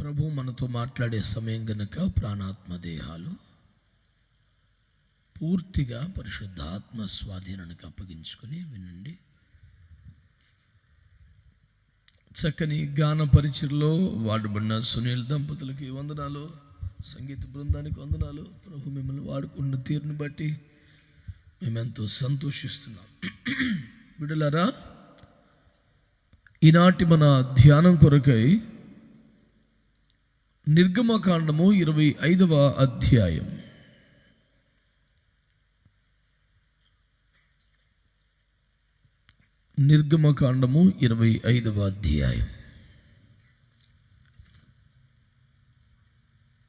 ప్రభు మనతో మాట్లాడే సమయం గనుక ప్రాణాత్మ దేహాలు పూర్తిగా పరిశుద్ధాత్మ స్వాధీనానికి అప్పగించుకొని వినండి. చక్కని గాన పరిచయలో వాడబడిన సునీల్ దంపతులకి వందనాలు, సంగీత బృందానికి వందనాలు. ప్రభు మిమ్మల్ని వాడుకున్న తీరుని బట్టి మేమెంతో సంతోషిస్తున్నాం. బిడ్డలారా, ఈనాటి మన ధ్యానం కొరకై నిర్గమకాండము 25వ అధ్యాయం. నిర్గమకాండము 25వ అధ్యాయం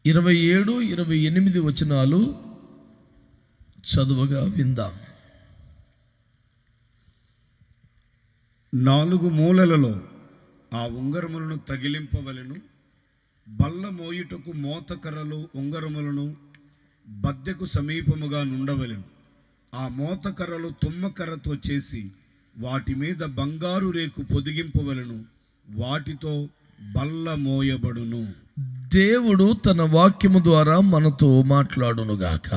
27, 28 వచనాలు చదువుగా విందాం. 4 మూలలలో ఆ ఉంగరములను తగిలింపవలెను. బల్ల మోయుటకు మోతకర్రలు ఉంగరములను బద్దెకు సమీపముగా నుండవలెను. ఆ మోతకర్రలు తుమ్మకర్రతో చేసి వాటి మీద బంగారు రేకు పొదిగింపవలెను. వాటితో బల్ల మోయబడును. దేవుడు తన వాక్యము ద్వారా మనతో మాట్లాడునుగాక.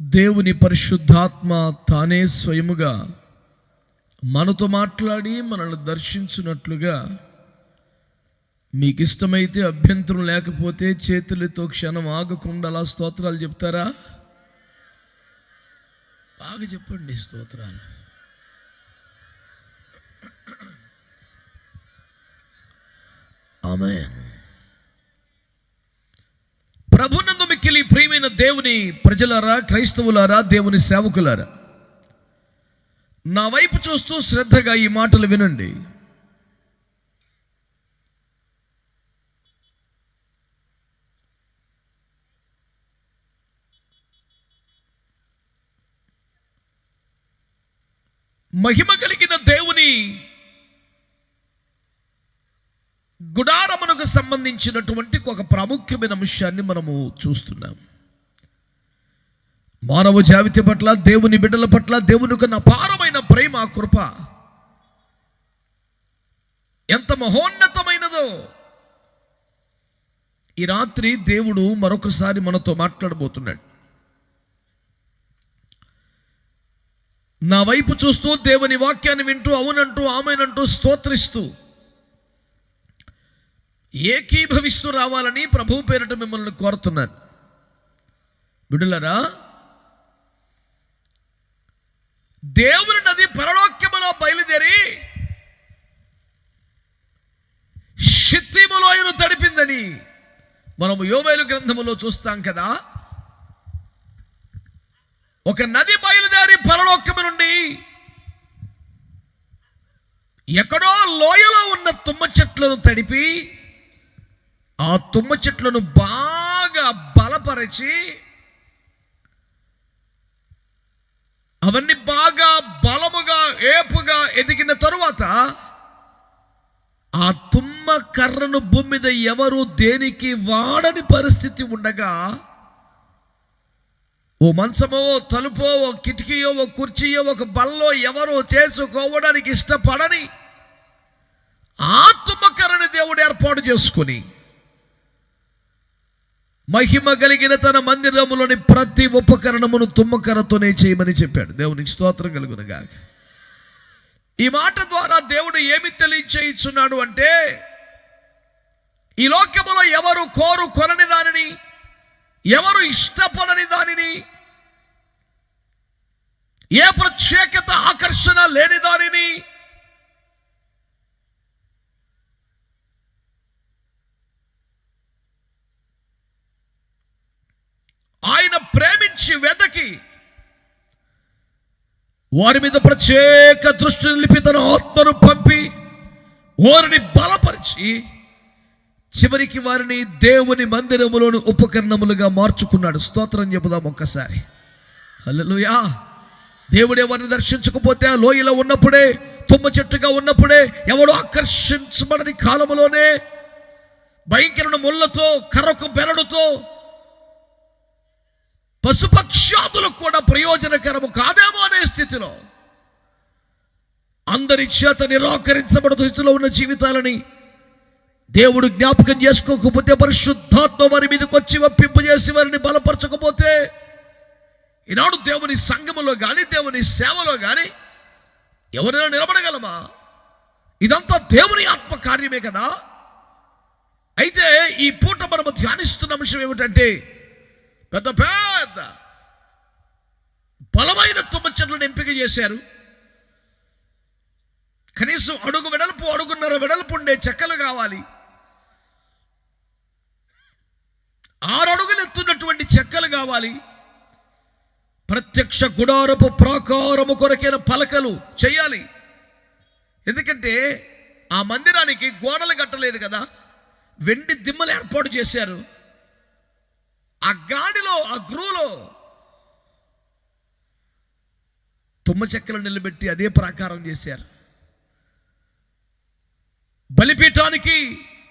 దేవుని పరిశుద్ధాత్మ తానే స్వయముగా మనతో మాట్లాడి మనల్ని దర్శించున్నట్లుగా, మీకు ఇష్టమైతే, అభ్యంతరం లేకపోతే చేతులతో క్షణం ఆగకుండా అలా స్తోత్రాలు చెప్తారా? బాగా చెప్పండి స్తోత్రాలు. ఆమేన్. ప్రభునందు మిక్కిలి ప్రియమైన దేవుని ప్రజలారా, క్రైస్తవులారా, దేవుని సేవకులారా, నా వైపు చూస్తూ శ్రద్ధగా ఈ మాటలు వినండి. మహిమ కలిగిన దేవుని గుడారమునకు సంబంధించినటువంటి ఒక ప్రాముఖ్యమైన అంశాన్ని మనము చూస్తున్నాం. మానవ జాతి పట్ల, దేవుని బిడ్డల పట్ల దేవునికి అపారమైన ప్రేమ, కృప ఎంత మహోన్నతమైనదో ఈ రాత్రి దేవుడు మరొకసారి మనతో మాట్లాడబోతున్నాడు. నా వైపు చూస్తూ దేవుని వాక్యాన్ని వింటూ అవునంటూ ఆమెనంటూ స్తోత్రిస్తూ ఏకీభవిస్తూ రావాలని ప్రభు పేరిట మిమ్మల్ని కోరుతున్నాను. బిడ్డలారా, దేవుని నది పరలోక్యములో బయలుదేరి షిత్తీము లోయను తడిపిందని మనము యోవేలు గ్రంథములో చూస్తాం కదా. ఒక నది బయలుదేరి పరలోకము నుండి ఎక్కడో లోయలో ఉన్న తుమ్మ చెట్లను తడిపి ఆ తుమ్మ చెట్లను బాగా బలపరిచి అవన్నీ బాగా బలముగా ఏపుగా ఎదిగిన తరువాత ఆ తుమ్మ కర్రను భూమి మీద ఎవరు దేనికి వాడని పరిస్థితి ఉండగా, ఓ మంచమో, ఓ తలుపో, ఓ కిటికీయో, ఓ కుర్చీయో, ఒక బల్లో ఎవరు చేసుకోవడానికి ఇష్టపడని ఆ తుమ్మకర్రని దేవుడు ఏర్పాటు చేసుకుని మహిమ కలిగిన తన మందిరములోని ప్రతి ఉపకరణమును తుమ్మకర్రతోనే చేయమని చెప్పాడు. దేవునికి స్తోత్రం కలుగునుగాక. ఈ మాట ద్వారా దేవుడు ఏమి తెలియచేయుచున్నాడు అంటే, ఈ లోకములో ఎవరు కొనని దానిని, ఎవరు ఇష్టపడని దానిని, ఏ ప్రత్యేకత ఆకర్షణ లేని దానిని ఆయన ప్రేమించి వెదకి వారి మీద ప్రత్యేక దృష్టి నిలిపి తన ఆత్మను పంపి వారిని బలపరిచి చివరికి వారిని దేవుని మందిరములోని ఉపకరణములుగా మార్చుకున్నాడు. స్తోత్రం చెబుదాం ఒక్కసారి. హల్లెలూయా. దేవుడే వారిని దర్శించకపోతే, ఆ లోయలో ఉన్నప్పుడే, తుమ్మ చెట్టుగా ఉన్నప్పుడే, ఎవడో ఆకర్షించబడని కాలములోనే భయంకరమైన ముళ్ళతో, కర్రకు బెరడుతో, పశుపక్షాదులకు కూడా ప్రయోజనకరము కాదేమో అనే స్థితిలో అందరి చేత నిరాకరించబడు స్థితిలో ఉన్న జీవితాలని దేవుడు జ్ఞాపకం చేసుకోకపోతే, పరిశుద్ధాత్మ వారి మీదకి వచ్చి ఒప్పింపజేసి వారిని బలపరచకపోతే, ఈనాడు దేవుని సంఘములో కానీ దేవుని సేవలో కానీ ఎవరైనా నిలబడగలమా? ఇదంతా దేవుని ఆత్మ కార్యమే కదా. అయితే ఈ పూట మనము ధ్యానిస్తున్న అంశం ఏమిటంటే, పెద్ద పెద్ద బలమైన తుమ్మ చెట్లను ఎంపిక చేశారు. కనీసం అడుగు వెడల్పు, అడుగున్నర వెడల్పు ఉండే చెక్కలు కావాలి. 6 అడుగులు ఎత్తున్నటువంటి చెక్కలు కావాలి. ప్రత్యక్ష గుడారపు ప్రాకారము కొరకైన పలకలు చేయాలి. ఎందుకంటే ఆ మందిరానికి గోడలు కట్టలేదు కదా, వెండి దిమ్మలు ఏర్పాటు చేశారు. ఆ గాడిలో, ఆ గ్రూలో తుమ్మ చెక్కలు నిలబెట్టి అదే ప్రాకారం చేశారు. బలిపీఠానికి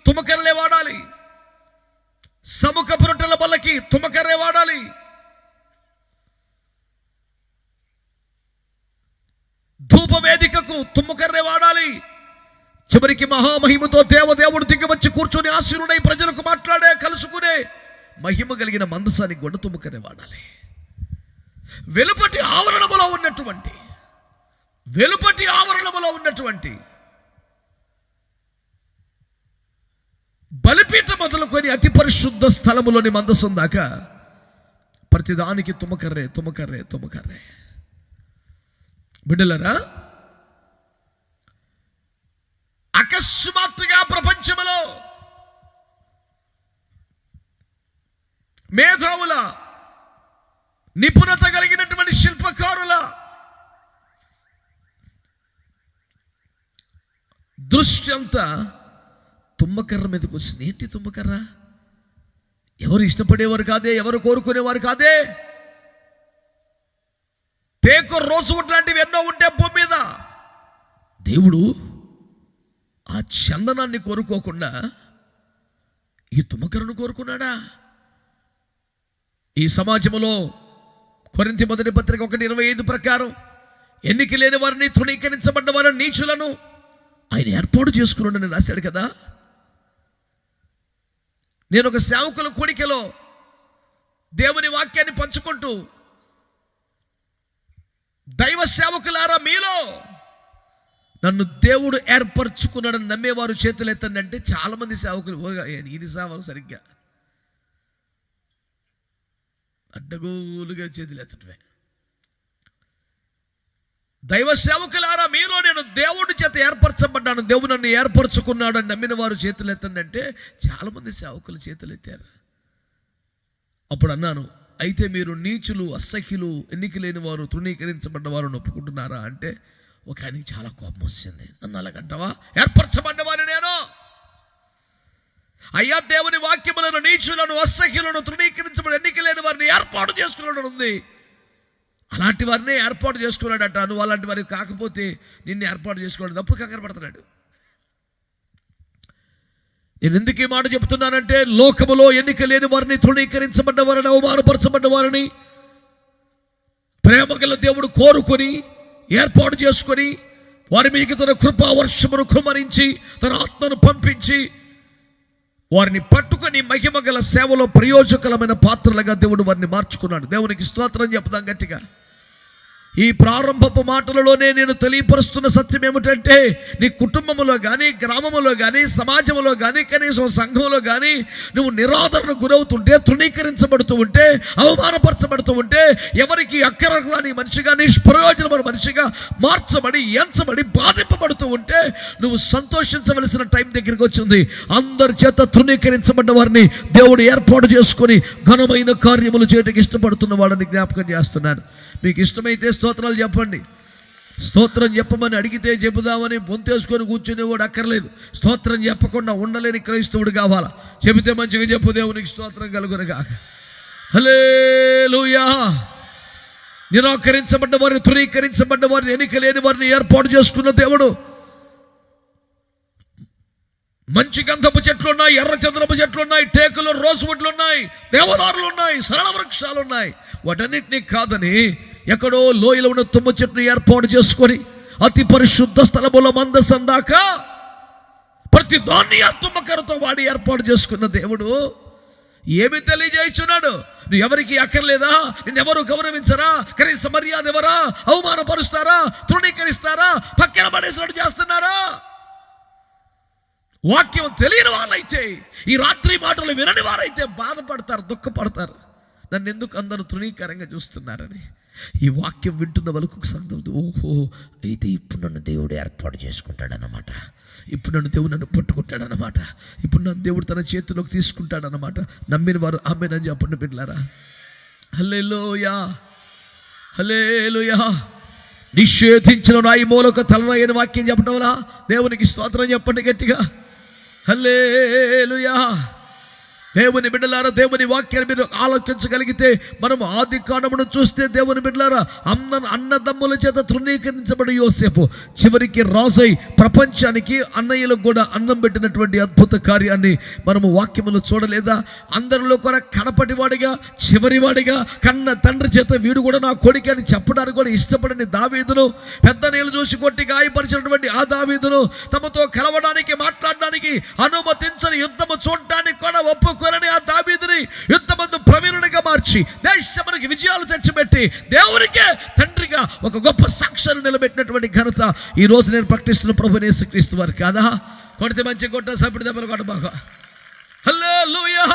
తుమ్మకర్రలే వాడాలి. సముఖపు రొట్టెల బల్లకి తుమ్మకర్రే వాడాలి. ధూప వేదికకు తుమ్మకర్రే వాడాలి. చివరికి మహామహిమతో దేవదేవుడు దిగి వచ్చి కూర్చొని ఆశీనుడై ప్రజలకు మాట్లాడే, కలుసుకునే మహిమ కలిగిన మందసానికి కూడా తుమ్మకర్రే వాడాలి. వెలుపటి ఆవరణములో ఉన్నటువంటి బలిపీఠ మొదలుకొని అతి పరిశుద్ధ స్థలములోని మందసం దాకా ప్రతిదానికి తుమ్మకర్రే. బిడ్డలరా, అకస్మాత్తుగా ప్రపంచంలో మేధావుల, నిపుణత కలిగినటువంటి శిల్పకారుల దృష్టి అంతా తుమ్మకర్ర మీదకి వచ్చింది. ఏంటి తుమ్మకర్ర? ఎవరు ఇష్టపడేవారు కాదే, ఎవరు కోరుకునేవారు కాదే. టేకు, రోసువుడ్ లాంటివి ఎన్నో ఉంటే భూమి మీద దేవుడు ఆ చందనాన్ని కోరుకోకుండా ఈ తుమ్మకర్రను కోరుకున్నాడా? ఈ సమాజంలో కొరింథీ మొదటి పత్రిక 1:25 ప్రకారం ఎన్నిక లేని వారిని, తృణీకరించబడ్డ వారిని, నీచులను ఆయన ఏర్పాటు చేసుకున్నాడని రాశాడు కదా. నేను ఒక సేవకుల కూడికలో దేవుని వాక్యాన్ని పంచుకుంటూ, దైవ సేవకులారా, మీలో నన్ను దేవుడు ఏర్పరచుకున్నాడని నమ్మేవారు చేతులు ఎత్తండి అంటే చాలా మంది సేవకులు ఇది సేవలు సరిగ్గా అడ్డగోలుగా చేతులు ఎత్తటమే. దైవ సేవకులారా, మీలో నేను దేవుడి చేత ఏర్పరచబడ్డాను, దేవుడు నన్ను ఏర్పరచుకున్నాడు అని నమ్మిన వారు చేతులు ఎత్తండి అంటే చాలా మంది సేవకులు చేతులు ఎత్తారు. అప్పుడు అన్నాను, అయితే మీరు నీచులు, అసహ్యులు, ఎన్నిక లేని వారు, తృణీకరించబడ్డ వారు ఒప్పుకుంటున్నారా అంటే ఒక ఆయనకి చాలా కోపం వచ్చింది. నన్ను అలాగంటావా? ఏర్పరచబడ్డవారు నేను. అయ్యా, దేవుని వాక్యములను నీచులను, అసహ్యులను, తృణీకరించబడి ఎన్నిక లేని వారిని ఏర్పాటు చేసుకున్నాడు ఉంది. అలాంటి వారిని ఏర్పాటు చేసుకున్నాడట. నువ్వు అలాంటి వారికి కాకపోతే నిన్ను ఏర్పాటు చేసుకోవడం అప్పుడు కంగారు పడుతున్నాడు. నేను ఎందుకు ఈ మాట చెప్తున్నానంటే, లోకములో ఎన్నిక లేని వారిని, తృణీకరించబడ్డ వారిని, అవమానపరచబడ్డ వారిని ప్రేమగల దేవుడు కోరుకొని ఏర్పాటు చేసుకొని వారి మీకు తన కృపా వర్షమును కుమరించి తన ఆత్మను పంపించి వారిని పట్టుకొని మహిమగల సేవలో ప్రయోజకరమైన పాత్రలుగా దేవుడు వారిని మార్చుకున్నాడు. దేవునికి స్తోత్రం చెప్తాం గట్టిగా. ఈ ప్రారంభపు మాటలలోనే నేను తెలియపరుస్తున్న సత్యం ఏమిటంటే, నీ కుటుంబంలో కానీ, గ్రామంలో కానీ, సమాజంలో కానీ, కనీసం సంఘంలో కానీ నువ్వు నిరాదరణ గురవుతుంటే, తృణీకరించబడుతూ ఉంటే, అవమానపరచబడుతూ ఉంటే, ఎవరికి అక్కరని మనిషిగా, నిష్ప్రయోజనమైన మనిషిగా మార్చబడి, ఎంచబడి, బాధింపబడుతూ ఉంటే నువ్వు సంతోషించవలసిన టైం దగ్గరికి వచ్చింది. అందరి చేత తృణీకరించబడ్డ వారిని దేవుడు ఏర్పాటు చేసుకొని ఘనమైన కార్యములు చేయడానికి ఇష్టపడుతున్న వాళ్ళని జ్ఞాపకం చేస్తున్నాను. మీకు ఇష్టమైతే స్తోత్రాలు చెప్పండి. స్తోత్రం చెప్పమని అడిగితే చెబుదామని బొంతేసుకొని కూర్చునేవాడు అక్కర్లేదు. స్తోత్రం చెప్పకుండా ఉండలేని క్రైస్తవుడు కావాలా. చెబితే మంచిగా చెప్పు, దేవునికి స్తోత్రం కలుగునుగాక. హల్లెలూయా. నిరాకరించబడ్డ వారిని, తృణీకరించబడ్డ వారిని, ఎన్నిక లేని వారిని ఏర్పాటు చేసుకున్న దేవుడు. మంచి గంధపు చెట్లు ఉన్నాయి, ఎర్ర చంద్రపు చెట్లు ఉన్నాయి, టేకులు, రోసువుడ్లు ఉన్నాయి, దేవదారులు ఉన్నాయి, సరళ వృక్షాలు ఉన్నాయి. వాటన్నిటినీ కాదని ఎక్కడో లోయలో ఉన్న తుమ్మ చెట్టును ఏర్పాటు చేసుకొని అతి పరిశుద్ధ స్థలముల మందసం దాకా ప్రతి దాన్ని ఆ తుమ్మకరతో వాడి ఏర్పాటు చేసుకున్న దేవుడు ఏమి తెలియజేస్తున్నాడు? నువ్వు ఎవరికి అక్కర్లేదా? నిన్నెవరు గౌరవించరా? కనీస మర్యాద ఎవరా? అవమానపరుస్తారా? తృణీకరిస్తారా? పక్కన పడేసినట్టు చేస్తున్నారా? వాక్యం తెలియని వాళ్ళైతే, ఈ రాత్రి మాటలు వినని వారైతే బాధపడతారు, దుఃఖపడతారు. నన్ను ఎందుకు అందరూ తృణీకరంగా చూస్తున్నారని. ఈ వాక్యం వింటున్న వాళ్ళకు ఒక సందర్భం, ఓహో అయితే ఇప్పుడు నన్ను దేవుడు ఏర్పాటు చేసుకుంటాడన్నమాట, ఇప్పుడు నన్ను దేవుడు నన్ను పట్టుకుంటాడన్నమాట, ఇప్పుడు నన్ను దేవుడు తన చేతిలోకి తీసుకుంటాడన్నమాట. నమ్మిన వారు ఆమేనని చెప్పండి బిడ్డలారా. హల్లెలూయా, హల్లెలూయా. నిషేధించిన రాయి మూలకు తలరాయని వాక్యం చెప్పడం వల్ల దేవునికి స్తోత్రం చెప్పండి గట్టిగా. హల్లెలూయా. దేవుని బిడ్డలారా, దేవుని వాక్యాన్ని మీరు ఆలోచించగలిగితే, మనం ఆది కాండమును చూస్తే దేవుని బిడ్డలారా, అన్నదమ్ముల చేత తృణీకరించబడి యోసేపు చివరికి రాజై ప్రపంచానికి అన్నయ్యలకు కూడా అన్నం పెట్టినటువంటి అద్భుత కార్యాన్ని మనము వాక్యములు చూడలేదా? అందరిలో కూడా కడపటివాడిగా, చివరివాడిగా, కన్న తండ్రి చేత వీడు కూడా నా కొడుకు అని చెప్పడానికి కూడా ఇష్టపడని దావీదును, పెద్ద నీళ్ళు చూసి కొట్టి గాయపరిచినటువంటి ఆ దావీదును, తమతో కలవడానికి మాట్లాడడానికి అనుమతించని యుద్ధము చూడడానికి కూడా ఒప్పుకోరని ఆ దావీదుని యుద్ధమందు ప్రవీణుడిగా మార్చి దేశమునికి విజయాలు తెచ్చిపెట్టి దేవునికే తండ్రిగా ఒక గొప్ప సాక్ష్యాన్ని నిలబెట్టినటువంటి ఘనత ఈ రోజు నేను ప్రకటిస్తున్న ప్రభువైన యేసుక్రీస్తు వారు కాదా? కొడితే మంచి కొట్ట, సపిడి దెబ్బలు కొట్ట బాగా. హల్లెలూయా.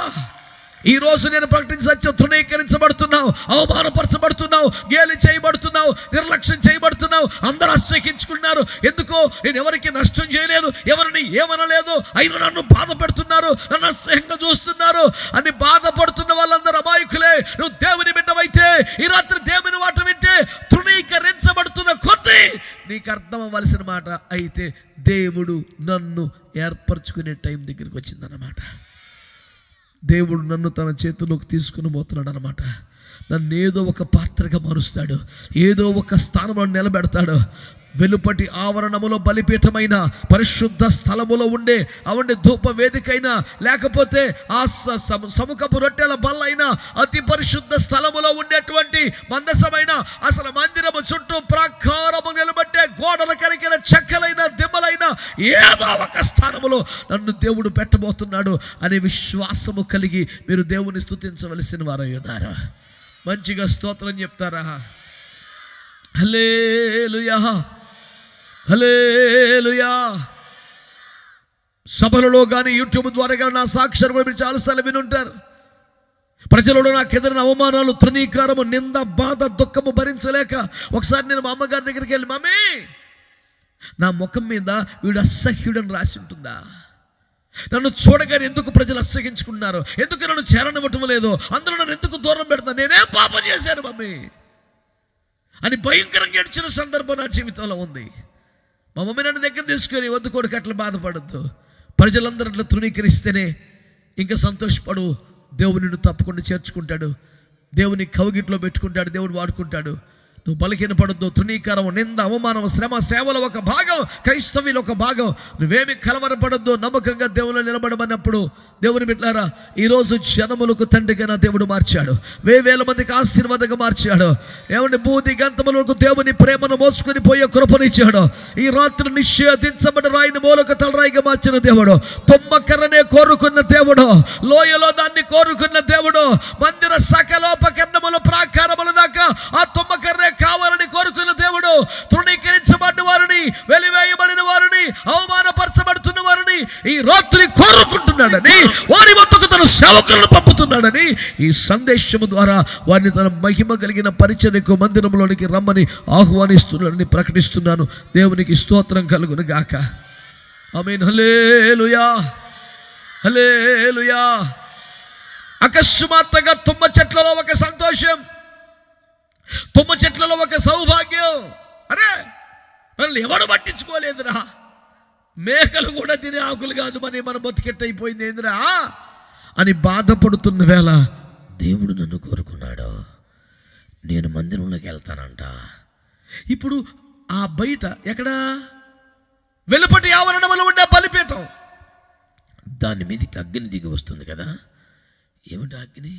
ఈ రోజు నేను ప్రకటించి సత్యం, తృణీకరించబడుతున్నావు, అవమానపరచబడుతున్నావు, గేలి చేయబడుతున్నావు, నిర్లక్ష్యం చేయబడుతున్నావు. అందరూ అసహ్యించుకున్నారు. ఎందుకో నేను ఎవరికి నష్టం చేయలేదు, ఎవరిని ఏమనలేదు, అయినా నన్ను బాధ పెడుతున్నారు, నన్ను అసహ్యంగా చూస్తున్నారు అని బాధపడుతున్న వాళ్ళందరూ అమాయకులే. నువ్వు దేవుని బిడ్డవైతే ఈ రాత్రి దేవుని మాట వింటే తృణీకరించబడుతున్న కొద్దీ నీకు అర్థం అవ్వాల్సిన మాట అయితే, దేవుడు నన్ను ఏర్పరచుకునే టైం దగ్గరికి వచ్చిందన్నమాట. దేవుడు నన్ను తన చేతిలోకి తీసుకుని పోతున్నాడు అనమాట. నన్ను ఏదో ఒక పాత్రగా మారుస్తాడు, ఏదో ఒక స్థానంలో నిలబెడతాడు. వెలుపటి ఆవరణములో బలిపీఠమైన పరిశుద్ధ స్థలములో ఉండే ధూప వేదికైనా, లేకపోతే ఆ సముఖపు రొట్టెల బల్లైనా, అతి పరిశుద్ధ స్థలములో ఉండేటువంటి మందసమైన అసలు మందిరము చుట్టూ ప్రాకారము నిలబట్టే గోడలు కరిగిన చెక్కలైన దిమ్మలైన ఏదో ఒక స్థానములో నన్ను దేవుడు పెట్టబోతున్నాడు అనే విశ్వాసము కలిగి మీరు దేవుని స్తుతించవలసిన వారై ఉన్నారు. మంచిగా స్తోత్రం చెప్తారా? హల్లెలూయా, హల్లెలూయా. సభలలో కానీ యూట్యూబ్ ద్వారా కానీ నా సాక్ష్యాన్ని కూడా మీరు చాలాసార్లు వినుంటారు. ప్రజలలో నాకు ఎదురైన అవమానాలు, తృణీకారము, నింద, బాధ, దుఃఖము భరించలేక ఒకసారి నేను మా అమ్మగారి దగ్గరికి వెళ్ళి, మమ్మీ నా ముఖం మీద వీడు అసహ్యుడని రాసి ఉంటుందా? నన్ను చూడగానే ఎందుకు ప్రజలు అసహ్యించుకున్నారు? ఎందుకు నన్ను చేరనివ్వటం లేదు? అందరూ నన్ను ఎందుకు దూరం పెడుతున్నారు? నేనేం పాపం చేశాను మమ్మీ అని భయంకరంగా ఏడ్చిన సందర్భం నా జీవితంలో ఉంది. మా మమ్మీ నన్ను దగ్గర తీసుకొని, వద్దు కొడుకు అట్లా బాధపడద్దు, ప్రజలందరూ అట్లా తృణీకరిస్తేనే ఇంకా సంతోషపడు, దేవుడు నిన్ను తప్పకుండా చేర్చుకుంటాడు, దేవుని కౌగిట్లో పెట్టుకుంటాడు, దేవుడు వాడుకుంటాడు. నువ్వు బలహీనపడద్దు. తృణీకారం, నింద, అవమానం, శ్రమ, సేవలో ఒక భాగం, క్రైస్తవ్యంలో ఒక భాగం. నువ్వేమి కలవరపడద్దు, నమ్మకంగా దేవుని నిలబడమన్నప్పుడు దేవుని బిడ్డలారా, ఈరోజు జనములకు తండ్రిగా నా దేవుడు మార్చాడు, వేవేల మందికి ఆశీర్వాదంగా మార్చాడు. ఏమంటే బూది గంతములకు దేవుని ప్రేమను మోసుకొని పోయే కృపనిచ్చాడు. ఈ రాత్రి నిషేధించబడి రాయిని మూలకు తలరాయిగా మార్చిన దేవుడు, తుమ్మకర్రనే కోరుకున్న దేవుడు, లోయలో దాన్ని కోరుకున్న దేవుడు, మందిర సకలోపకరణముల ప్రాకారముల దాకా ఆ తుమ్మకర్రే కావాలని కోరుకున్న దేవుడు, తృణీకరించబడిన వారిని, వెలివేయబడిన వారిని, అవమానపరచబడుతున్న వారిని ఈ రాత్రి కోరుకుంటున్నాడని, వారి వద్దకు తన సేవకులను పంపుతున్నాడని ఈ సందేశము ద్వారా వారిని తన మహిమ కలిగిన పరిచర్యకు మందిరంలోనికి రమ్మని ఆహ్వానిస్తున్నాడని ప్రకటిస్తున్నాను. దేవునికి స్తోత్రం కలుగును గాక. ఆమేన్. హల్లెలూయా, హల్లెలూయా. అకస్మాత్తుగా తుమ్మ చెట్లలో ఒక సంతోషం, తుమ్మ చెట్లలో ఒక సౌభాగ్యం. అరే మనల్ని ఎవడు పట్టించుకోలేదురా, మేకలు కూడా తినే ఆకులు కాదు, మన బతికెట్టయిపోయింది ఏందిరా అని బాధపడుతున్న వేళ దేవుడు నన్ను కోరుకున్నాడు, నేను మందిరంలోకి వెళ్తానంట. ఇప్పుడు ఆ బయట ఎక్కడ వెలుపటి ఆవరణంలో ఉండే బలిపీఠం, దాని మీదకి అగ్ని దిగి వస్తుంది కదా. ఏమిటి అగ్ని?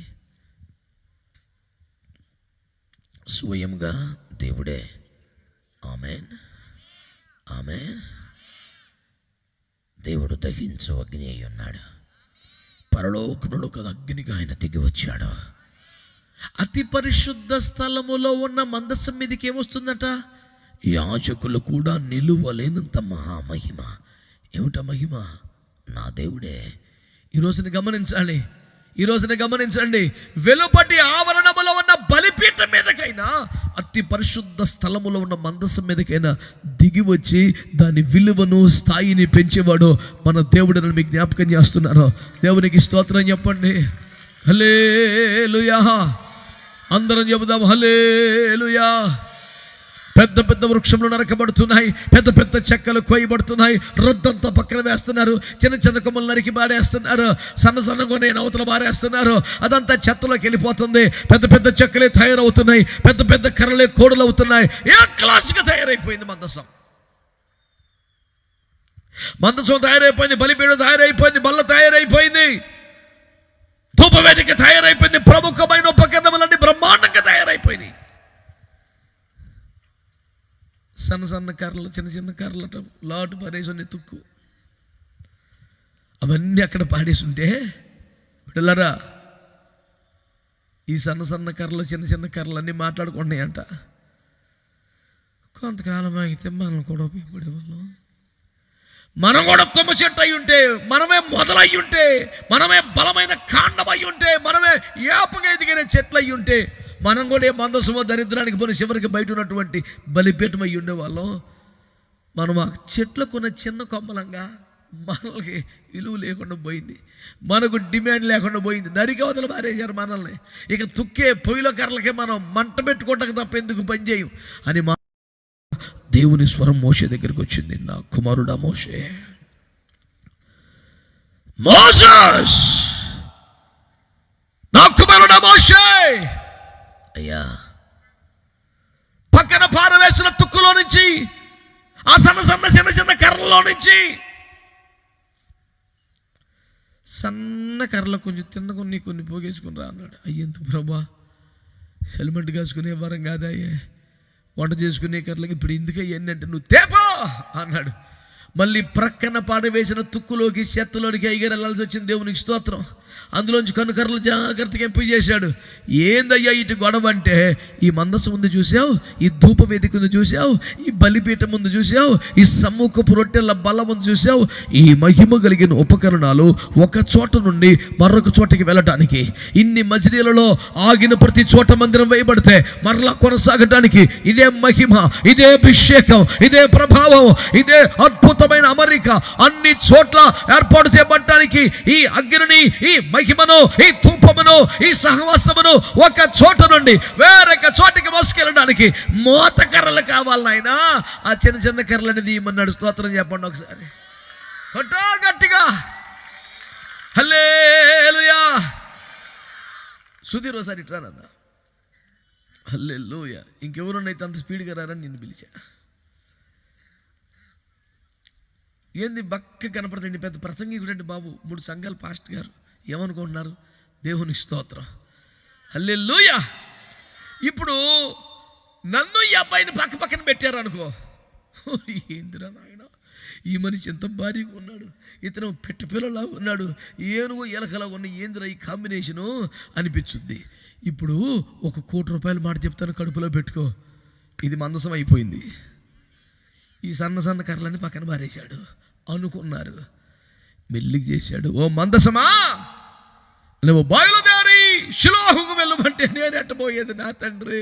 స్వయంగా దేవుడే. ఆమేన్. ఆమె దేవుడు దహించు అగ్ని అయి ఉన్నాడు. పరలోకములో ఒక అగ్నిగా ఆయన దిగి వచ్చాడు. అతి పరిశుద్ధ స్థలములో ఉన్న మందసం మీదకి ఏమొస్తుందట? యాజకులు కూడా నిలువలేనంత మహామహిమ. ఏమిట మహిమ? నా దేవుడే. ఈ రోజున గమనించండి, వెలుపటి ఆవరణములో ఉన్న బలిపీఠం మీదకైనా, అతి పరిశుద్ధ స్థలములో ఉన్న మందసం మీదకైనా దిగి వచ్చి దాని విలువను, స్థాయిని పెంచేవాడు మన దేవుడు. మీకు జ్ఞాపకం చేస్తున్నాను. దేవునికి స్తోత్రం చెప్పండి. హల్లెలూయా. అందరం చెబుదాం హల్లెలూయా. పెద్ద పెద్ద వృక్షములు నరకబడుతున్నాయి, పెద్ద పెద్ద చెక్కలు కోయబడుతున్నాయి, రొద్దంతా పక్కన వేస్తున్నారు, చిన్న చిన్న కొమ్మలు నరికి బారేస్తున్నారు, సన్న సన్నగా నేను అవతల బారేస్తున్నారు. అదంతా చెత్తలోకి వెళ్ళిపోతుంది. పెద్ద పెద్ద చెక్కలే తయారవుతున్నాయి, పెద్ద పెద్ద కర్రలే కోడలు అవుతున్నాయి. ఏ క్లాస్గా తయారైపోయింది మందసం తయారైపోయింది, బలిపీఠం తయారైపోయింది, బల్ల తయారైపోయింది, ధూపవేదిక తయారైపోయింది, ప్రముఖమైన ఉపకరణములన్నీ బ్రహ్మాండంగా తయారైపోయినాయి. సన్న సన్న కర్రలు, చిన్న చిన్న కర్రలు లాటు పారేసి తుక్కు అవన్నీ అక్కడ పాడేసి ఉంటే, పిల్లరా, ఈ సన్న సన్న కర్రలు, చిన్న చిన్న కర్రలు అన్నీ మాట్లాడుకున్నాయంట. కొంతకాలం ఆగితే మనం కూడా ఉపయోగపడేవాళ్ళం. మనం కూడా కొమ్మ చెట్టు అయి ఉంటే, మనమే మొదలయ్యి ఉంటే, మనమే బలమైన కాండం అయి ఉంటే, మనమే ఏపగా ఎదిగిన చెట్లు అయి ఉంటే, మనం కూడా ఏ మందసమో దరిద్రానికి పోయిన చివరికి బయట ఉన్నటువంటి బలిపీఠం అయ్యి ఉండేవాళ్ళం. మనం ఆ చెట్లకున్న చిన్న కొమ్మలంగా మనల్కి విలువ లేకుండా పోయింది, మనకు డిమాండ్ లేకుండా పోయింది. నరికి అవతల మారేశారు మనల్ని. ఇక తుక్కే పొయ్యిలో కర్రలకే మనం మంట పెట్టుకోవటం తప్ప ఎందుకు పనిచేయం అని దేవుని స్వరం మోషే దగ్గరికి వచ్చింది. నా కుమారుడా మోషే, మోసెస్, నా కుమారుడా మోషే, అయ్యా, పక్కన పారవేసిన తుక్కులో నుంచి, ఆ సన్న సన్న చిన్న చిన్న కర్రలో నుంచి, సన్న కర్రలో కొంచెం తిన్న కొన్ని పోగేసుకుని రా అన్నాడు. అయ్యేందుకు ప్రభా, సెల్మెంట్ కాసుకునే వారం కాదయ్యే, వంట చేసుకునే కర్రలకి ఇప్పుడు ఎందుకు అయ్యింది అంటే, నువ్వు తేపో అన్నాడు. మళ్ళీ ప్రక్కన పాడవేసిన తుక్కులోకి, చెత్తలోనికి అయ్యగారు వెళ్ళాల్సి వచ్చింది. దేవునికి స్తోత్రం. అందులోంచి కర్రలు జాగ్రత్తగా ఎంపిక చేశాడు. ఏందయ్యా ఇటు గొడవ అంటే, ఈ మందసం ముందు చూసావు, ఈ ధూప వేదిక ముందు చూసావు, ఈ బలిపీఠం ముందు చూసావు, ఈ సమ్ముఖపు రొట్టెల బల్ల ముందు చూసావు. ఈ మహిమ కలిగిన ఉపకరణాలు ఒక చోట నుండి మరొక చోటకి వెళ్ళటానికి, ఇన్ని మజిలీలలో ఆగిన ప్రతి చోట మందిరం వేయబడితే మరలా కొనసాగటానికి, ఇదే మహిమ, ఇదే అభిషేకం, ఇదే ప్రభావం, ఇదే అద్భుతమైన అమరిక అన్ని చోట్ల ఏర్పాటు చేయబడటానికి ఈ అగ్నిని, ఈ మహిమను, ఈ ధూపమును, ఈ సహవాసమును ఒక చోట నుండి వేరొక చోటికి మోసుకెళ్ళడానికి మోత కర్రలు కావాలి నాయనా. ఆ చిన్న చిన్న కర్రలు అనేది ఇమ్మన్నాడు. స్తోత్రం చెప్పండి ఒకసారి గట్టిగా. హల్లెలూయా. సుధీర్ ఒకసారి ఇట్రానన్న. హల్లెలూయా. ఇంకెవరున్నైతే అంత స్పీడ్గా రారని నిన్ను పిలిచా. ఏంది బక్క కనపడుతుంది, పెద్ద ప్రసంగికుడండి బాబు, 3 సంఘాలు పాస్ట్ గారు. ఏమనుకుంటున్నారు? దేవునికి స్తోత్రం. హల్లెలూయా. ఇప్పుడు నన్ను ఈ అబ్బాయిని పక్కన పెట్టారు అనుకో, ఏందిరా నాయన, ఈ మనిషి ఎంత భారీగా ఉన్నాడు, ఇతను పిల్లలాగా ఉన్నాడు, ఏనుగు ఎలకలాగా ఉన్న, ఏందిరా ఈ కాంబినేషను అనిపించుద్ది. ఇప్పుడు 1 కోటి రూపాయలు మాట చెప్తాను, కడుపులో పెట్టుకో. ఇది మందసం అయిపోయింది. ఈ సన్న సన్న కర్రలన్నీ పక్కన పారేశాడు అనుకున్నారు. మెల్లికి చేశాడు. ఓ మందసమా, నువ్వు బయలుదేరి షిలోహుకు వెళ్ళమంటే నేను ఎట్టబోయేది నా తండ్రి.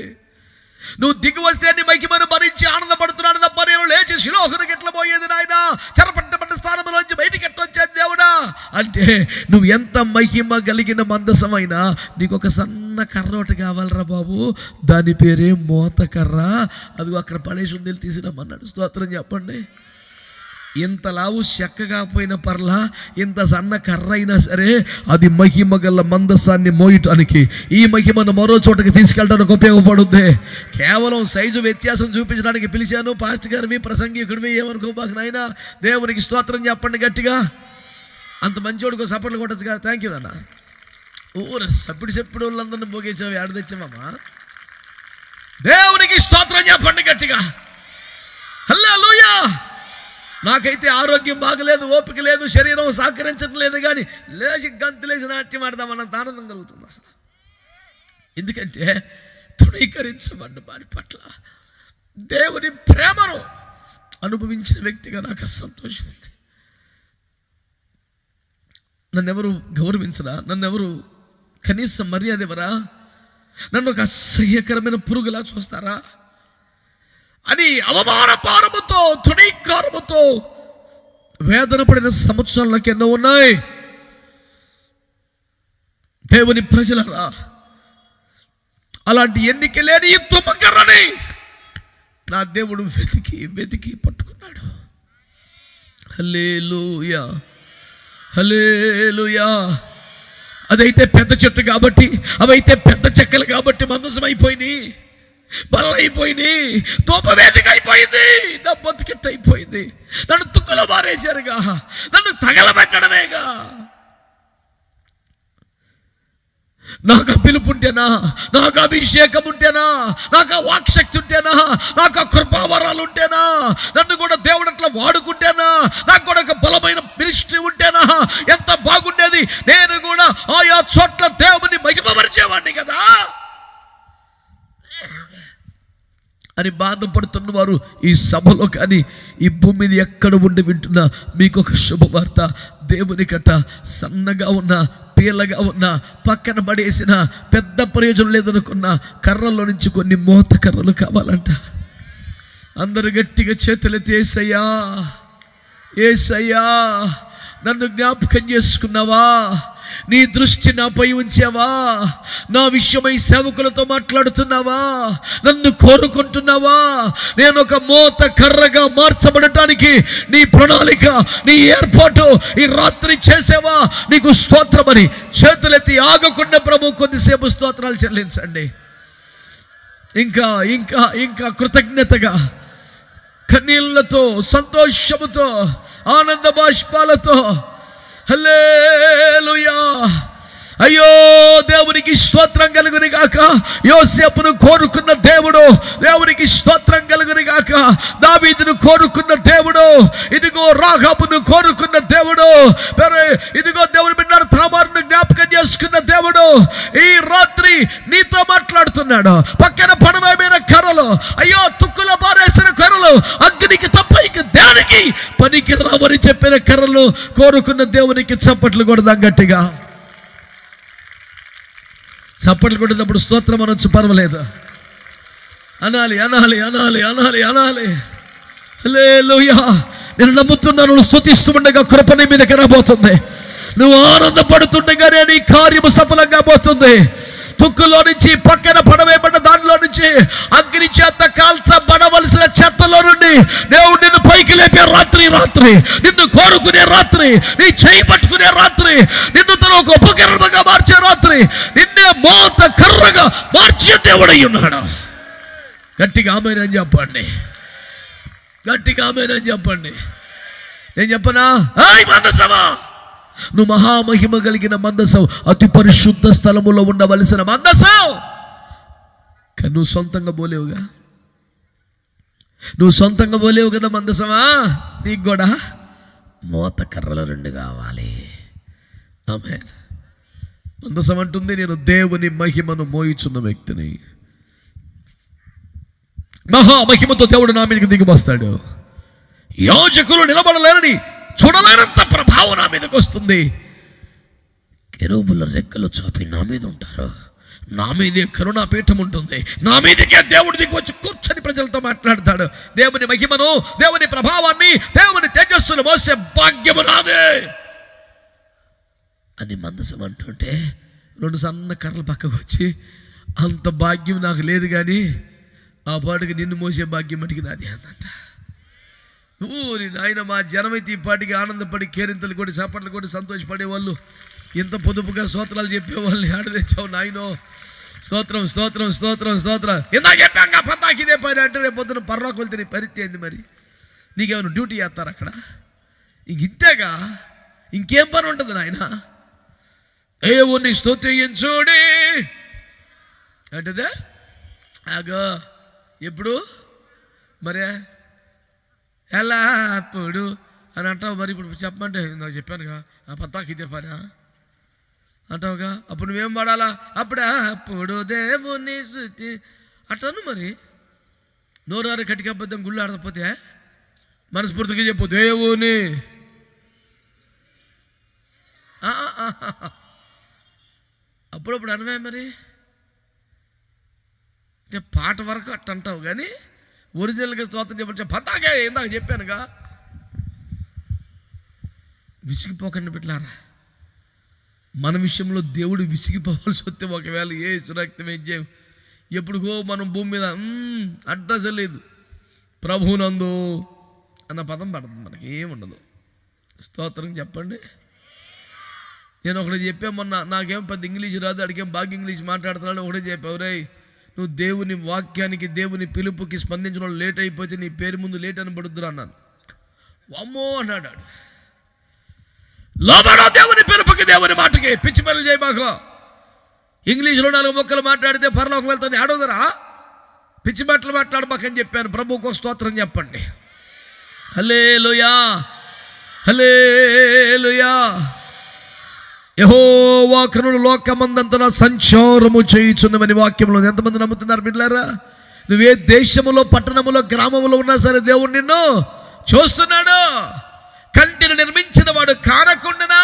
నువ్వు దిగి వస్తే నీ మహిమను భరించి ఆనందపడుతున్నాను తప్ప నేను లేచి షిలోహునికి ఎట్లా పోయేది నాయన? చెరపట్టబడ్డ స్థానంలోంచి బయటికి ఎట్లా వచ్చేది దేవుడా అంటే, నువ్వు ఎంత మహిమ కలిగిన మందసమైనా నీకు ఒక సన్న కర్ర ఒకటి కావాలరా బాబు, దాని పేరే మోత కర్ర. అది అక్కడ పడేసి ఉంది, తీసుకురమ్మన్నాడు. స్తోత్రం చెప్పండి. ఇంత లావు చెక్కగా పోయిన పర్లా, ఇంత సన్న కర్ర అయినా సరే అది మహిమ గల మందసాన్ని మోయటానికి, ఈ మహిమను మరో చోటకి తీసుకెళ్ళడానికి ఉపయోగపడుద్ది. కేవలం సైజు వ్యత్యాసం చూపించడానికి పిలిచాను. పాస్టర్ గారు మీ ప్రసంగికుడివి ఏమనుకోబాకు నాయన. దేవునికి స్తోత్రం చెప్పండి గట్టిగా. అంత మంచోడికి సపోర్ట్లు కొట్టచ్చు కదా. థ్యాంక్ యూ అన్న. ఊరు సప్పుడు వాళ్ళందరినీ పోగేసావు, ఏడ తెచ్చామమ్మా. దేవునికి స్తోత్రం చెప్పండి గట్టిగా. హల్లెలూయా. నాకైతే ఆరోగ్యం బాగలేదు, ఓపిక లేదు, శరీరం సహకరించడం లేదు, కానీ లేచి గంతులేసి నాట్యం ఆడదామన్నంత ఆనందం కలుగుతుంది అసలు. ఎందుకంటే తృణీకరించబడ్డ వారి పట్ల దేవుని ప్రేమను అనుభవించిన వ్యక్తిగా నాకు సంతోషం ఉంది. నన్నెవరు గౌరవించరా, నన్నెవరు కనీసం మర్యాద ఇవ్వరా, నన్ను ఒక అసహ్యకరమైన పురుగులా చూస్తారా అని అవమానపారముతో తృణీకారముతో వేదన పడిన సంవత్సరాలు నాకు ఎన్నో ఉన్నాయి. దేవుని ప్రజలరా, అలాంటి ఎన్నిక లేని ఈ తుమ్మకర్రని నా దేవుడు వెతికి వెతికి పట్టుకున్నాడు. హల్లెలూయా, హల్లెలూయా. అదైతే పెద్ద చెట్టు కాబట్టి, అవైతే పెద్ద చెక్కలు కాబట్టి మందసం అయిపోయినాయి, బలైపోయినాయి, తోపవేదిక అయిపోయింది, నా బతుకెట్టు అయిపోయింది. నన్ను తుక్కులో మారేశారుగా, నన్ను తగలబెట్టడమేగా. నాకు ఆ పిలుపు ఉంటేనా, నాకు అభిషేకం ఉంటేనా, నాకు ఆ వాక్శక్తి ఉంటేనా, నాకు ఆ కృపావరాలు ఉంటేనా, నన్ను కూడా దేవుడు అట్లా వాడుకుంటేనా, నాకు కూడా ఒక బలమైన మినిస్ట్రీ ఉంటేనా ఎంత బాగుండేది. నేను కూడా ఆయా చోట్ల దేవుని మహిమపరిచేవాడిని కదా అని బాధపడుతున్న వారు ఈ సభలో కానీ ఈ భూమి మీద ఎక్కడ ఉండి వింటున్నా మీకు ఒక శుభవార్త. దేవుని కట్ట సన్నగా ఉన్న, పీలగా ఉన్న, పక్కన పడేసిన, పెద్ద ప్రయోజనం లేదనుకున్న కర్రల్లో నుంచి కొన్ని మోత కర్రలు కావాలంట. అందరు గట్టిగా చేతులెత్తి యేసయ్యా, యేసయ్యా నన్ను జ్ఞాపకం చేసుకున్నావా, నీ దృష్టి నాపై ఉంచావా, నా విషయమై సేవకులతో మాట్లాడుతున్నావా, నన్ను కోరుకుంటున్నావా, నేను ఒక మోత కర్రగా మార్చబడటానికి నీ ప్రణాళిక, నీ ఏర్పాటు ఈ రాత్రి చేసావా, నీకు స్తోత్రమని చేతులెత్తి ఆగకుండా ప్రభు కొద్దిసేపు స్తోత్రాలు చెల్లించండి. ఇంకా ఇంకా ఇంకా కృతజ్ఞతగా కన్నీళ్లతో, సంతోషముతో, ఆనంద బాష్పాలతో హల్లెలూయా. అయ్యో దేవునికి స్తోత్రం కలుగును గాక. యోసేపును కోరుకున్న దేవుడు, దేవునికి స్తోత్రం కలుగును గాక. దావీదును కోరుకున్న దేవుడు, ఇదిగో రాహాబును కోరుకున్న దేవుడు, ఇదిగో దేవుని బిడ్డను తామారును జ్ఞాపకం చేసుకున్న దేవుడు ఈ రాత్రి నీతో మాట్లాడుతున్నాడు. పక్కన పడవేమైన కర్రలు, అయ్యో తుక్కులో పారేసిన కర్రలు, అగ్నికి తప్ప ఇక దేనికి పనికి రావని చెప్పిన కర్రలు కోరుకున్న దేవునికి చప్పట్లు కొడదాం గట్టిగా. చప్పట్లు కొట్టేటప్పుడు స్తోత్రం అనొచ్చు, పర్వాలేదు, అనాలి అనాలి అనాలి అనాలి అనాలి. హల్లెలూయా. నేను నమ్ముతున్నాను, నువ్వు స్తుతిస్తుండగా కృప నీ మీదకి రాబోతుంది. నువ్వు ఆనందపడుతుండగానే నీ కార్యము సఫలంగా పోతుంది. తుక్కులో నుంచి, పక్కన పడవేయబడ్డ దానిలో నుంచి, అగ్ని చేత కాల్చబడవలసిన చెత్తలో నుండి దేవుడు నిన్ను పైకి లేపే రాత్రి, రాత్రి నిన్ను కోరుకునే రాత్రి, నీ చేయి పట్టుకునే రాత్రి, నిన్ను తన ఒక ఉపకరణగా మార్చే రాత్రి, నిన్నే మోత కర్రగా మార్చే దేవుడై ఉన్నాడు. గట్టిగా ఆమేనని చెప్పండి, గట్టిగా ఆమేనని చెప్పండి. నేను చెప్పనా? మందసమా, నువ్వు మహామహిమ కలిగిన మందసం, అతి పరిశుద్ధ స్థలములో ఉండవలసిన మందసం, కానీ నువ్వు సొంతంగా పోలేవుగా, నువ్వు సొంతంగా పోలేవు కదా మందసమా. నీకు కూడా మోత కర్రలు 2 కావాలి. ఆమేన్. మందసం అంటుంది, నేను దేవుని మహిమను మోయిచున్న వ్యక్తిని. మహామహిమతో దేవుడు నా మీదకి దిగి వస్తాడు. యాజకులు నిలబడలేరని, చూడలేనంత ప్రభావం నా మీదకి వస్తుంది. కెరూబుల రెక్కలు చాపి నా మీద ఉంటారు, నా మీదే కరుణాపీఠం ఉంటుంది, నా మీదకే దేవుడి దిగి వచ్చి కూర్చొని ప్రజలతో మాట్లాడతాడు. దేవుని మహిమను, దేవుని ప్రభావాన్ని, దేవుని తేజస్సును మోసే భాగ్యము నాదే అని మందసం అంటుంటే 2 సన్న కర్రలు పక్కకు వచ్చి, అంత భాగ్యం నాకు లేదు, కానీ ఆ పాటికి నిన్ను మోసే భాగ్యం మటుకి నాది అందంట. నాయన, మా జనమైతే ఈ పాటికి ఆనందపడి కేరింతలు కొట్టి, చప్పట్లు కొట్టి సంతోషపడేవాళ్ళు, ఇంత పొదుపుగా స్తోత్రాలు చెప్పేవాళ్ళని ఆడ తెచ్చావు నాయనో. స్తోత్రం స్తోత్రం స్తోత్రం స్తోత్రం. ఇందాక చెప్పాక పద్దాకి ఇదే పని అంటే రేపు పొద్దున పర్లోకి వెళ్తే నీ పరిస్థితి ఏంది? మరి నీకేమైనా డ్యూటీ చేస్తారు అక్కడ? ఇంతేగా, ఇంకేం పని ఉంటుంది నాయన? దేవుని స్తుతించుడి అంటే అగో ఎప్పుడు మరే ఎలా అప్పుడు అని అంటావు. మరి ఇప్పుడు చెప్పమంటే నాకు చెప్పానుగా ఆ పతాకి ఇదే పని అంటావుగా. అప్పుడు నువ్వేం పాడాలా? అప్పుడు దేవుని శృతి అట్టను. మరి నోరారు కటికబద్ధం గుళ్ళు ఆడకపోతే మనస్ఫూర్తిగా చెప్పు దేవుని. అప్పుడప్పుడు అనవే మరి అంటే పాట వరకు అట్ట అంటావు కానీ ఒరిజినల్గా స్తోత్రం చెప్పండి పతాకే ఇందాక చెప్పానుగా. విసిగిపోకండి బిడ్డలారా. మన విషయంలో దేవుడు విసిగిపోవాల్సి వస్తే ఒకవేళ ఏ సురక్తం ఏం ఎప్పుడుకో మనం భూమి మీద అడ్రస్ లేదు ప్రభునందు అన్న పదం పడుతుంది, మనకి ఏముండదు. స్తోత్రం చెప్పండి. నేను ఒకటి చెప్పా మొన్న, నాకేం పెద్ద ఇంగ్లీష్ రాదు, అడిగేం బాగా ఇంగ్లీష్ మాట్లాడుతున్నాడు. ఒకటే చెప్పావు, రే నువ్వు దేవుని వాక్యానికి దేవుని పిలుపుకి స్పందించడం లేట్ అయిపోతే నీ పేరు ముందు లేట్ అని పడుద్దురా అన్నాను. అమ్మో అన్నాడు. లోబడో దేవుని పిలుపుకి దేవుని మాటకి, పిచ్చి పనులు చేయబాకు. ఇంగ్లీష్లో 4 ముక్కలు మాట్లాడితే పరలోకి వెళ్తాను ఆడోదరా, పిచ్చి మాటలు మాట్లాడబాకని చెప్పాను. ప్రభువుకు స్తోత్రం చెప్పండి. హల్లెలూయా హల్లెలూయా. యెహోవా కనులు లోకమందంతటా సంచారము చేయుచున్నవని వాక్యంలో ఎంతమంది నమ్ముతున్నారు బిడ్డలారా? నువ్వే దేశములో పట్టణములో గ్రామములో ఉన్నా సరే దేవుడు నిన్ను చూస్తున్నాడు. కంటిని నిర్మించిన వాడు కానకుండానా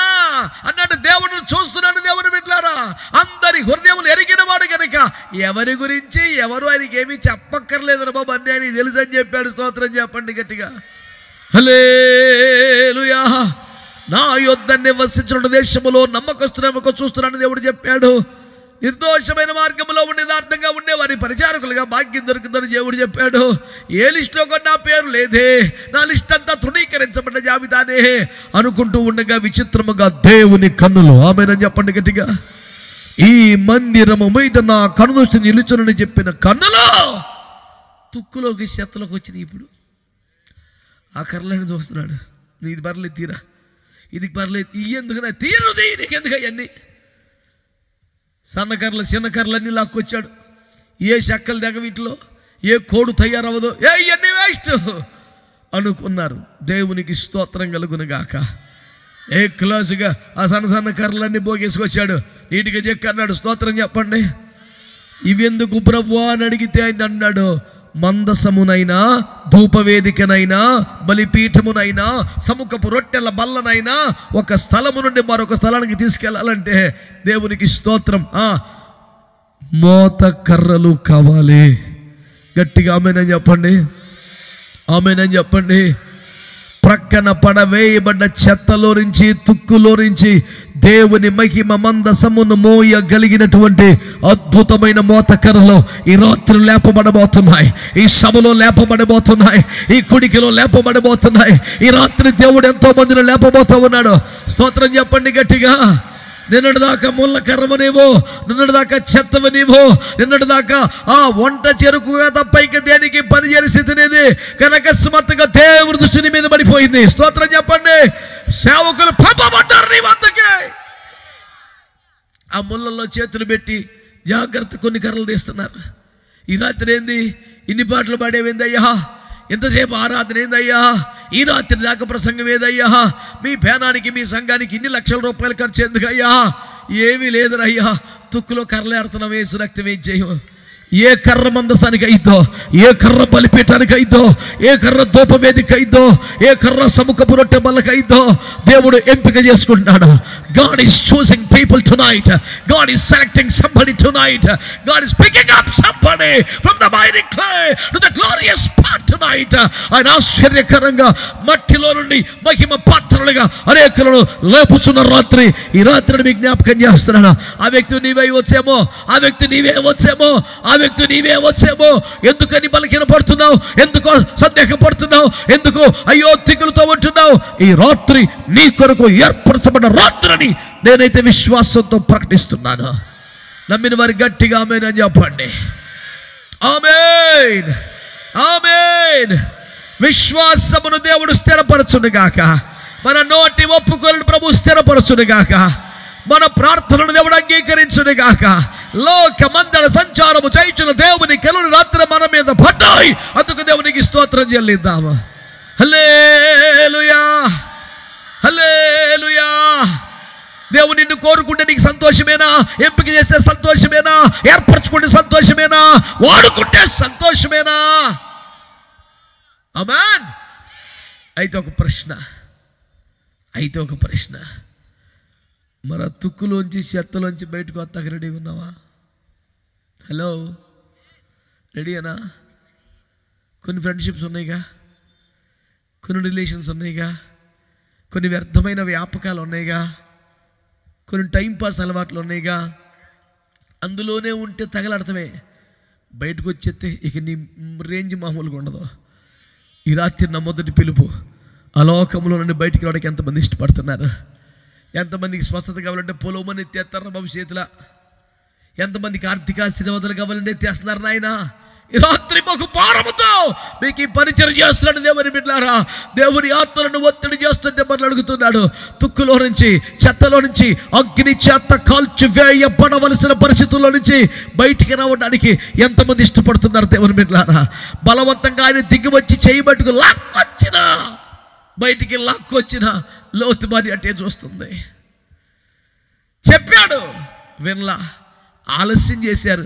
అన్నాడు. దేవుడిని చూస్తున్నాడు. దేవుని బిడ్డలారా, అందరి హృదయములు ఎరిగిన వాడు కనుక ఎవరి గురించి ఎవరు ఆయనకి ఏమీ చెప్పక్కర్లేదు బాబు, అన్నీ ఆయనకి తెలుసు అని చెప్పాడు. స్తోత్రం చెప్పండి గట్టిగా. హల్లెలూయా. నా యొద్ద నివసించిన దేశములో నమ్మకస్తున్నకు చూస్తున్నాను దేవుడు చెప్పాడు. నిర్దోషమైన మార్గంలో ఉండే యథార్థంగా ఉండే వారి పరిచారకులుగా భాగ్యం దొరుకుతుందని దేవుడు చెప్పాడు. ఏ లిస్టులో కూడా నా పేరు లేదే, నా లిస్ట్ అంతా తృణీకరించబడ్డ జాబితానే అనుకుంటూ ఉండగా విచిత్రముగా దేవుని కన్నులు, ఆమేనని చెప్పండి గట్టిగా, ఈ మందిరము మీద నా కనుదృష్టి నిలుచునని చెప్పిన కన్నులు తుక్కులోకి చెత్తలోకి వచ్చినాయి. ఇప్పుడు ఆ కర్రలని చూస్తున్నాడు. నీది పర్లేదు తీరా, ఇది పర్లేదు, ఇవి ఎందుకన్నా తీరది, నీకెందుకు అవన్నీ సన్నకర్రలు చిన్నకర్రలన్నీ లాక్కొచ్చాడు. ఏ చెక్కలు దగ్గ వీటిలో ఏ కోడు తయారవ్వదు, ఇవన్నీ వేస్ట్ అనుకున్నారు. దేవునికి స్తోత్రం కలుగునుగాక. ఏ క్లాసుగా ఆ సన్న కర్రలన్నీ పోగేసుకొచ్చాడు. నీటిగా చెక్క అన్నాడు. స్తోత్రం చెప్పండి. ఇవెందుకు ప్రభువా అని అడిగితే ఆయన అన్నాడు, మందసమునైనా ధూపవేదికనైనా బలిపీఠమునైనా సముఖపు రొట్టెల బల్లనైనా ఒక స్థలము నుండి మరొక స్థలానికి తీసుకెళ్ళాలంటే దేవునికి స్తోత్రం మోత కర్రలు కావాలి. గట్టిగా ఆమేనని చెప్పండి. ఆమేనని చెప్పండి. ప్రక్కన పడవేయబడ్డ చెత్తలో నుంచి తుక్కులో నుంచి దేవుని మహిమ మందసమును మోయగలిగినటువంటి అద్భుతమైన మోతకర్రలు ఈ రాత్రి లేపబడబోతున్నాయి. ఈ సభలో లేపబడబోతున్నాయి. ఈ కుడికిలో లేపబడబోతున్నాయి. ఈ రాత్రి దేవుడు ఎంతో మందిని లేపబోతూ ఉన్నాడు. స్తోత్రం చెప్పండి గట్టిగా. నిన్నటి దాకా ముళ్ళ కర్రవనేవో, నిన్నటి దాకా చెత్తవనేవో, నిన్నటి దాకా ఆ వంట చెరుకుగా తప్ప ఇక దేనికి పనిచేయని స్థితి అనేది కనకస్మత్తుగా దేవుడి దృష్టిని మీద పడిపోయింది. స్తోత్రం చెప్పండి. సేవకులు పంపబడ్డారు నీ వద్దకే. ఆ ముళ్ళల్లో చేతులు పెట్టి జాగ్రత్త కొన్ని కర్రలు తీస్తున్నారు. ఈ రాత్రి ఏంది ఇన్ని పాటలు పాడేవేందయ్యా, ఎంతసేపు ఆరాధన ఏందయ్యా, ఈ రాత్రి దాకా ప్రసంగం ఏదయ్యా, మీ పేనానికి మీ సంఘానికి ఇన్ని లక్షల రూపాయలు ఖర్చు ఎందుకయ్యా? ఏమీ లేదురయ్యా, తుక్కులో కర్రలు ఏడుతున్నాం, వేసు రక్తం ఏం చేయము. ఏ కర్ర మందసానికి అయిద్దో, ఏ కర్ర బలిపీఠానికి అయిద్దో, ఏ కర్ర ధూపవేదిక అయిద్దో, ఏ కర్ర సముఖపు రొట్టె బల్లకి అయిద్దో దేవుడు ఎంపిక చేసుకుంటున్నాడు. God is choosing people tonight. God is selecting somebody tonight. God is picking up somebody from the mighty clay to the glorious pot tonight. ఆయన ఆశ్చర్యకరంగా మట్టిలో నుండి మహిమ పాత్రలుగా అనేకులను లేపుచున్న రాత్రి, ఈ రాత్రిని మీకు జ్ఞాపకం చేస్తున్నాను. ఆ వ్యక్తి నీవే వచ్చేమో, ఆ వ్యక్తి నీవే వచ్చేమో, ఆ వ్యక్తి నీవే వచ్చేమో. ఎందుకని బలహీన పడుతున్నావు? ఎందుకో సందేహపడుతున్నావు? ఎందుకు అయ్యో దిగులుతో ఉంటున్నావు? ఈ రాత్రి నీ కొరకు ఏర్పరచబడ్డ రాత్రిని నేనైతే విశ్వాసంతో ప్రకటిస్తున్నాను. నమ్మిన వారి గట్టిగా ఆమేన్ అని చెప్పండి. ఆమేన్ ఆమేన్. విశ్వాసమును దేవుడు స్థిరపరచునుగాక. మన నోటి ఒప్పుకోలను ప్రభు స్థిరపరచునుగాక. మన ప్రార్థనను దేవుడు అంగీకరించునుగాక. లోకమందర సంచారము చేయుచున్న దేవుని కలులు రాత్రి మన మీద పడ్డాయి. అందుకు దేవునికి స్తోత్రం చెల్లిద్దాము. హల్లెలూయా, హల్లెలూయా. దేవుడు నిన్ను కోరుకుంటే నీకు సంతోషమేనా? ఎంపిక చేస్తే సంతోషమేనా? ఏర్పరచుకుంటే సంతోషమేనా? వాడుకుంటే సంతోషమేనా? ఆమేన్. అయితే ఒక ప్రశ్న, మరి ఆ తుక్కులోంచి చెత్తలోంచి బయటకు వస్తాక రెడీగా ఉన్నావా? హలో, రెడీనా? కొన్ని ఫ్రెండ్షిప్స్ ఉన్నాయిగా, కొన్ని రిలేషన్స్ ఉన్నాయిగా, కొన్ని వ్యర్థమైన వ్యాపకాలు ఉన్నాయిగా, కొన్ని టైంపాస్ అలవాట్లు ఉన్నాయిగా. అందులోనే ఉంటే తగలడతమే, బయటకు వచ్చేస్తే ఇక నీ రేంజ్ మామూలుగా ఉండదు. ఈ రాత్రి నా మొదటి పిలుపు, అలోకంలో నుండి బయటికి రావడానికి ఎంతమంది ఇష్టపడుతున్నారు? ఎంతమందికి స్వస్థత కావాలంటే పొలమని ఎత్తేస్తారా బాబు చేతిలో? ఎంతమందికి ఆర్థిక ఆశీర్వాదాలు కావాలంటే ఎత్తేస్తున్నారు నాయన? ఈ రాత్రి మాకు భారముతో మీకు ఈ పరిచయం చేస్తున్నాడు దేవుని బిడ్డలారా. దేవుని ఆత్మలను ఒత్తిడి చేస్తుంటే మనల్ని అడుగుతున్నాడు, తుక్కులో నుంచి, చెత్తలో నుంచి, అగ్ని చేత కాల్చి వేయబడవలసిన పరిస్థితుల్లో నుంచి బయటికి రావడానికి ఎంతమంది ఇష్టపడుతున్నారు దేవుని బిడ్డలారా? బలవంతంగా ఆయన దిగి వచ్చి చేయబట్టుకు బయటికి లాక్కొచ్చిన లోతు మరి అటే చూస్తుంది. చెప్పాడు, వినలా, ఆలస్యం చేశారు.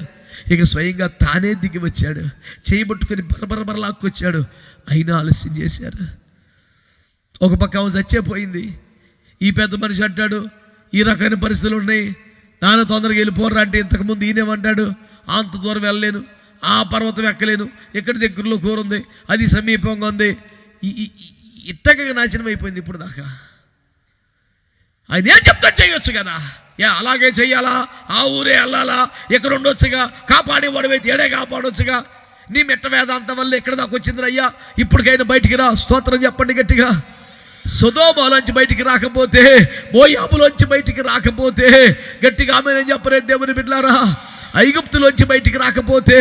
ఇక స్వయంగా తానే దిగి వచ్చాడు, చేయబట్టుకుని బరబర లాక్కొచ్చాడు. అయినా ఆలస్యం చేశారు. ఒక పక్క ఆమె చచ్చేపోయింది. ఈ పెద్ద మనిషి అంటాడు, ఈ రకమైన పరిస్థితులు ఉన్నాయి, నాన్న తొందరగా వెళ్ళిపోరా అంటే ఇంతకుముందు ఈయనేమంటాడు, అంత దూరం వెళ్ళలేను, ఆ పర్వతం ఎక్కలేను, ఎక్కడి దగ్గరలో కూరుంది, అది సమీపంగా ఉంది. ఇట్టగా నాశనం అయిపోయింది ఇప్పుడు దాకా. ఆయన ఏం చెప్తా చేయొచ్చు కదా, అలాగే చెయ్యాలా, ఆ ఊరే వెళ్ళాలా, ఎక్కడ ఉండొచ్చుగా, కాపాడేవాడివైతే ఏడే కాపాడొచ్చుగా. నీ మెట్ట వేదాంతం వల్ల ఎక్కడ దాకా వచ్చింది అయ్యా, ఇప్పటికైనా బయటికి రా, స్తోత్రం చెప్పండి గట్టిగా. సొదొమలోంచి బయటికి రాకపోతే, మోయాబులోంచి బయటికి రాకపోతే గట్టిగా ఆమేన్ చెప్పలేదు దేవుని బిడ్డలారా. ఐగుప్తులోంచి బయటికి రాకపోతే,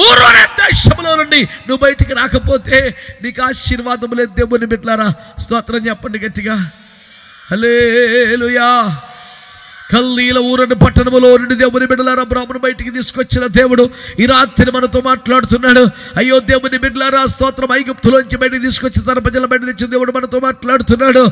ఊరు దేశంలో నుండి నువ్వు బయటికి రాకపోతే నీకు ఆశీర్వాదం లేదు దేవుని బిడ్డలారా. స్తోత్రం చెప్పండి గట్టిగా. హల్లెలూయా. కల్దీల ఊరని పట్టణములో నుండి దేవుని బిడ్డలారా బ్రాహ్మణు బయటికి తీసుకొచ్చిన దేవుడు ఈ రాత్రి మనతో మాట్లాడుతున్నాడు. అయ్యో దేవుని బిడ్డలారా స్తోత్రం. ఐగుప్తులోంచి బయటికి తీసుకొచ్చి తన ప్రజల బయట తెచ్చిన దేవుడు మనతో మాట్లాడుతున్నాడు.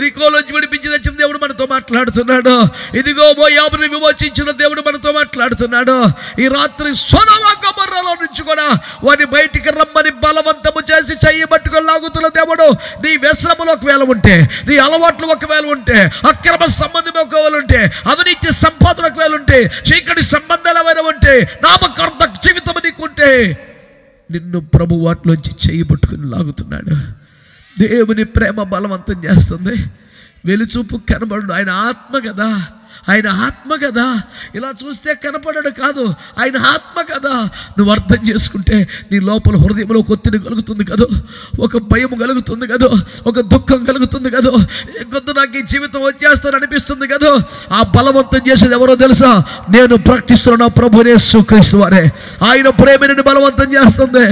ఎరికోలోంచి విడిపించి తెచ్చిన దేవుడు మనతో మాట్లాడుతున్నాడు. ఇదిగో మోయాబుని విమోచించిన దేవుడు మనతో మాట్లాడుతున్నాడు. ఈ రాత్రి సొదొమ గొమొర్రాలో నుంచి కూడా వారిని బయటికి రమ్మని బలవంతము చేసి చెయ్యి పట్టుకొని లాగుతున్న దేవుడు. నీ వ్యసనములు ఒకవేళ ఉంటే, నీ అలవాట్లు ఒకవేళ ఉంటే, అక్రమ సంబంధం ఒకవేళ ఉంటే, అవినీతి సంపాదన ఒకవేళ ఉంటే, చీకటి సంబంధాలు ఏమైనా ఉంటే, నామకార్థ జీవితం నీకుంటే, నిన్ను ప్రభు వాటిలోంచి చెయ్యి పట్టుకుని లాగుతున్నాడు. దేవుని ప్రేమ బలవంతం చేస్తుంది. వెలుచూపు కనబడు. ఆయన ఆత్మ కదా, ఆయన ఆత్మ కదా. ఇలా చూస్తే కనపడడు కాదు, ఆయన ఆత్మ కదా. నువ్వు అర్థం చేసుకుంటే నీ లోపల హృదయంలో ఒత్తిడి కలుగుతుంది కదా, ఒక భయం కలుగుతుంది కదా, ఒక దుఃఖం కలుగుతుంది కదా, ఇంకొద్దు నాకు ఈ జీవితం వచ్చేస్తాను అనిపిస్తుంది కదా. ఆ బలవంతం చేసేది ఎవరో తెలుసా? నేను ప్రకటిస్తున్న ప్రభువే యేసుక్రీస్తు వారే. ఆయన ప్రేమని బలవంతం చేస్తుంది.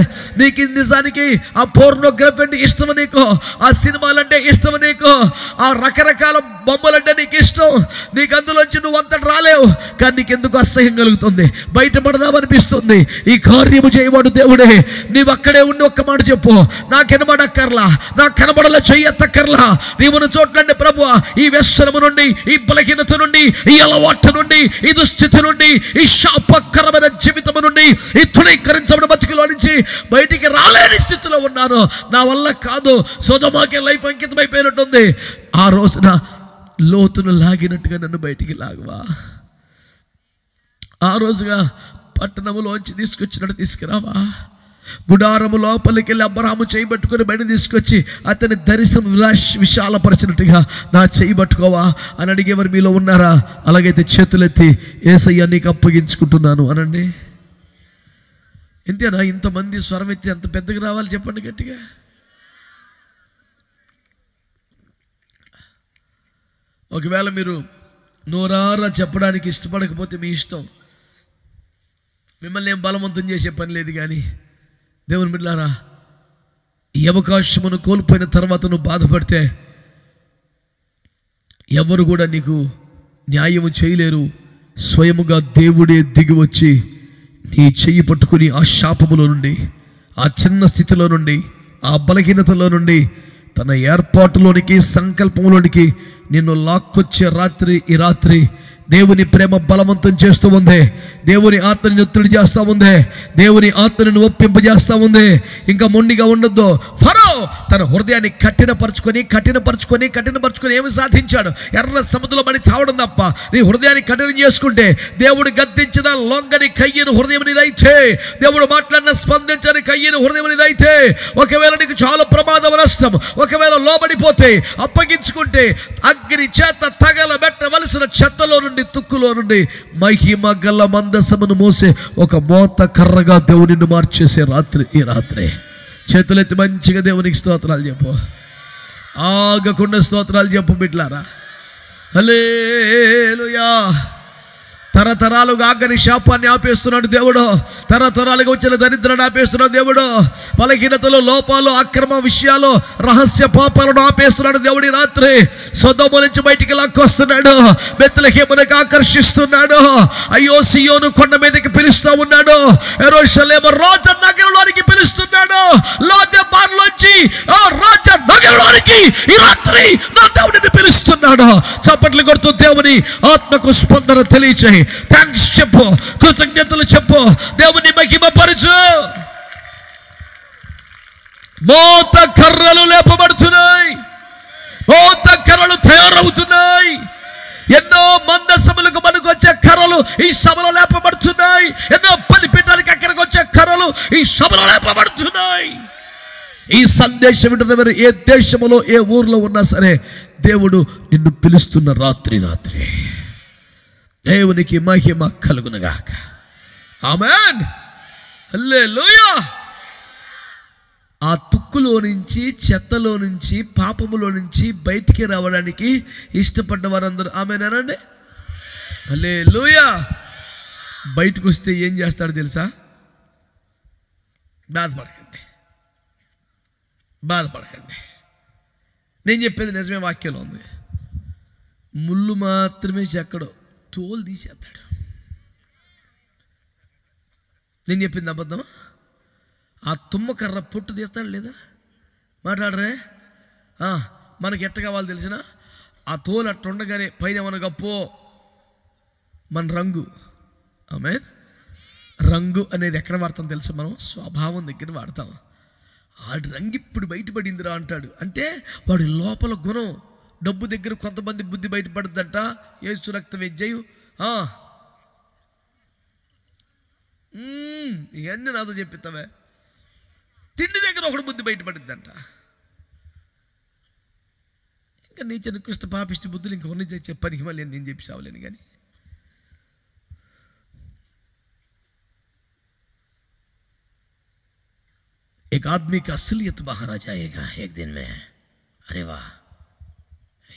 నీకు నిజానికి ఆ పోర్నోగ్రఫీ అంటే ఇష్టం నీకు, ఆ సినిమాలంటే ఇష్టం నీకు, ఆ రకరకాల బొమ్మలంటే నీకు ఇష్టం. నీకు అందులోంచి నువ్వు అంతటి రాలేవు. కానీ నీకు ఎందుకు అసహ్యం కలుగుతుంది, బయటపడదామనిపిస్తుంది. ఈ కార్యము చేయవాడు దేవుడే. నీవు అక్కడే ఉండి ఒక్క మాట చెప్పు, నాకు కనబడక్కర్లా, నాకు కనబడలా, చెయ్యక్కర్లా. నీవున్న చోట్లండి ప్రభు, ఈ వ్యసనము నుండి, ఈ బలహీనత నుండి, ఈ అలవాటు నుండి, ఈ దుస్థితి నుండి, ఈ శాపకరమైన జీవితము నుండి, ఈ తృణీకరించబడిన బతుకులో నుంచి బయటికి రాలేని స్థితిలో ఉన్నాను, నా వల్ల కాదు. సొదొమకే లైఫ్ అంకితం అయిపోయినట్టుంది. ఆ రోజున లోతును లాగినట్టుగా నన్ను బయటికి లాగవా? ఆ రోజుగా పట్టణములోంచి తీసుకొచ్చినట్టు తీసుకురావా? గుడారము లోపలికి వెళ్ళి అబ్రహాము చేయబట్టుకుని బయట తీసుకొచ్చి అతని దర్శనం విశాలపరిచినట్టుగా నా చేయబట్టుకోవా అని అడిగేవారు మీలో ఉన్నారా? అలాగైతే చేతులెత్తి యేసయ్యా నీకు అప్పగించుకుంటున్నాను అనండి. ఇంతేనా? ఇంతమంది స్వరం ఎత్తి అంత పెద్దగా రావాలి చెప్పండి గట్టిగా. ఒకవేళ మీరు నోరారా చెప్పడానికి ఇష్టపడకపోతే మీ ఇష్టం, మిమ్మల్ని ఏం బలవంతం చేసే పని లేదు. కానీ దేవుని బిడ్డలారా, ఈ అవకాశమును కోల్పోయిన తర్వాత నువ్వు బాధపడితే ఎవరు కూడా నీకు న్యాయము చేయలేరు. స్వయముగా దేవుడే దిగి వచ్చి నీ చెయ్యి పట్టుకుని ఆ శాపములో నుండి, ఆ చిన్న స్థితిలో నుండి ఆ బలహీనతలో నుండి తన ఏర్పాటులోనికి, సంకల్పంలోనికి నిన్ను లాక్కొచ్చే రాత్రి ఈ రాత్రి దేవుని ప్రేమ బలవంతం చేస్తూ ఉంది. దేవుని ఆత్మని ఒత్తిడి చేస్తూ ఉంది. దేవుని ఆత్మని ఒప్పింపజేస్తూ ఉంది. ఇంకా మొండిగా ఉండొద్దు. ఫరో తన హృదయాన్ని కఠినపరుచుకొని ఏమి సాధించాడు? ఎర్ర సముద్రంలో పడి చావడం తప్ప. నీ హృదయాన్ని కఠినం చేసుకుంటే, దేవుడు గద్దించిన లొంగని కయ్యను హృదయం నీదైతే, దేవుడు మాట్లాడిన స్పందించని కయ్యను హృదయం నీదైతే, ఒకవేళ నీకు చాలా ప్రమాదం, నష్టం, ఒకవేళ లోబడిపోతే, అప్పగించుకుంటే, అగ్ని చేత తగలబెట్టవలసిన చెత్తలో నుండి, తుక్కులో నుండి మహిమ గల మందసమును మోసే ఒక మోత కర్రగా దేవునిని మార్చేసే రాత్రి ఈ రాత్రి. చేతులెత్తి మంచిగా దేవునికి స్తోత్రాలు చెప్పు. ఆగకుండా స్తోత్రాలు చెప్పు బిడ్డలారా. హల్లెలూయా. తరతరాలుగా ఆగని శాపాన్ని ఆపేస్తున్నాడు దేవుడు. తరతరాలుగా వచ్చిన దరిద్రాన్ని ఆపేస్తున్నాడు దేవుడు. బలహీనతలు, లోపాలు, అక్రమ విషయాలు, రహస్య పాపాలను ఆపేస్తున్నాడు దేవుడి రాత్రి. సొదొమ నుంచి బయటికి లాక్కొస్తున్నాడు. బెత్లెహేమునకు ఆకర్షిస్తున్నాడు. అయ్యో సియోను కొండ మీదకి పిలుస్తూ ఉన్నాడు. యెరూషలేము రాజనగరంలోనికి పిలుస్తున్నాడు. లోదెబార్లోంచి ఆ రాజనగరంలోనికి ఈ రాత్రి నా దేవుడిని పిలుస్తున్నాడు. చప్పట్లు కొడుతూ దేవుని ఆత్మకు స్పందన తెలియచేయి. థ్యాంక్స్ చెప్పు, కృతజ్ఞతలు చెప్పు, దేవుని మహిమపరచు. మోత కర్రలు లేపబడుతున్నాయి. మోత కర్రలు తయారవుతున్నాయి. ఎన్నో మందసములకు మనకు వచ్చే కర్రలు ఈ సభలో లేపబడుతున్నాయి. ఎన్నో బలిపీఠాలకు అక్కడికి వచ్చే కర్రలు ఈ సభలో లేపబడుతున్నాయి. ఈ సందేశం వింటున్నవారు ఏ దేశంలో, ఏ ఊర్లో ఉన్నా సరే, దేవుడు నిన్ను పిలుస్తున్న రాత్రి. దేవునికి మహిమ కలుగునుగాక. ఆమేన్. హల్లెలూయా. ఆ తుక్కులో నుంచి, చెత్తలో నుంచి, పాపములో నుంచి బయటికి రావడానికి ఇష్టపడ్డ వారందరూ ఆమేన్ అనండి. హల్లెలూయా. బయటకు వస్తే ఏం చేస్తాడు తెలుసా? బాధపడకండి. నేను చెప్పేది నిజమే, వాక్యంలో ఉంది. ముళ్ళు మాత్రమే చెక్కడు, తోలు తీసేస్తాడు. నేను చెప్పింది అబద్ధమా? ఆ తుమ్మకర్ర పొట్టు తీస్తాడు లేదా? మాట్లాడరే. మనకి ఎట్ట కావాలి తెలిసిన? ఆ తోలు అట్ట ఉండగానే పైన మన గప్పో మన రంగు. ఆమేన్. రంగు అనేది ఎక్కడ వాడతాం తెలుసా? మనం స్వభావం దగ్గర వాడతాం. ఆడి రంగు ఇప్పుడు బయటపడిందిరా అంటాడు. అంటే వాడి లోపల గుణం. డబ్బు దగ్గర కొంతమంది బుద్ధి బయటపడుతుందంట. యేసు రక్తం వెజ్జయు ఇవన్నీ నాతో చెప్పిస్తావే. తిండి దగ్గర ఒకడు బుద్ధి బయటపడిందంట. ఇంకా నీచ నికృష్ట పాపిష్టి బుద్ధులు ఇంకొన్ని చెప్పనికి మళ్ళీ నేను చెప్పి సావలేను. కానీ एक आदमी का असलियत बाहर आ जाएगा एक दिन में. अरे वाह,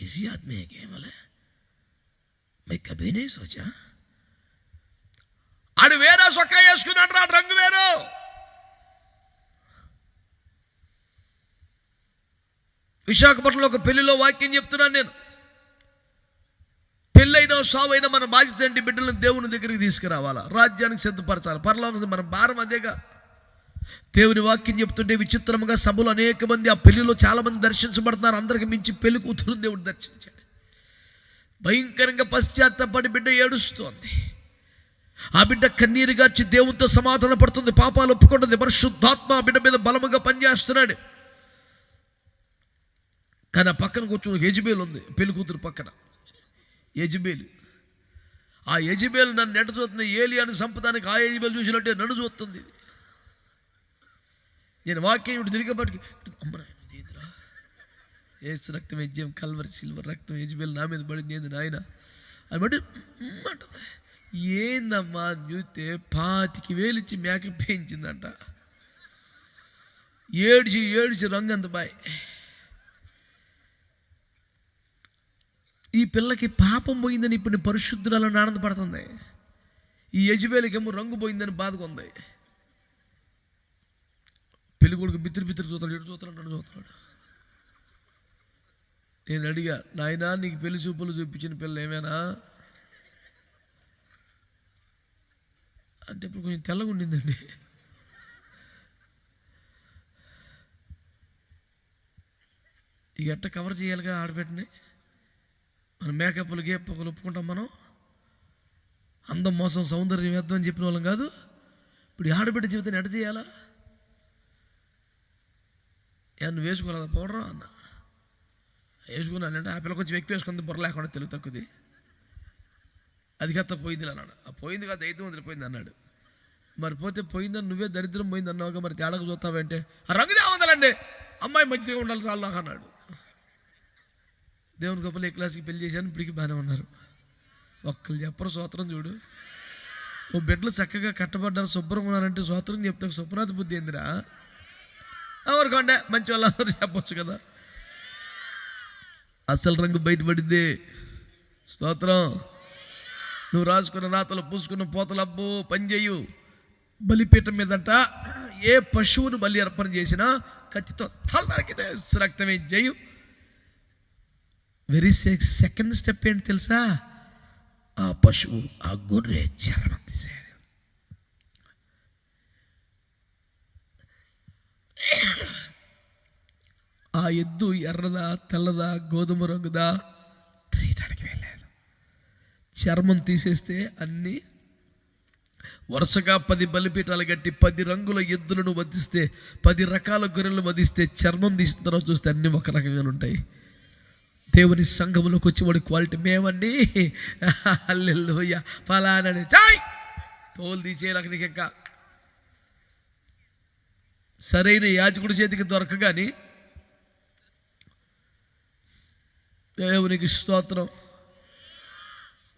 ऐसी आदमी है क्या? बोले मैं कभी नहीं सोचा. आడు వేరే సొక్కా వేసుకున్నాడు రా, రంగు వేరు. విశాఖపట్నంలో ఒక పెళ్లిలో వాక్యం చెప్తున్నాను నేను. పెళ్ళైనా సావైనా మన బాధ్యత ఏంటి? బిడ్డలను దేవుని దగ్గరికి తీసుకురావాలా, రాజ్యానికి సిద్ధపరచాలి. పరలోకం మన భారం అదేగా. దేవుని వాక్యం చెప్తుంటే విచిత్రముగా సభలో అనేక మంది, ఆ పెళ్లిలో చాలా మంది దర్శించబడుతున్నారు. అందరికి మించి పెళ్లి కూతురు దేవుడు దర్శించాడు. భయంకరంగా పశ్చాత్తాపడి బిడ్డ ఏడుస్తోంది. ఆ బిడ్డ కన్నీరు గార్చి దేవునితో సమాధాన పడుతుంది. పాపాలు ఒప్పుకుంటుంది. పరిశుద్ధాత్మ ఆ బిడ్డ మీద బలముగా పనిచేస్తున్నాడు. కానీ ఆ పక్కన కూర్చొని యెజబేలు ఉంది, పెళ్లి కూతురు పక్కన యెజబేలు. ఆ యెజబేలు నన్ను ఎట చూస్తుంది? ఏలియాను సంపదానికి ఆ యెజబేలు చూసినట్టే నన్ను చూస్తుంది. నేను వాక్యం ఇప్పుడు తిరిగేపటికి అమ్మ నాయన ఏసు రక్తం యజ్ఞం, కల్వరి సిల్వర్ రక్తం యెజబేలు నా మీద పడింది ఏంది నాయన అని బట్టి అంటుంది. ఏందమ్మా చూస్తే 25,000 ఇచ్చి మేకప్ వేయించిందంట. ఏడ్చి రంగు అంత బాయ్. ఈ పిల్లకి పాపం పోయిందని ఇప్పుడు పరిశుద్ధురాలను ఆనందపడుతుంది. ఈ యెజబేలుకేమో రంగు పోయిందని బాధకుంది. పెళ్లి కొడుకు బిత్తిరి చూస్తాడు, ఎటు చూస్తున్నాడు, నన్ను చూస్తున్నాడు. నేను అడిగా, నాయనా నీకు పెళ్లి చూపులు చూపించిన పిల్ల ఏమైనా అంటే ఇప్పుడు కొంచెం తెల్లగా ఉండిందండి. ఇక ఎట్ట కవర్ చేయాలిగా ఆడబిడ్డని. మన మేకప్లు గేపలు ఒప్పుకుంటాం మనం. అందం మోసం సౌందర్యం వేద్దాం అని చెప్పిన వాళ్ళం కాదు. ఇప్పుడు ఈ ఆడబిడ్డ జీవితాన్ని ఎట్ట చేయాలా? నువ్వు వేసుకోలేదా పౌడరా అన్న? వేసుకున్నానంటే ఆ పిల్ల కొంచెం ఎక్కువ వేసుకుంది, బుర్ర లేకుండా తెలుగు తక్కువది, అది కత్త పోయింది అన్నాడు. ఆ పోయింది కదా 500 పోయింది అన్నాడు. మరి పోతే పోయిందని నువ్వే దరిద్రం పోయింది అన్నావుగా, మరి తేడాకు చూస్తావంటే ఆ రంగుదే ఉండాలండి, అమ్మాయి మంచిగా ఉండాలి చాలు నాకు అన్నాడు. దేవుని గొప్పలు ఏ క్లాస్కి పెళ్లి చేశాను, ఇప్పటికి బాగానే ఉన్నారు. ఒక్కరు చెప్పరు సూత్రం చూడు. ఓ బిడ్డలు చక్కగా కట్టబడ్డారు, శుభ్రంగా ఉన్నారంటే సూత్రం చెప్తా. శుభ్రత బుద్ధి ఏందిరా? ఎవరికంటే మంచి వాళ్ళందరూ చెప్పొచ్చు కదా. అసలు రంగు బయటపడింది. స్తోత్రం. నువ్వు రాసుకున్న రాతలు పూసుకున్న పోతలు అబ్బో పనిచేయు. బలిపీఠం మీదంట ఏ పశువును బలి అర్పణ చేసినా ఖచ్చితంగా తల నరికితే రక్తమే చేయు. వెరీ సెకండ్ స్టెప్ ఏంటి తెలుసా? ఆ పశువు ఆ గొర్రె చర్మం తీసేయాలి. ఆ ఎద్దు ఎర్రదా తెల్లదా గోధుమ రంగుదా తీయటానికి వెళ్ళారు. చర్మం తీసేస్తే అన్నీ వరుసగా 10 బలిపీఠాలు కట్టి 10 రంగుల ఎద్దులను వధిస్తే 10 రకాల గొర్రెలను వధిస్తే చర్మం తీసిన తర్వాత చూస్తే అన్నీ ఒక రకంగా ఉంటాయి. దేవుని సంఘంలోకి వచ్చేవాడి క్వాలిటీ మేమండి హల్లెలూయా ఫలానని చాయ్ తోలు తీసేయాలి. నీకు ఇంకా సరైన యాజకుడి చేతికి దొరకగాని దేవునికి స్తోత్రం.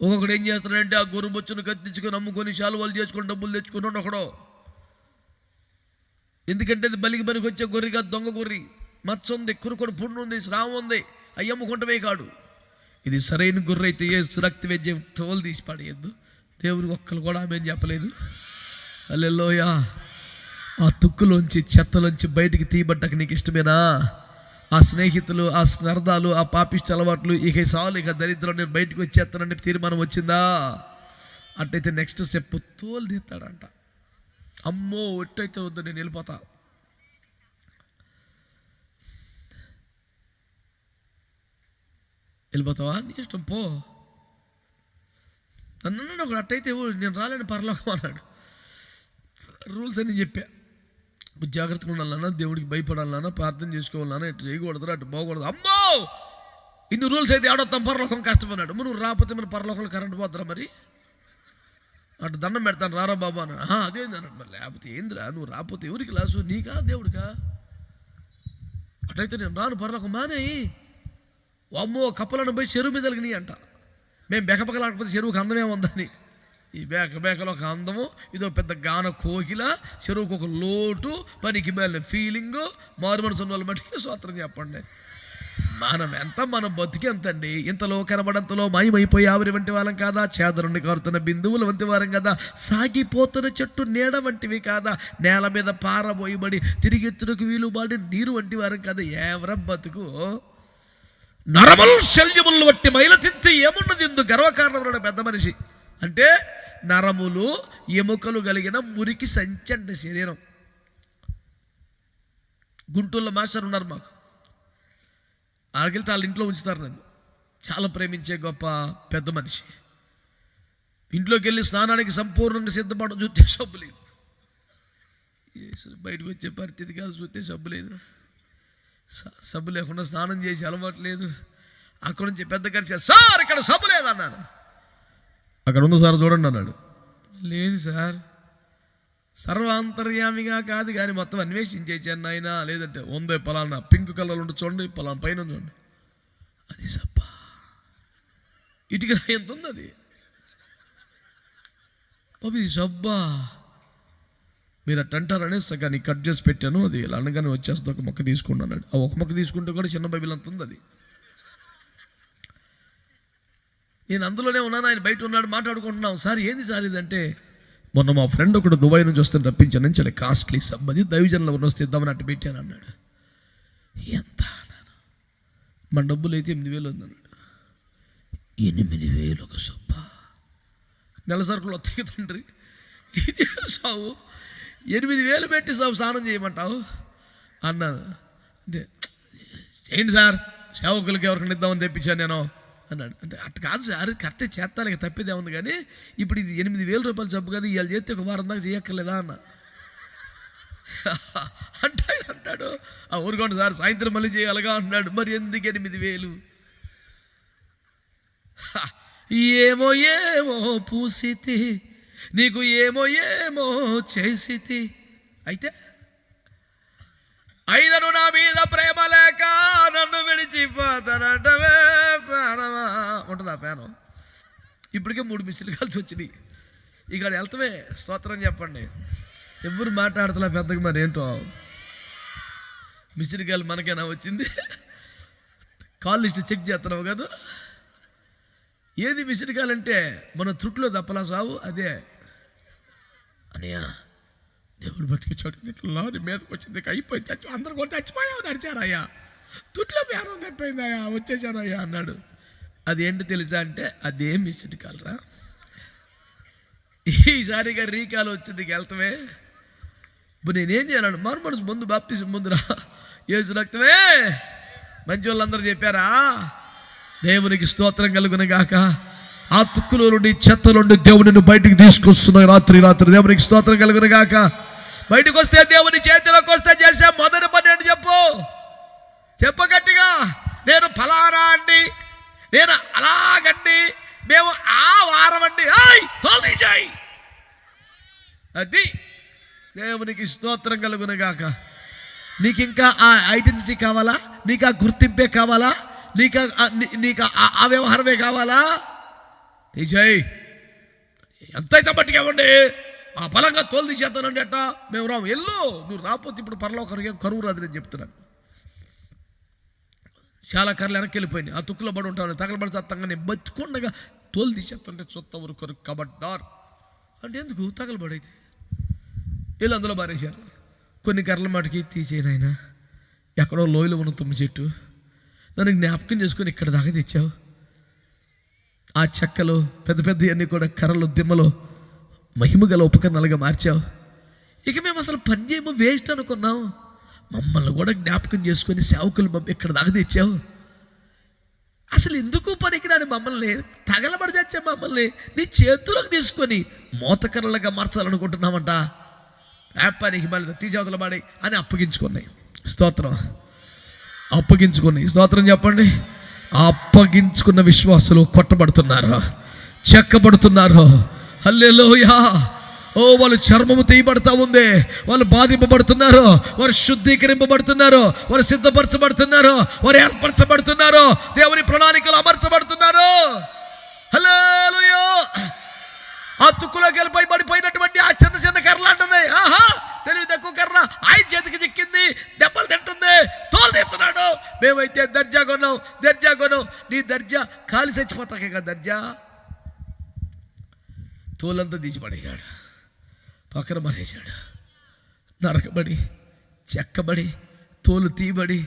ఒక్కొక్కడు ఏం చేస్తాడంటే ఆ గొర్రె బొచ్చును కత్తించుకొని అమ్ముకొని శాలువాలు చేసుకొని డబ్బులు తెచ్చుకున్నాడు ఒకడో. ఎందుకంటే అది బలికి పనికి వచ్చే గొర్రెగా దొంగ గొర్రె, మచ్చ ఉంది, కురుకొడు పుండు ఉంది, స్రావం ఉంది, అవి అమ్ముకుంటమే కాడు. ఇది సరైన గొర్రె అయితే ఏ రక్త వేద్యం తోలు తీసి పడేయద్దు. దేవునికి ఒక్కరు కూడా ఆమె చెప్పలేదు. హల్లెలూయా. ఆ తుక్కులోంచి చెత్తలోంచి బయటికి తీయబడ్డాక నీకు ఇష్టమేనా? ఆ స్నేహితులు, ఆ స్నర్ధాలు, ఆ పాపిష్ట అలవాట్లు, ఇక చాలు, ఇక దరిద్రం, నేను బయటకు వచ్చేస్తానని తీర్మానం వచ్చిందా? అట్టయితే నెక్స్ట్ స్టెప్ తోలు తీస్తాడంట. అమ్మో ఎట్టయితే వద్దు, నేను వెళ్ళిపోతా. వెళ్ళిపోతావా? నీ ఇష్టం పో. నన్ను ఒకడు అట్టయితే నేను రాలేని పరలోకం అన్నాడు. రూల్స్ అన్నీ చెప్పా. జాగ్రత్తగా ఉండాలన్నా, దేవుడికి భయపడాలన్నా, ప్రార్థన చేసుకోవాలన్నా, ఇటు చేయకూడదు అటు పోకూడదు. అమ్మో ఇన్ని రూల్స్ అయితే ఆడొస్తాం పరలోకం కష్టమన్నాడు. నువ్వు రాకపోతే మన పరలోకంలో కరెంట్ పోతారా? మరి అటు దండం పెడతాను రారా బాబా అన్నాడు. అదేంది అన్నాడు. మరి లేకపోతే ఏందిరా, నువ్వు రాకపోతే ఎవరికి లాసు, నీకా దేవుడికా? అటైతే నేను రాను పరలోకం మానేయి. అమ్మో కప్పలను పోయి చెరువు మీద కలిగినాయి అంట. మేము బెకబెకలాడకపోతే చెరువుకి అందమే ఉందని. ఈ బేకలో ఒక అందము, ఇదో పెద్ద గాన కోకిల, చెరువుకు ఒక లోటు, పనికి మేలిన ఫీలింగు, మారు మనసు ఉన్న వాళ్ళు మట్టికి స్తోత్రం చెప్పండి. మనం ఎంత, మన బతికి ఎంతండి? ఇంతలో కనబడంతలో మాయమైపోయి ఆవిరి వంటి వాళ్ళం కాదా? చేదరుండి కారుతున్న బిందువుల వంటి వారం కదా? సాగిపోతున్న చెట్టు నీడ వంటివి కాదా? నేల మీద పారబోయబడి తిరిగెత్తునకు వీలుబాడి నీరు వంటి వారం కదా? ఎవర బతుకు? నరములు శల్యములు బట్టి మైలతిత్తి ఏమున్నది ఎందు గర్వకారణం పెద్ద మనిషి అంటే నరములు ఎముకలు కలిగిన మురికి సంచండి శరీరం. గుంటూరులో మాస్టర్ ఉన్నారు మాకు. ఆగిలితే వాళ్ళ ఇంట్లో ఉంచుతారు నన్ను. చాలా ప్రేమించే గొప్ప పెద్ద మనిషి. ఇంట్లోకి వెళ్ళి స్నానానికి సంపూర్ణంగా సిద్ధపడడం చూస్తే సబ్బు లేదు. బయటకు వచ్చే పరిస్థితి కాదు, చూస్తే సబ్బు లేదు. సబ్బు లేకుండా స్నానం చేసి అలవాటు లేదు. అక్కడ నుంచి పెద్ద గడిచా, సార్ ఇక్కడ సబ్బు లేదు అన్నాను. అక్కడ ఉంది సార్ చూడండి అన్నాడు. లేదు సార్, సర్వాంతర్యామిగా కాదు కానీ మొత్తం అన్వేషించేసాను ఆయన. లేదంటే ఉందో పలానా పింక్ కలర్ ఉంటుంది చూడండి, పలానా పైన చూడండి, అది సబ్బా. ఇటుక ఎంత ఉంది అది బాబు, ఇది సబ్బా. మీరు అట్ట అంటారనే సగాన్ని కట్ చేసి పెట్టాను. అది ఇలా అనగానే వచ్చేస్తుంది, ఒక మొక్క తీసుకుంటా అన్నాడు. ఆ ఒక మొక్క తీసుకుంటే కూడా చిన్న బైబిల్ అంత ఉంది అది. నేను అందులోనే ఉన్నాను, ఆయన బయట ఉన్నాడు, మాట్లాడుకుంటున్నాం. సార్ ఏంది సార్ ఇదంటే, మొన్న మా ఫ్రెండ్ ఒకడు దుబాయ్ నుంచి వస్తే రప్పించాను, చాలా కాస్ట్లీ సబ్బది, దైవజనంలో వస్తే ఇద్దామని అట్టు పెట్టాను అన్నాడు. ఎంత మన డబ్బులు అయితే 8,000 ఉందన్నాడు. 8,000 ఒక సబ్బ? నెల సరుకులు వస్తాయి తండ్రి, ఇది సావు 8,000 పెట్టి సావు స్నానం చేయమంటావు అన్నాను. అంటే చేయండి సార్, సేవకులకి ఎవరికైనా ఇద్దామని తెప్పించాను నేను అన్నాడు. అంటే అట్ట కాదు సార్, కరెక్టే చేస్తాను, ఇక తప్పేదే ఉంది, కానీ ఇప్పుడు ఇది 8,000 రూపాయలు జబ్బు కదా, ఇవాళ చేస్తే ఒక వారం దాకా చేయక్కర్లేదా అన్న. అంటే ఆయన అంటాడు, ఊరుకోండి సార్, సాయంత్రం మళ్ళీ చేయాలిగా అంటున్నాడు. మరి ఎందుకు 8,000? ఏమో ఏమో పూసితి, నీకు ఏమో ఏమో చేసితి, అయితే అయినను నా మీద ప్రేమ లేక నన్ను విడిచిపోతానంటవే పేనమా. ఉంటుందా పేనం? ఇప్పటికే 3 మిస్సులు కలిసి వచ్చినాయి. ఇక్కడ వెళ్తావే స్తోత్రం చెప్పండి. ఎవరు మాట్లాడుతున్నా పెద్దగా, మరి ఏంటో మిస్డ్ కాల్ మనకైనా వచ్చింది. కాల్ లిస్ట్ చెక్ చేస్తున్నావు కదా. ఏది మిస్డ్ కాల్ అంటే మన త్రుట్లో తప్పలా సావు. అదే అనియా దేవుడు బతికించాడు, ఇట్లా నీ మీదకి వచ్చింది, అయిపోయింది, అందరు కూడా చచ్చిపోయావు నడిచారయ్యా, తుట్లో పేరం తప్పిందయ్యా, వచ్చేసారయ్యా అన్నాడు. అది ఏంటి తెలుసా అంటే అదే మిస్డ్ కాల్ రా. ఈసారిగా రీకాల్ వచ్చింది, వెళ్తావే. ఇప్పుడు నేనేం చేయాలంటే మనసు ముందు బాప్తిజం ముందురా యేసు రక్తమే. మంచి వాళ్ళందరూ చెప్పారా? దేవునికి స్తోత్రం కలుగునగాక. ఆ తుక్కులో నుండి చెత్త నుండి దేవుడిని బయటికి తీసుకొస్తున్నాయి రాత్రి దేవునికి స్తోత్రం కలుగునగాక. బయటకు వస్తే దేవుని చేతిలోకి వస్తే చేసే మొదటి పని ఏంటి చెప్పు గట్టిగా. నేను ఫలానా అండి, నేను అలాగండి, మేము ఆ వారం అండి, తోలిచాయి. అది దేవునికి స్తోత్రం కలుగునగాక. నీకు ఇంకా ఆ ఐడెంటిటీ కావాలా? నీకు ఆ గుర్తింపే కావాలా? నీకు ఆ వ్యవహారమే కావాలా? తీసేయి. ఎంతైతే బట్టిగా ఇవ్వండి, ఆ బలంగా తోలు తీసేస్తానండి. అట్ట మేము రాము, ఎల్లు, నువ్వు రాకపోతే ఇప్పుడు పరలోకానికి కరువు రాదని చెప్తున్నాను. చాలా కర్రలు వెనక్కి వెళ్ళిపోయినాయి, ఆ తుక్కులో పడి ఉంటాను, తగలబడి చత్తంగా నేను బతుకుండగా తోలు తీసేస్తుంటే చొత్తవరు కొరకు కబడ్డార్ అంటే ఎందుకు తగలబడైతే వీళ్ళు అందులో బారేశారు. కొన్ని కర్రల మాటకి తీసేయనైనా, ఎక్కడో లోయలో ఉన్న తుమ్మి చెట్టు నన్ను జ్ఞాపకం చేసుకొని ఇక్కడ దాకా తెచ్చావు. ఆ చెక్కలు పెద్ద పెద్దవన్నీ కూడా కర్రలు దిమ్మలో మహిమగల ఉపకరణాలుగా మార్చావు. ఇక మేము అసలు పని చేయము, వేస్ట్ అనుకున్నాం. మమ్మల్ని కూడా జ్ఞాపకం చేసుకొని సేవకులు ఇక్కడ దాకా తెచ్చావు. అసలు ఎందుకు పనికిరాని మమ్మల్ని తగలబడి తెచ్చా, మమ్మల్ని నీ చేతులకు తీసుకొని మోతకర్రలుగా మార్చాలనుకుంటున్నామంట. వ్యాపారికి మళ్ళీ తీజావతల బాడి అని అప్పగించుకున్నాయి. స్తోత్రం. అప్పగించుకున్నాయి. స్తోత్రం చెప్పండి. అప్పగించుకున్న విశ్వాసులు కొట్టబడుతున్నారు, చెక్కబడుతున్నారు. హల్లెలూయా. ఓ వాళ్ళు చర్మము తీయబడతా ఉంది, వాళ్ళు బాధింపబడుతున్నారు, వారు శుద్ధీకరింపబడుతున్నారు, వారు సిద్ధపరచబడుతున్నారు, వారు ఏర్పరచబడుతున్నారు, దేవుని ప్రణాళికలు అమర్చబడుతున్నారు. హల్లెలూయా. ఆ తుక్కులోకి వెళ్ళిపోయి పడిపోయినటువంటి ఆ చిన్న చిన్న కర్రలు అంటున్నాయి. తెలివి తక్కువ కర్ర ఆయన చేతికి చిక్కింది, దెబ్బలు తింటుంది, తోలు తింటున్నాడు. మేమైతే దర్జా కొన్నాం. నీ దర్జా కాలి చచ్చిపోతాకే కదా దర్జా. తోలంతా తీసి పడేశాడు, పక్కన మరేశాడు. నరకబడి, చెక్కబడి, తోలు తీయబడి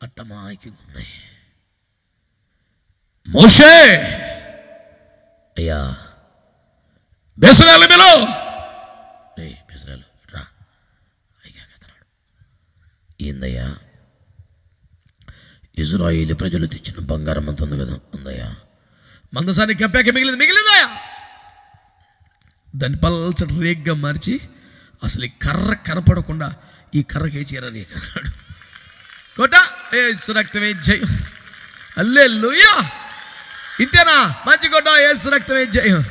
అట్టమాయికి ఉన్నాయి. మోషే అయ్యా బెసలేలు మేలో బెసలేలు రా అయ్యా కదన్నాడు. ఏందయ్యా? ఇజ్రాయేలు ప్రజలు తెచ్చిన బంగారం అంత ఉంది కదా, ఉందయ్యా. మందసానికి కప్పాక మిగిలిందయ్యా. దాన్ని పల్చటి రేగ్గా మార్చి అసలు ఈ కర్ర కనపడకుండా ఈ కర్రకే చీరని అన్నాడు. కోట యేసు రక్తమే జయం. హల్లెలూయా. ఇంతేనా? మంచి కోట యేసు రక్తమే జయం.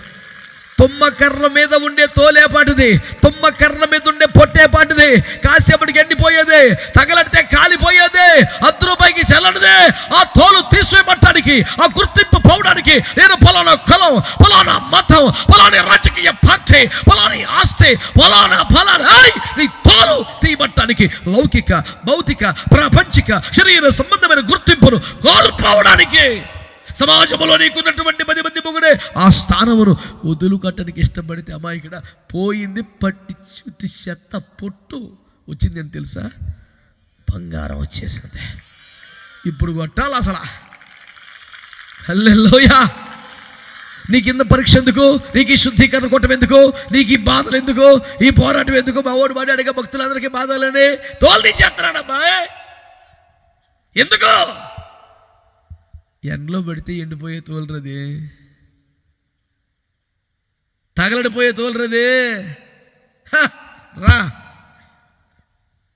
తుమ్మ కర్ర మీద ఉండే తోలేపాటిది, తుమ్మ కర్ర మీద ఉండే పొట్టేపాటిది. కాసేపటికి ఎండిపోయేది, తగలడితే కాలిపోయేది, 10 రూపాయికి చెల్లనిదే. ఆ తోలు తీసివేయబట్టడానికి, ఆ గుర్తింపు పోవడానికి, నేను పలానా కులం, పలానా మతం, పలానా రాజకీయ పార్టీ, పలానా ఆస్తి, పలానా నీ తోలు తీయబట్టడానికి లౌకిక, భౌతిక, ప్రాపంచిక, శరీర సంబంధమైన గుర్తింపును కోల్పోవడానికి సమాజంలో నీకున్నటువంటి 10 మంది మొగుడే ఆ స్థానమును వదులుకట్టడానికి ఇష్టపడితే అమాయకుడ పోయింది. పట్టి చుట్టి చెత్త పొట్టు వచ్చింది అని తెలుసా? బంగారం వచ్చేసింది. ఇప్పుడు కొట్టాలి అసలు. హల్లెలూయా. నీకు ఇంత పరీక్ష ఎందుకు? నీకు ఈ శుద్ధీకరణ కొట్టం ఎందుకు? నీకు ఈ బాధలు ఎందుకు? ఈ పోరాటం ఎందుకు? మా ఓడి మాట్లాడిగా భక్తులందరికీ బాధలని తోలు తీసేస్తున్నాడమ్మా. ఎందుకు? ఎండలో పెడితే ఎండిపోయే తోలరది, తగలడిపోయే తోలరది. రా,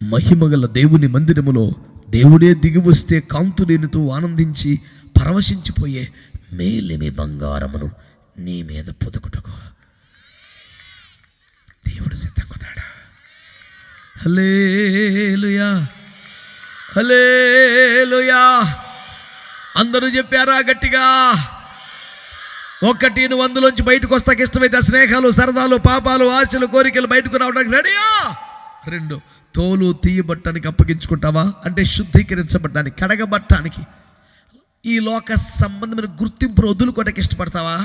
మహిమగల దేవుని మందిరములో దేవుడే దిగి వస్తే కాంతులేనితో ఆనందించి పరవశించిపోయే మేలిమి బంగారమును నీ మీద పొదుకుటకు దేవుడు సిద్ధంగా. హల్లెలూయా, హల్లెలూయా. అందరూ చెప్పారా గట్టిగా? ఒకటి, నువ్వు అందులోంచి బయటకు వస్తాకి ఇష్టమైతే స్నేహాలు, సరదాలు, పాపాలు, ఆశలు, కోరికలు బయటకు రావడానికి రెడీయా? 2, తోలు తీయబట్టడానికి అప్పగించుకుంటావా? అంటే శుద్ధీకరించబడ్డానికి, కడగబట్టడానికి, ఈ లోక సంబంధమైన గుర్తింపును వదులుకోవడానికి ఇష్టపడతావా?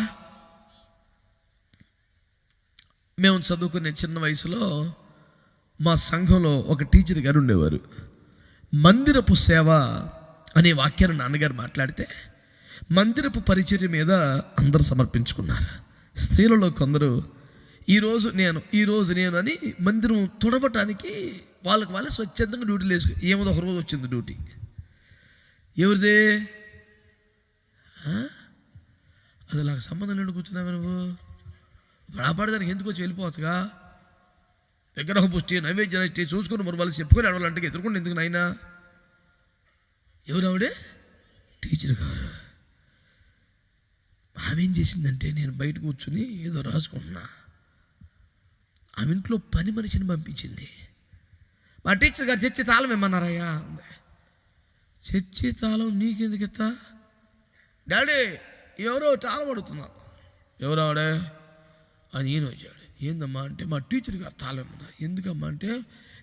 మేము చదువుకునే చిన్న వయసులో మా సంఘంలో ఒక టీచర్ గారు ఉండేవారు. మందిరపు సేవ అనే వాక్యాన్ని నాన్నగారు మాట్లాడితే మందిరపు పరిచర్య మీద అందరూ సమర్పించుకున్నారు. స్త్రీలలో కొందరు ఈరోజు నేను అని మందిరం తుడవటానికి వాళ్ళకి స్వచ్ఛందంగా డ్యూటీలు వేసుకు. ఏమో ఒక రోజు వచ్చింది డ్యూటీ. ఎవరిదే? అసలు నాకు సంబంధం లేని కూర్చున్నావు నువ్వు. రాబడదానికి ఎందుకు వచ్చి వెళ్ళిపోవచ్చుగా. విగ్రహం పుష్టి, నైవేద్యం ఇష్టి చూసుకుని మరి వాళ్ళు చెప్పుకొని అడవాలంటే ఎదుర్కొండి ఎందుకు నాయనా? ఎవరు ఆవిడే? టీచర్ గారు. ఆమె ఏం చేసిందంటే, నేను బయట కూర్చుని ఏదో రాసుకుంటున్నా, ఆమె ఇంట్లో పని మనిషిని పంపించింది. మా టీచర్ గారు చర్చి తాళం ఏమన్నారయ్యా? చర్చి తాళం నీకెందుకు ఎత్తా? డాడీ ఎవరో తాళం అడుగుతున్నారు. ఎవరు ఆవిడే అని ఈయన వచ్చాడు. ఏందమ్మా అంటే, మా టీచర్ గారు తాళం ఏమన్నారు. ఎందుకమ్మా అంటే,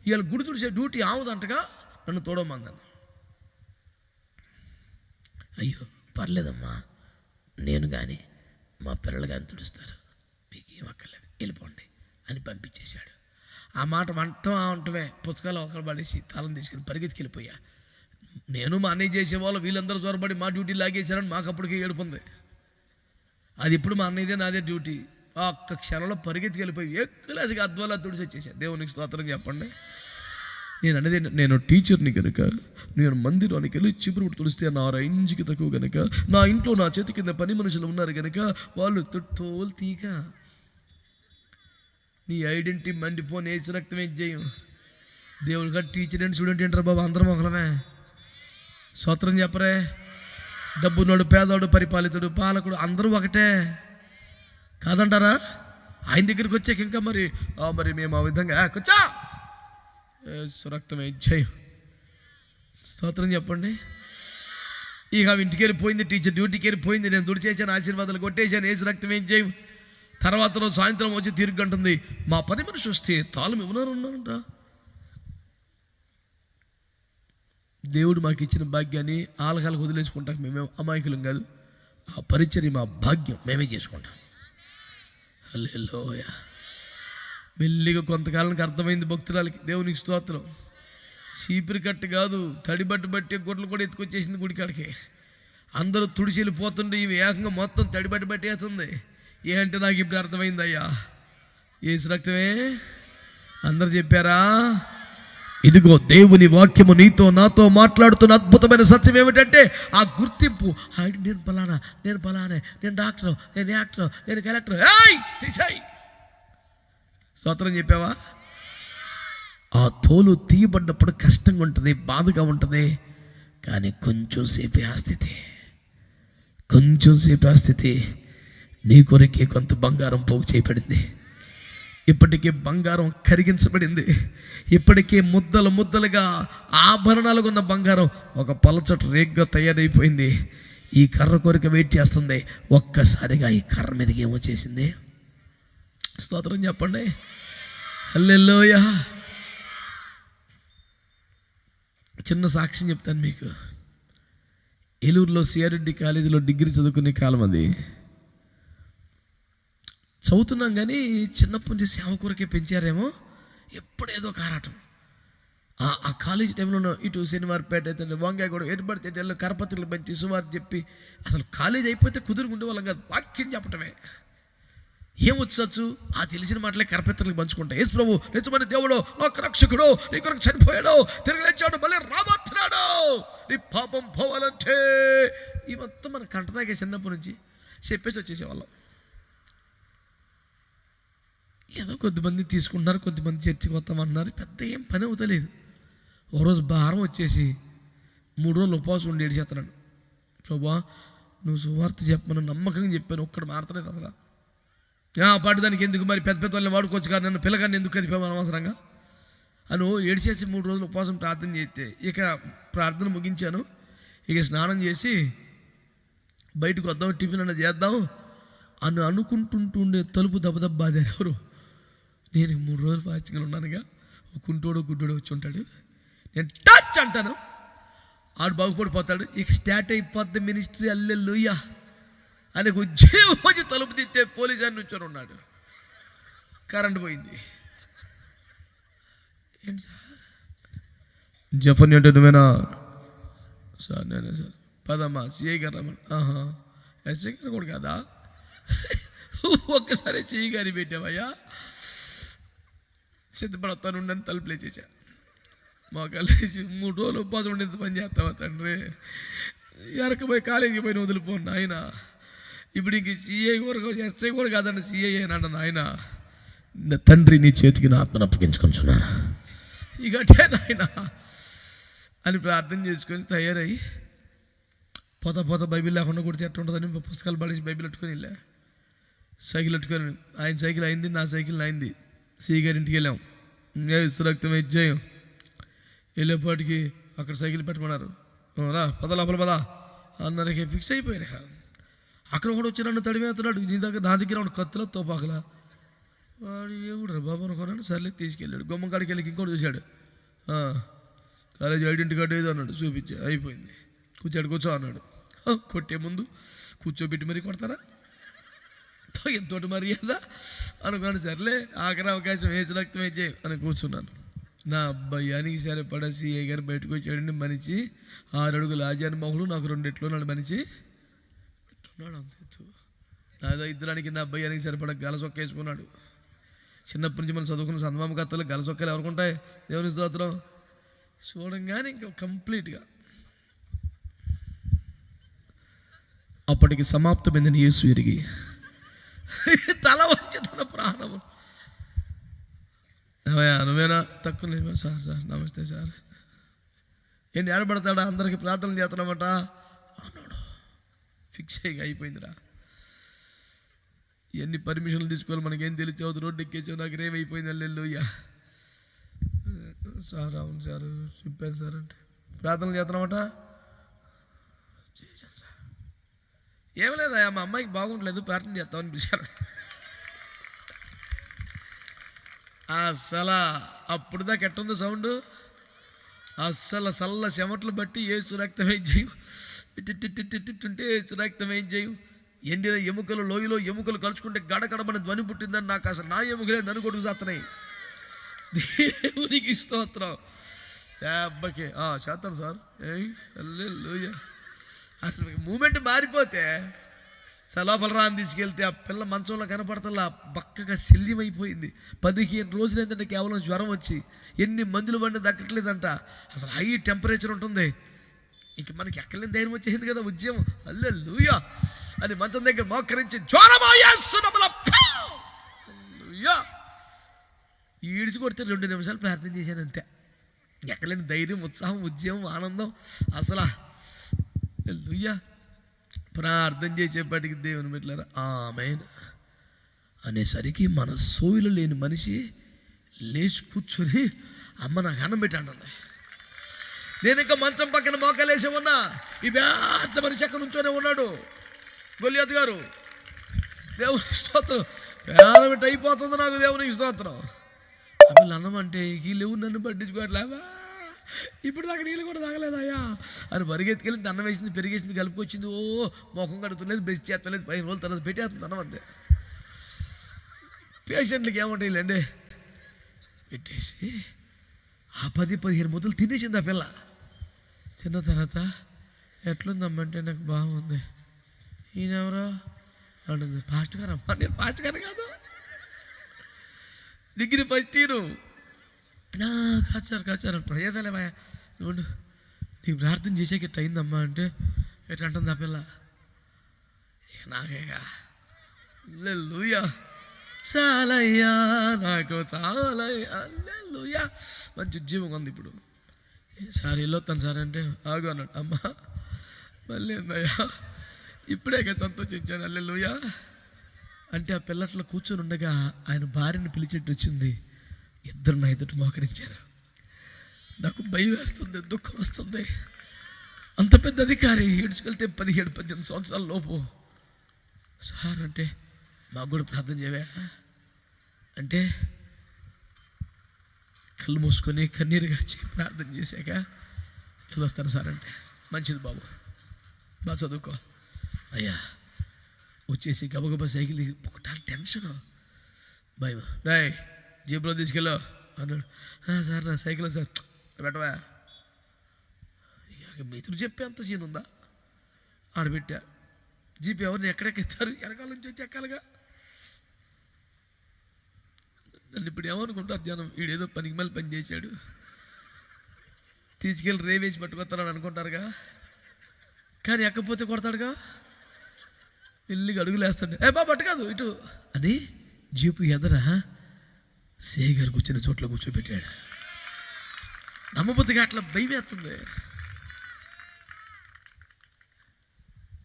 ఇవాళ గుడి తుడిచే డ్యూటీ ఆవుదంటగా, నన్ను తోడమందన్న. అయ్యో పర్లేదమ్మా, నేను కానీ మా పిల్లలు కానీ తుడుస్తారు, మీకేం అక్కర్లేదు, వెళ్ళిపోండి అని పంపించేశాడు. ఆ మాట వంటమే పుస్తకాలు ఒకరు పడేసి తాళం తీసుకుని పరిగెత్తికెళ్ళిపోయా. నేను మా అన్నయ్య చేసేవాళ్ళు, వీళ్ళందరూ త్వరపడి మా డ్యూటీ లాగేశారని మాకు అప్పటికే ఏడుపుంది. అది ఇప్పుడు మా అన్నయ్యదే నాదే డ్యూటీ. ఆ ఒక్క క్షణంలో పరిగెత్తికెళ్ళిపోయి ఎక్కువలేసిగా అద్వాలా తుడిచి వచ్చేసాను. దేవునికి స్తోత్రం చెప్పండి. నేను అనేది, నేను టీచర్ని కనుక నేను మందిరానికి వెళ్ళి చిపురు తుడిస్తే నా రేంజ్కి తక్కువ కనుక, నా ఇంట్లో నా చేతి కింద పని మనుషులు ఉన్నారు కనుక వాళ్ళు తోలు తీక నీ ఐడెంటిటీ మండిపోని ఏజ్ రక్తం ఏం చేయం. దేవుడు గారు టీచర్ అండ్ స్టూడెంట్ ఏంటారు బాబు, అందరం ఒకలమే. స్తోత్రం చెప్పరే. డబ్బునోడు, పేదోడు, పరిపాలితుడు, పాలకుడు అందరూ ఒకటే కాదంటారా? ఆయన దగ్గరికి వచ్చాక ఇంకా మరి మేము ఆ విధంగా కూర్చో రక్తం జయం. స్తోత్రం చెప్పండి. ఇక ఇంటికి వెళ్ళిపోయింది, టీచర్ డ్యూటీకి వెళ్ళిపోయింది, నేను దుడి చేశాను, ఆశీర్వాదాలు కొట్టేశాను, ఏసు రక్తం ఏం చేయం. తర్వాత రోజు సాయంత్రం వచ్చి తిరిగంటుంది, మా పని మనిషి వస్తే తాళం ఉన్నారంట. దేవుడు మాకు ఇచ్చిన భాగ్యాన్ని ఆలకాలకు వదిలేసుకుంటాం. మేమే అమాయకులం కాదు. ఆ పరిచర్య మా భాగ్యం, మేమే చేసుకుంటాం. హల్లెలూయా. మెల్లిగా కొంతకాలానికి అర్థమైంది భక్తురాలకి. దేవునికి స్తోత్రం. చీపిరి కట్టు కాదు, తడిబట్టు బట్టి గుడ్లు కూడా ఎత్తుకొచ్చేసింది గుడికాడికి. అందరూ తుడిచి వెళ్ళిపోతుండే, ఇవి ఏకంగా మొత్తం తడిబట్టు పట్టేస్తుంది. ఏంటంటే నాకు ఇప్పుడు అర్థమైంది అయ్యా, ఏసు రక్తమే. అందరు చెప్పారా? ఇదిగో దేవుని వాక్యము నీతో నాతో మాట్లాడుతున్న అద్భుతమైన సత్యం ఏమిటంటే, ఆ గుర్తింపు. నేను పలానా, నేను డాక్టర్, నేను యాక్టర్, నేను కలెక్టర్. స్తోత్రం చెప్పావా? ఆ తోలు తీయబడ్డప్పుడు కష్టంగా ఉంటుంది, బాధగా ఉంటుంది. కానీ కొంచెం సేపే ఆ స్థితి నీ కొరకే కొంత బంగారం పోగు చేయబడింది. ఇప్పటికే బంగారం కరిగించబడింది. ఇప్పటికే ముద్దలుగా ఆభరణాలుగా ఉన్న బంగారం ఒక పలచటి రేగ్గా తయారైపోయింది. ఈ కర్ర కొరకు వెయిట్ చేస్తుంది. ఒక్కసారిగా ఈ కర్ర మీదకి ఏమొచ్చేసింది? స్తోత్రం చెప్పండి. హల్లెలూయా. చిన్న సాక్ష్యం చెప్తాను మీకు. ఏలూరులో సిఆర్రెడ్డి కాలేజీలో డిగ్రీ చదువుకునే కాలం అది. చదువుతున్నాం కానీ చిన్నప్పటి నుంచి సేవ కొరకే పెంచారేమో, ఎప్పుడేదో కారాటం. ఆ కాలేజీ టైంలో ఇటు శనివారపేట అయితే వంగాయ కూడా ఎటు పడితే ఎటు కరపత్రికలు పెంచి సువార్త చెప్పి అసలు కాలేజీ అయిపోతే కుదురుకుండే వాళ్ళం కాదు. వాక్యం చెప్పటమే. ఏమొచ్చు? ఆ తెలిసిన మాటలే కరపత్రికలు పంచుకుంటా. యేసు ప్రభు నిజమైన దేవుడు, లోక రక్షకుడు, నీ కొరకు చనిపోయాడు, తిరిగి లేచాడు, మళ్ళీ రాబోతున్నాడు. నీ పాపం పోవాలంటే ఈ మొత్తం మన కంటదాగే చిన్నప్పటి నుంచి చెప్పేసి వచ్చేసేవాళ్ళం. ఏదో కొద్దిమంది తీసుకుంటున్నారు, కొద్దిమంది చర్చికి వస్తామన్నారు, పెద్ద ఏం పని అవుతలేదు. ఒకరోజు భారం వచ్చేసి 3 రోజులు ఉపవాసం ఉండి ఏడిచేస్తున్నాడు. ప్రభా నువ్వు సువార్త చెప్పమని నమ్మకంగా చెప్పాను, ఒక్కడు మారతలేదు అసలు. పాటు దానికి ఎందుకు మరి పెద్ద పెద్ద వాళ్ళని వాడుకోవచ్చు కానీ నన్ను పిల్లగాన్ని ఎందుకు కదిపాము అనవసరంగా అని ఏడిచేసి 3 రోజులు ఉపవాసం ప్రార్థన చేస్తే ఇక ప్రార్థన ముగించాను. ఇక స్నానం చేసి బయటకు వద్దాం, టిఫిన్ అన్న చేద్దాం అని అనుకుంటుంటుండే తలుపు దెబ్బ బాధారు ఎవరు. నేను 3 రోజులు పాచికలు ఉన్నానుగా, కుంటోడు గుడ్డోడు వచ్చి ఉంటాడు, నేను టచ్ అంటాను, ఆడు బాగుపడిపోతాడు. ఇక స్టార్ట్ అయిపోద్ది మినిస్ట్రీ. హల్లెలూయా అని ఉద్యోగం వచ్చి తలుపు తిత్తే పోలీసు ఆయన నుంచొని ఉన్నాడు. కరెంట్ పోయింది. ఏంటి సార్ జఫన్ అంటే నువ్వేనా సార్? నేనే సార్. పదమ్మా సిఐ గారు రమ్మని. ఎస్ఐ గారు కూడా కదా, ఒక్కసారి సిఐ గారి పెట్టావయ్యా, సిద్ధపడతాను ఉండని తలుపు లేచేసా. మా కాలేజీ 3 రోజులు ఉపవాసం ఉండి ఎంత పని చేస్తావా తండ్రి, ఎరకపోయి కాలేజీకి పోయిన వదిలిపోండి ఆయన. ఇప్పుడు ఇంక సిఐ కూడా ఎస్ఐ కూడా కాదండి, సిఐ అయినా నాయన. తండ్రి నీ చేతికి నా ఆత్మను అప్పగించుకుంటున్నాను ఇక అంటే నాయన అని ప్రార్థన చేసుకొని తయారయ్యి పోత బైబిల్ లేకుండా కొడితే ఎట్లా ఉంటుందని పుస్తకాలు పడేసి బైబిల్ పెట్టుకొని వెళ్ళా. సైకిల్ పెట్టుకొని ఆయన సైకిల్ అయింది, నా సైకిల్ అయింది. సిఐ గారి ఇంటికి వెళ్ళాం. రక్తం విజయం వెళ్ళేపాటికి అక్కడ సైకిల్ పెట్టమన్నారు. రా పద లోపల పద అన్నరికి ఫిక్స్ అయిపోయాను. అక్కడ ఒకడు వచ్చి నన్ను తడిమేస్తున్నాడు. నా దగ్గర వాడు కత్తుల తోపాకలా. వాడు ఏముడు రా బాబు అనుకున్నాడు. సర్లే తీసుకెళ్ళాడు. గుమ్మం కాడికి వెళ్ళి ఇంకోటి చూశాడు. కాలేజీ ఐడెంటిటీ కార్డు ఏదో అన్నాడు, చూపించా. అయిపోయింది. కూర్చో అన్నాడు. కొట్టే ముందు కూర్చోబెట్టి మరీ కొడతారా, ఎంతోటి మర్యాద అనుకున్నాను. సర్లే ఆఖరి అవకాశం వేసి రక్తం వేచే అని కూర్చున్నాను. నా అబ్బాయానికి సరిపడా సిఐ గారు బయటకు వచ్చాడండి. మనిషి 6 అడుగుల ఆజాని మొహలు, నాకు 2 ఎట్లు నాడు మనిషి పెట్టున్నాడు. అంత ఎత్తు నాదో ఇద్దరానికి నా అబ్బాయానికి సరిపడా గలసొక్క వేసుకున్నాడు. చిన్నప్పటి నుంచి మనం చదువుకున్న సందమామ కథలు గలసొక్కలు ఎవరుకుంటాయి? దేవుని స్తోత్రం. చూడంగానే ఇంకా కంప్లీట్గా అప్పటికి సమాప్తమైందని యేసు ఎరిగి తల వచ్చి తన ప్రాణము నువ్వేనా తక్కువ లేదు సార్ నమస్తే సార్. ఏంటి ఏడబడతాడా? అందరికీ ప్రార్థనలు చేస్తున్నామట అన్నాడు. ఫిక్స్ అయ్యి అయిపోయిందిరా. ఎన్ని పర్మిషన్లు తీసుకోవాలి మనకేం తెలియదు. రోడ్డు ఎక్కేసావు, నాకు రేమైపోయింది. హల్లెలూయా సార్. అవును సార్ చెప్పాను సార్ అంటే ప్రార్థనలు చేస్తున్నామట. చేశాను సార్. ఏం లేదా మా అమ్మాయికి బాగుండలేదు, ప్రార్థన చేస్తామని పిలిచారు. అసలు అప్పుడు దాకా ఎట్టుంది సౌండ్? అస్సలు చల్ల చెమట్లు బట్టి ఏసు రక్తం ఏం చేయం, ఇట్టుంటే ఏసు రక్తం ఏం చేయం. ఎండిన ఎముకలు లోయలో ఎముకలు కలుసుకుంటే గడగడమని ధ్వని పుట్టిందని నాకు అసలు నా ఎముకలే నన్ను కొడుకు చేస్తున్నాయి. దేవునికి స్తోత్రం. అబ్బాకే చేస్తాను సార్. హల్లెలూయా. అసలు మూమెంట్ మారిపోతే లోపల అని తీసుకెళ్తే ఆ పిల్ల మంచంలో కనపడతలా బక్కగా శల్యమైపోయింది. 15 రోజులు ఏంటంటే కేవలం జ్వరం వచ్చి ఎన్ని మందులు బండి దక్కట్లేదంట. అసలు హై టెంపరేచర్ ఉంటుంది. ఇంక మనకి ఎక్కలేని ధైర్యం వచ్చేసింది కదా ఉద్యమం. హల్లెలూయా అని మంచం దగ్గర మోకరించి ఈడిచి కొడితే 2 నిమిషాలు ప్రార్థన చేశాను అంతే. ఎక్కలేని ధైర్యం, ఉత్సాహం, ఉద్యమం, ఆనందం. అసలు హల్లెలూయా. ప్రార్థన చేసేప్పటికి దేవుని బిడ్డలారా ఆమేన్ అనేసరికి మన సోయిలో లేని మనిషి లేచి కూర్చొని అమ్మ నాకు అన్నం పెట్టండి. నేను ఇంకా మంచం పక్కన మోకలేసి ఉన్నా. ఈ పెద్ద మనిషి అక్కడ నుంచోనే ఉన్నాడు, గొలియాతు గారు. దేవునికి స్తోత్రం. పేదమిటి అయిపోతుంది నాకు. దేవునికి స్తోత్రం. అప్పుడు అన్నం అంటే వీళ్ళు నన్ను పట్టించుకోవట్లేవా, ఇప్పుడు దాకా నీళ్ళు కూడా తాగలేదయ్యా అని పరిగెత్తుకెళ్ళి అన్నం వేసింది, పెరిగేసింది, కలిపి వచ్చింది. ముఖం కడుతులేదు, బ్రష్ చేస్తలేదు. 15 రోజుల తర్వాత పెట్టేస్తుంది అన్నం అంతే. పేషెంట్లకి ఏముంటాయి లేండి పెట్టేసి ఆ 10-15 ముద్దలు తినేసింది ఆ పిల్ల. తిన్న తర్వాత ఎట్లుందమ్మంటే నాకు బాగుంది. ఈయనెవరో అంటుంది. ఫాస్ట్ గారు అమ్మా. నేను ఫాస్ట్ గారు కాదు, డిగ్రీ ఫస్ట్ ఇయర్. కాచారు ప్రయోగాలేమయ్యా. నువ్వు నీకు ప్రార్థన చేసాక ఇట్లా అయిందమ్మా అంటే ఎట్లా అంటుంది ఆ పిల్ల, నాకేగా హల్లెలూయా చాలయ్యా నాకు చాలయ్యా హల్లెలూయా. మంచి ఉద్యోగం ఉంది ఇప్పుడు. సార్ వెళ్ళొస్తాను సార్ అంటే ఆగు అన్నాడు. అమ్మా మళ్ళీ ఏందయ్యా ఇప్పుడే సంతోషించాను హల్లెలూయా అంటే ఆ పిల్ల అట్లా కూర్చొని ఉండగా ఆయన భార్యను పిలిచేట్టు వచ్చింది. ఇద్దరు నా ఎదుటి మోకరించారు. నాకు భయం వేస్తుంది, దుఃఖం వస్తుంది. అంత పెద్ద అధికారి ఈడ్చుకెళ్తే 17-18 సంవత్సరాల లోపు. సార్ అంటే మాకు కూడా ప్రార్థన చేయవా అంటే కళ్ళు మూసుకొని కన్నీరు గార్చి ప్రార్థన చేశాక వెళ్ళొస్తాను సార్ అంటే మంచిది బాబు బాగా చదువుకో. అయ్యా వచ్చేసి గబగబా సైకిల్ ఒకటారు టెన్షన్ భయం. రాయ్ జీపులో తీసుకెళ్ళా అన్నాడు. సార్ నా సైకిల్ సార్ పెట్టవా మిత్రుడు చెప్పే అంత సీన్ ఉందా ఆడబెట్టా. జీప్ ఎవరిని ఎక్కడెక్కిస్తారు, వెనకాల నుంచి వచ్చి ఎక్కాలిగా. నన్ను ఇప్పుడు ఏమనుకుంటారు జనం, వీడేదో పనికి మళ్ళీ పని చేశాడు, తీసుకెళ్ళి రేవేసి పట్టుకొస్తాడని అనుకుంటారుగా. కానీ ఎక్కపోతే కొడతాడుగా, వెళ్ళి అడుగులు వేస్తాడు. ఏ బాబు అట్టు కాదు ఇటు అని జీపు ఎదర సేగర్ కూర్చున్న చోట్ల కూర్చోబెట్టాడు. నమ్మబుద్ధిగా అట్లా భయం వేస్తుంది.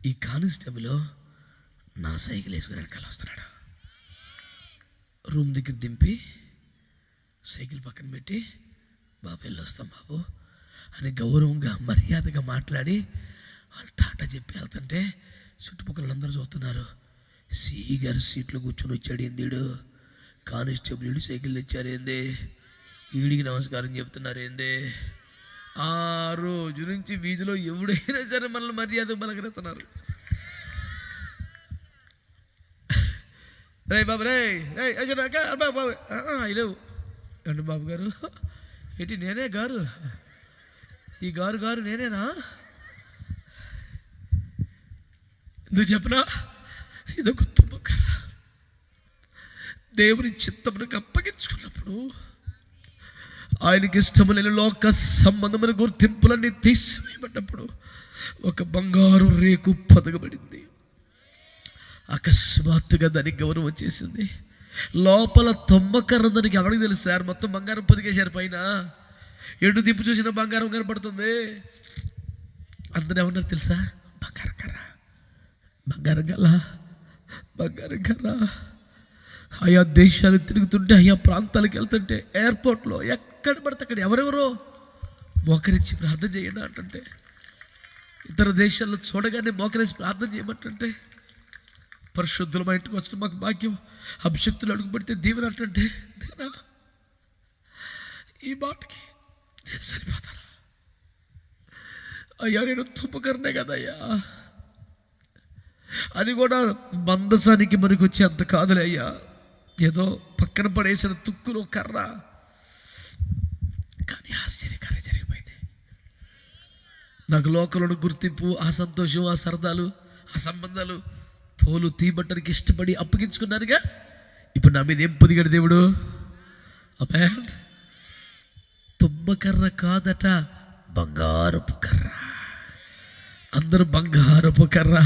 ఈ కానిస్టేబుల్ నా సైకిల్ వేసుకుని వెనకాల వస్తున్నాడు. రూమ్ దగ్గర దింపి సైకిల్ పక్కన పెట్టి బాబు వెళ్ళొస్తాం బాబు అని గౌరవంగా మర్యాదగా మాట్లాడి వాళ్ళు టాటా చెప్పి వెళ్తుంటే చుట్టుపక్కల అందరూ చూస్తున్నారు. సీగారు సీట్లో కూర్చొని వచ్చాడు ఏందిడు, కానిస్టేబుల్ సైకిల్ తెచ్చారు ఏంది, ఈడికి నమస్కారం చెప్తున్నారు ఏంది. ఆ రోజు నుంచి వీధిలో ఎవడైనా సరే మనల్ని మర్యాద బలగెడుతున్నారు. రే బాబు రే బాబు లేవు అంటే బాబు గారు ఏంటి నేనే గారు, ఈ గారు గారు నేనేనా, ఎందుకు చెప్పనా, ఇదొక తుమ్మకర్ర. దేవుని చిత్తమునకు అప్పగించుకున్నప్పుడు ఆయనకి ఇష్టము లేని లోక సంబంధమైన గుర్తింపులన్నీ తీసివేయబడ్డప్పుడు ఒక బంగారు రేకు పొదగబడింది. అకస్మాత్తుగా దానికి గౌరవం వచ్చేసింది. లోపల తుమ్మకర్ర దానికి ఎవరికి తెలుసు సార్, మొత్తం బంగారం పొదిగేశారు పైన, ఎటు తిప్పు చూసినా బంగారం కనపడుతుంది. అందరూ ఏమన్నారు తెలుసా, బంగారం కర్ర బంగారం గల బంగారం కర్ర. ఆయా దేశాలు తిరుగుతుంటే, ఆయా ప్రాంతాలకు వెళ్తుంటే, ఎయిర్పోర్ట్లో ఎక్కడ పడితే అక్కడ ఎవరెవరో మోకరించి ప్రార్థన చేయండి అంటుంటే, ఇతర దేశాల్లో చూడగానే మోకరించి ప్రార్థన చేయమంటుంటే, పరిశుద్ధులు మా ఇంటికి వచ్చిన మాకు భాగ్యం, అభిషక్తులు అడుగుపడితే దీవెన అంటుంటే, నేనా ఈ మాటకి నేను సరిపోతాను అయ్యా, నేను తుమ్మకరనే కదయ్యా, అది కూడా మందసానికి మనకు వచ్చే అంత కాదులే అయ్యా, ఏదో పక్కన పడేసిన తుక్కులో కర్ర. కానీ ఆశ్చర్యకార్యం జరిగిపోయింది. నాకు లోకంలో గుర్తింపు, ఆ సంతోషం, ఆ సరదాలు, ఆ సంబంధాలు తోలు తీబట్టడానికి ఇష్టపడి అప్పగించుకున్నారుగా. ఇప్పుడు నా మీద ఏం పొదిగాడు దేవుడు, అబ్బా తుమ్మకర్ర కాదట బంగారపు కర్ర. అందరూ బంగారపు కర్ర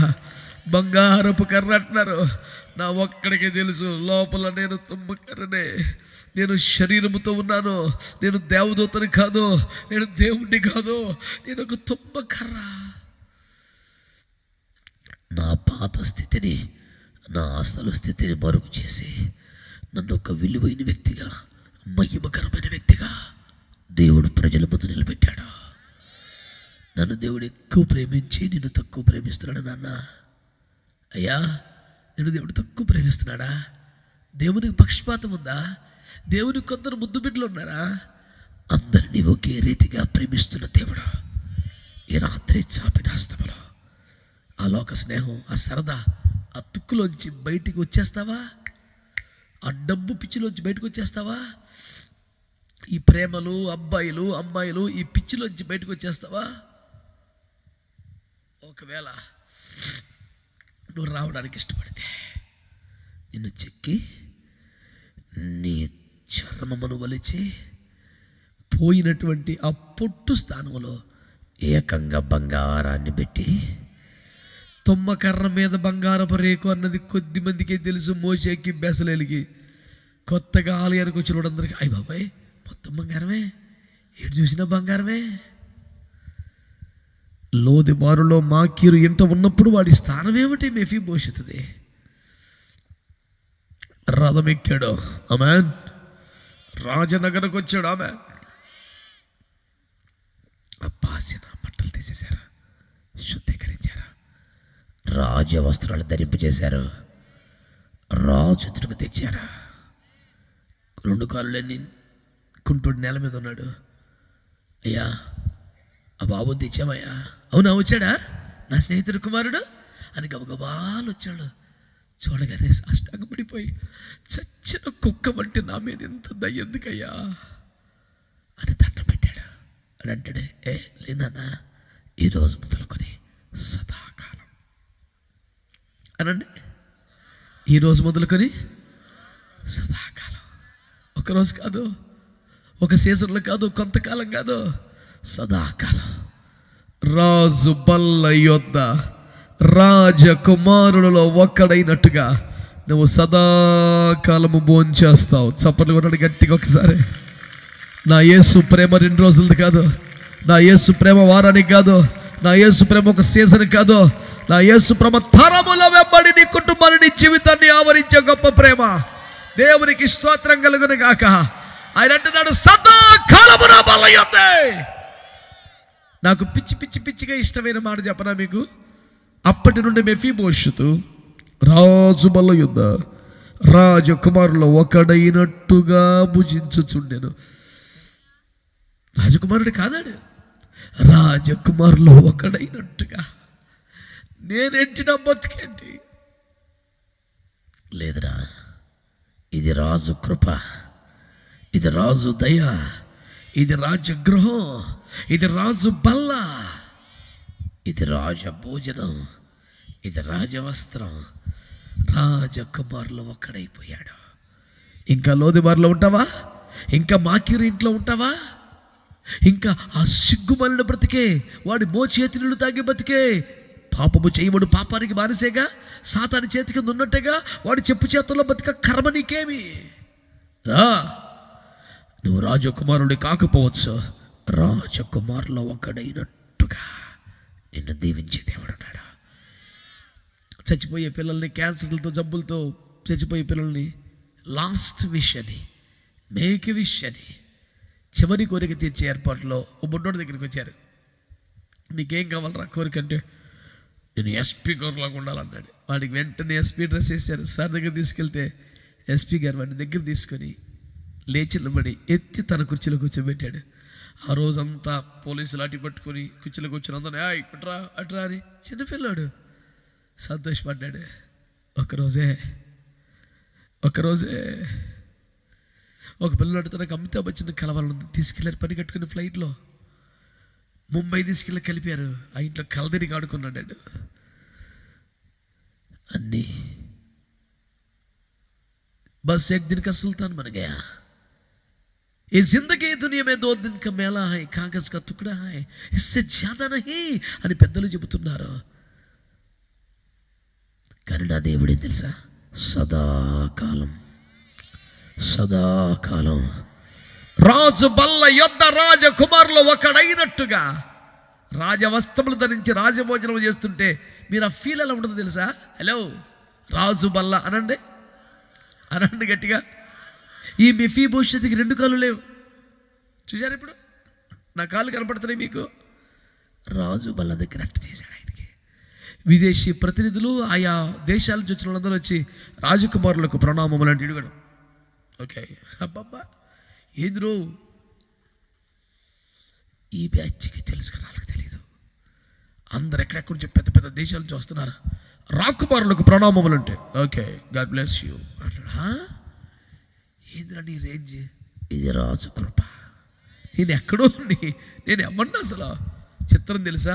బంగారపు కర్ర అంటున్నారు. నా ఒక్కడికే తెలుసు లోపల నేను తుమ్మకర్రనే, నేను శరీరముతో ఉన్నాను, నేను దేవదూతని కాదు, నేను దేవుణ్ణి కాదు, నేను ఒక తుమ్మకర్ర. నా పాత స్థితిని, నా అసలు స్థితిని మరుగు చేసి నన్ను ఒక విలువైన వ్యక్తిగా, మహిమకరమైన వ్యక్తిగా దేవుడు ప్రజల ముందు నిలబెట్టాడు. నన్ను దేవుడు ఎక్కువ ప్రేమించి నిన్ను తక్కువ ప్రేమిస్తున్నాడు. నాన్న అయ్యా, నేను దేవుడు తక్కువ ప్రేమిస్తున్నాడా? దేవునికి పక్షపాతం ఉందా? దేవునికి కొందరు ముద్దు బిడ్డలు ఉన్నారా? అందరినీ ఒకే రీతిగా ప్రేమిస్తున్న దేవుడు ఈ రాత్రి చాపిన హస్తములో ఆ లోక స్నేహం, ఆ సరదా, ఆ తుక్కులోంచి బయటికి వచ్చేస్తావా? ఆ డబ్బు పిచ్చిలోంచి బయటకు వచ్చేస్తావా? ఈ ప్రేమలు, అబ్బాయిలు అమ్మాయిలు, ఈ పిచ్చిలోంచి బయటకు వచ్చేస్తావా? ఒకవేళ నువ్వు రావడానికి ఇష్టపడితే నిన్ను చెక్కి నీ చర్మమును వలిచి పోయినటువంటి ఆ పొట్టు స్థానంలో ఏకంగా బంగారాన్ని పెట్టి, తుమ్మకర్ర మీద బంగారపు రేకు అన్నది కొద్ది మందికే తెలుసు, మోషేకి బెసలేలికి. కొత్తగా ఆలయానికి వచ్చిన వాళ్ళందరికీ అయ్య బాబాయ్ మొత్తం బంగారమే, ఎటు చూసినా బంగారమే. లోదెబారులో మాకీరు ఇంట ఉన్నప్పుడు వాడి స్థానం ఏమిటి? మెఫీబోషెతుది. రథం ఎక్కాడు, ఆమేన్. రాజనగరకు వచ్చాడు, ఆమేన్. పాసిన బట్టలు తీసేశారు, శుద్ధీకరించారు, రాజ వస్త్రాలు ధరింపజేశారు, రాజు ఎదురుకు తెచ్చారు. 2 కాళ్ళని కుంటుడు నేల మీద ఉన్నాడు. అయ్యా ఆ బాబుని తెచ్చామయ్యా. అవునా, వచ్చాడా నా స్నేహితుడు కుమారుడు అని గబగబాలు వచ్చాడు. చూడగానే సాష్టాంగపడిపోయి, చచ్చిన కుక్క వంటి నా మీద ఎంత దయ ఎందుకయ్యా అని దండం పెట్టాడు. అని అంటాడే, లేదన్నా ఈరోజు మొదలుకొని సదాకాలం అనండి. ఈరోజు మొదలుకొని సదాకాలం. ఒకరోజు కాదు, ఒక సీజన్లో కాదు, కొంతకాలం కాదు, సదాకాలం. రాజు బల్ల యొద్ద రాజకుమారులలో ఒక్కడైనట్టుగా నువ్వు సదాకాలము భోంచేస్తావు. చప్పట్లు కొన్నాడు గట్టిగా ఒకసారి. నా యేసు ప్రేమ 2 రోజులది కాదు, నా యేసు ప్రేమ వారానికి కాదు, నా యేసు ప్రేమ ఒక సీజన్ కాదు, నా యేసు ప్రేమ తరముల వెంబడి నీ కుటుంబాన్ని, నీ జీవితాన్ని ఆవరించే గొప్ప ప్రేమ. దేవునికి స్తోత్రం కలుగును గాక. ఆయన అంటున్నాడు, సదాకాలము నా బల్ల యొద్దే. నాకు పిచ్చి పిచ్చి పిచ్చిగా ఇష్టమైన మాట చెప్పనా మీకు? అప్పటి నుండి మెఫీబోషెతు రాజు బల్ల యొద్ద రాజకుమారులో ఒకడైనట్టుగా భుజించుచుండెను. రాజకుమారుడు కాదాడు, రాజకుమారులో ఒకడైనట్టుగా. నేనేంటి, నా బతికేంటి? లేదురా, ఇది రాజు కృప, ఇది రాజు దయ, ఇది రాజగృహం, ఇది రాజు బల్ల, ఇది రాజ భోజనం, ఇది రాజవస్త్రం. రాజకుమారులు ఒక్కడైపోయాడు. ఇంకా లోదెబారులో ఉంటావా? ఇంకా మాకీరు ఇంట్లో ఉంటావా? ఇంకా ఆ సిగ్గుమలిన బ్రతికే, వాడి మోచేతి నీళ్ళు తాగి బతికే, పాపము చేయబడు పాపానికి బానిసేగా, సాతాని చేతి కింద ఉన్నట్టుగా వాడి చెప్పు చేతుల్లో బతిక కర్మ నీకేమి? రా, నువ్వు రాజకుమారుడి కాకపోవచ్చు, రాజకుమారులో ఒకడైనట్టుగా నిన్ను దీవించే దేవుడు ఉన్నాడు. చచ్చిపోయే పిల్లల్ని, క్యాన్సర్లతో జబ్బులతో చచ్చిపోయే పిల్లల్ని లాస్ట్ విష్ అని, మేక్ విష్ అని, చివరి కోరిక తీర్చే ఏర్పాట్లో ఓ బుడ్డోడి దగ్గరికి వచ్చారు. నీకేం కావాలరా కోరిక అంటే, నేను ఎస్పీ గారులాగా ఉండాలన్నాడు. వాడికి వెంటనే ఎస్పీ డ్రెస్ వేశారు. సార్ దగ్గర తీసుకెళ్తే ఎస్పీ గారు వాడిని దగ్గర తీసుకొని లేచి నిలబడి ఎత్తి తన కుర్చీలో కూర్చోబెట్టాడు. ఆ రోజంతా పోలీసులు అటు పట్టుకొని కుర్చీలో కూర్చొని అందరూ ఇట్రా అట్రా అని చిన్నపిల్లాడు సంతోషపడ్డాడు. ఒకరోజే ఒక పిల్లడు తనకు అమితాబ్ బచ్చన్ కలవాలని తీసుకెళ్ళారు. పని కట్టుకుని ఫ్లైట్లో ముంబై తీసుకెళ్ళి కలిపారు. ఆ ఇంట్లో కలదిని ఆడుకున్నాడు. అన్నీ बस एक दिन का सुल्तान बन गया. ये जिंदगी दुनिया में 2 दिन का मेला है, कागज का टुकड़ा है, इससे ज्यादा नहीं అని పెద్దలు చెబుతున్నారు. కానీ నా దేవుడే తెలుసా, సదాకాలం రాజు బల్ల యొద్ద రాజకుమారులు ఒకడైనట్టుగా రాజవస్త్రములు ధరించి రాజభోజనం చేస్తుంటే మీరు ఆ ఫీల్ ఎలా ఉంటుందో తెలుసా? హలో, రాజు బల్ల అనండి గట్టిగా. ఈ మెఫీబోషెతుకి 2 కాళ్ళు లేవు. చూశారు ఇప్పుడు? నా కాళ్ళు కనపడుతున్నాయి మీకు. రాజు బల్ల దగ్గర అట్ట చేశాడు ఆయనకి. విదేశీ ప్రతినిధులు, ఆయా దేశాల నుంచి వచ్చిన వాళ్ళందరూ వచ్చి రాజకుమారులకు ప్రణామములు అంటే ఇడుగడం. ఓకే, అబ్బబ్బా ఏంద్రో ఈ బ్యాచ్కి తెలుసు కదా, వాళ్ళకి తెలీదు. అందరు ఎక్కడెక్కడి నుంచి పెద్ద పెద్ద దేశాల నుంచి వస్తున్నారు. రాకుమారులకు ప్రణామములు అంటే ఓకే, గాడ్ బ్లెస్ యూ అంటాడా. ఏంద్రా నీ రేంజ్? ఇది రాజు కృప. నేను ఎక్కడో నేను ఎవరిని అసలు చిత్రం తెలుసా,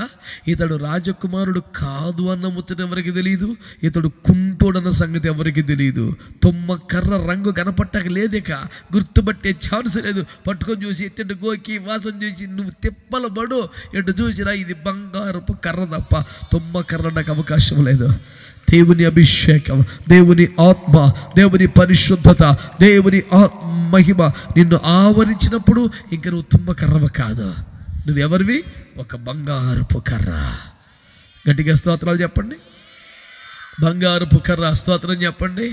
ఇతడు రాజకుమారుడు కాదు అన్న ముచ్చట ఎవరికి తెలియదు, ఇతడు కుంటోడన్న సంగతి ఎవరికి తెలియదు. తుమ్మ కర్ర రంగు కనపట్టక లేదిక, గుర్తుపట్టే ఛాన్స్ లేదు. పట్టుకొని చూసి ఎట్టు గోకి వాసన చూసి నువ్వు తిప్పలు పడు, ఎటు చూసినా ఇది బంగారపు కర్ర తప్ప తుమ్మ కర్ర నాకు అవకాశం లేదు. దేవుని అభిషేకం, దేవుని ఆత్మ, దేవుని పరిశుద్ధత, దేవుని మహిమ నిన్ను ఆవరించినప్పుడు ఇంక నువ్వు తుమ్మ కర్రవ కాదు, నువ్వెవరివి? ఒక బంగారపు కర్ర. గట్టిగా స్తోత్రాలు చెప్పండి. బంగారపు కర్ర, స్తోత్రం చెప్పండి.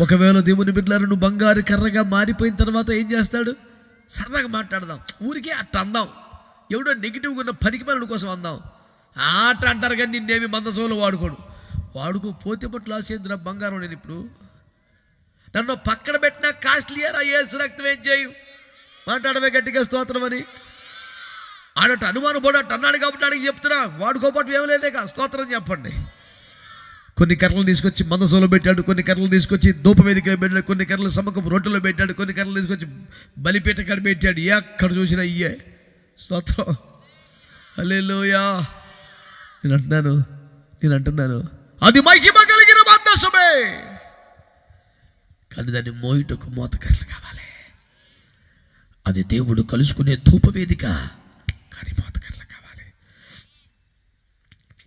ఒకవేళ దేవుని బిడ్డలారా నువ్వు బంగారు కర్రగా మారిపోయిన తర్వాత ఏం చేస్తాడు? సరదాగా మాట్లాడదాం, ఊరికే అట్ట అందాం, ఎవడో నెగిటివ్గా ఉన్న పనికి పనుల కోసం అందాం. ఆట అంటారు కానీ నిన్నేమి మందసంలో వాడుకోపోతే పట్ల ఆసేంద్ర బంగారం. నేను ఇప్పుడు నన్ను పక్కన పెట్టినా కాస్ట్లీయరా యేసు రక్తం ఏం చేయు, మాట్లాడమే గట్టిగా స్తోత్రం అని. ఆడట అనుమానం పోడట అన్నాడు కాబట్టి అడిగి చెప్తున్నా, వాడుకోపాటు ఏమలేదే కా, స్తోత్రం చెప్పండి. కొన్ని కర్రలు తీసుకొచ్చి మందసంలో పెట్టాడు, కొన్ని కర్రలు తీసుకొచ్చి ధూపవేదిక పెట్టాడు, కొన్ని కర్రలు సమ్మకపు రొట్టెలో పెట్టాడు, కొన్ని కర్రలు తీసుకొచ్చి బలిపీట కాడ పెట్టాడు. ఎక్కడ చూసినా ఇయ్యే. స్తోత్రం, హల్లెలూయా. నేను అంటున్నాను అది మహిమ కలిగిన మందసమే, కానీ దాన్ని మోయుటకు మోతకర్రలు కావాలి. అది దేవుడు కలుసుకునే ధూపవేదిక, కానీ మోతకర్రలు కావాలి.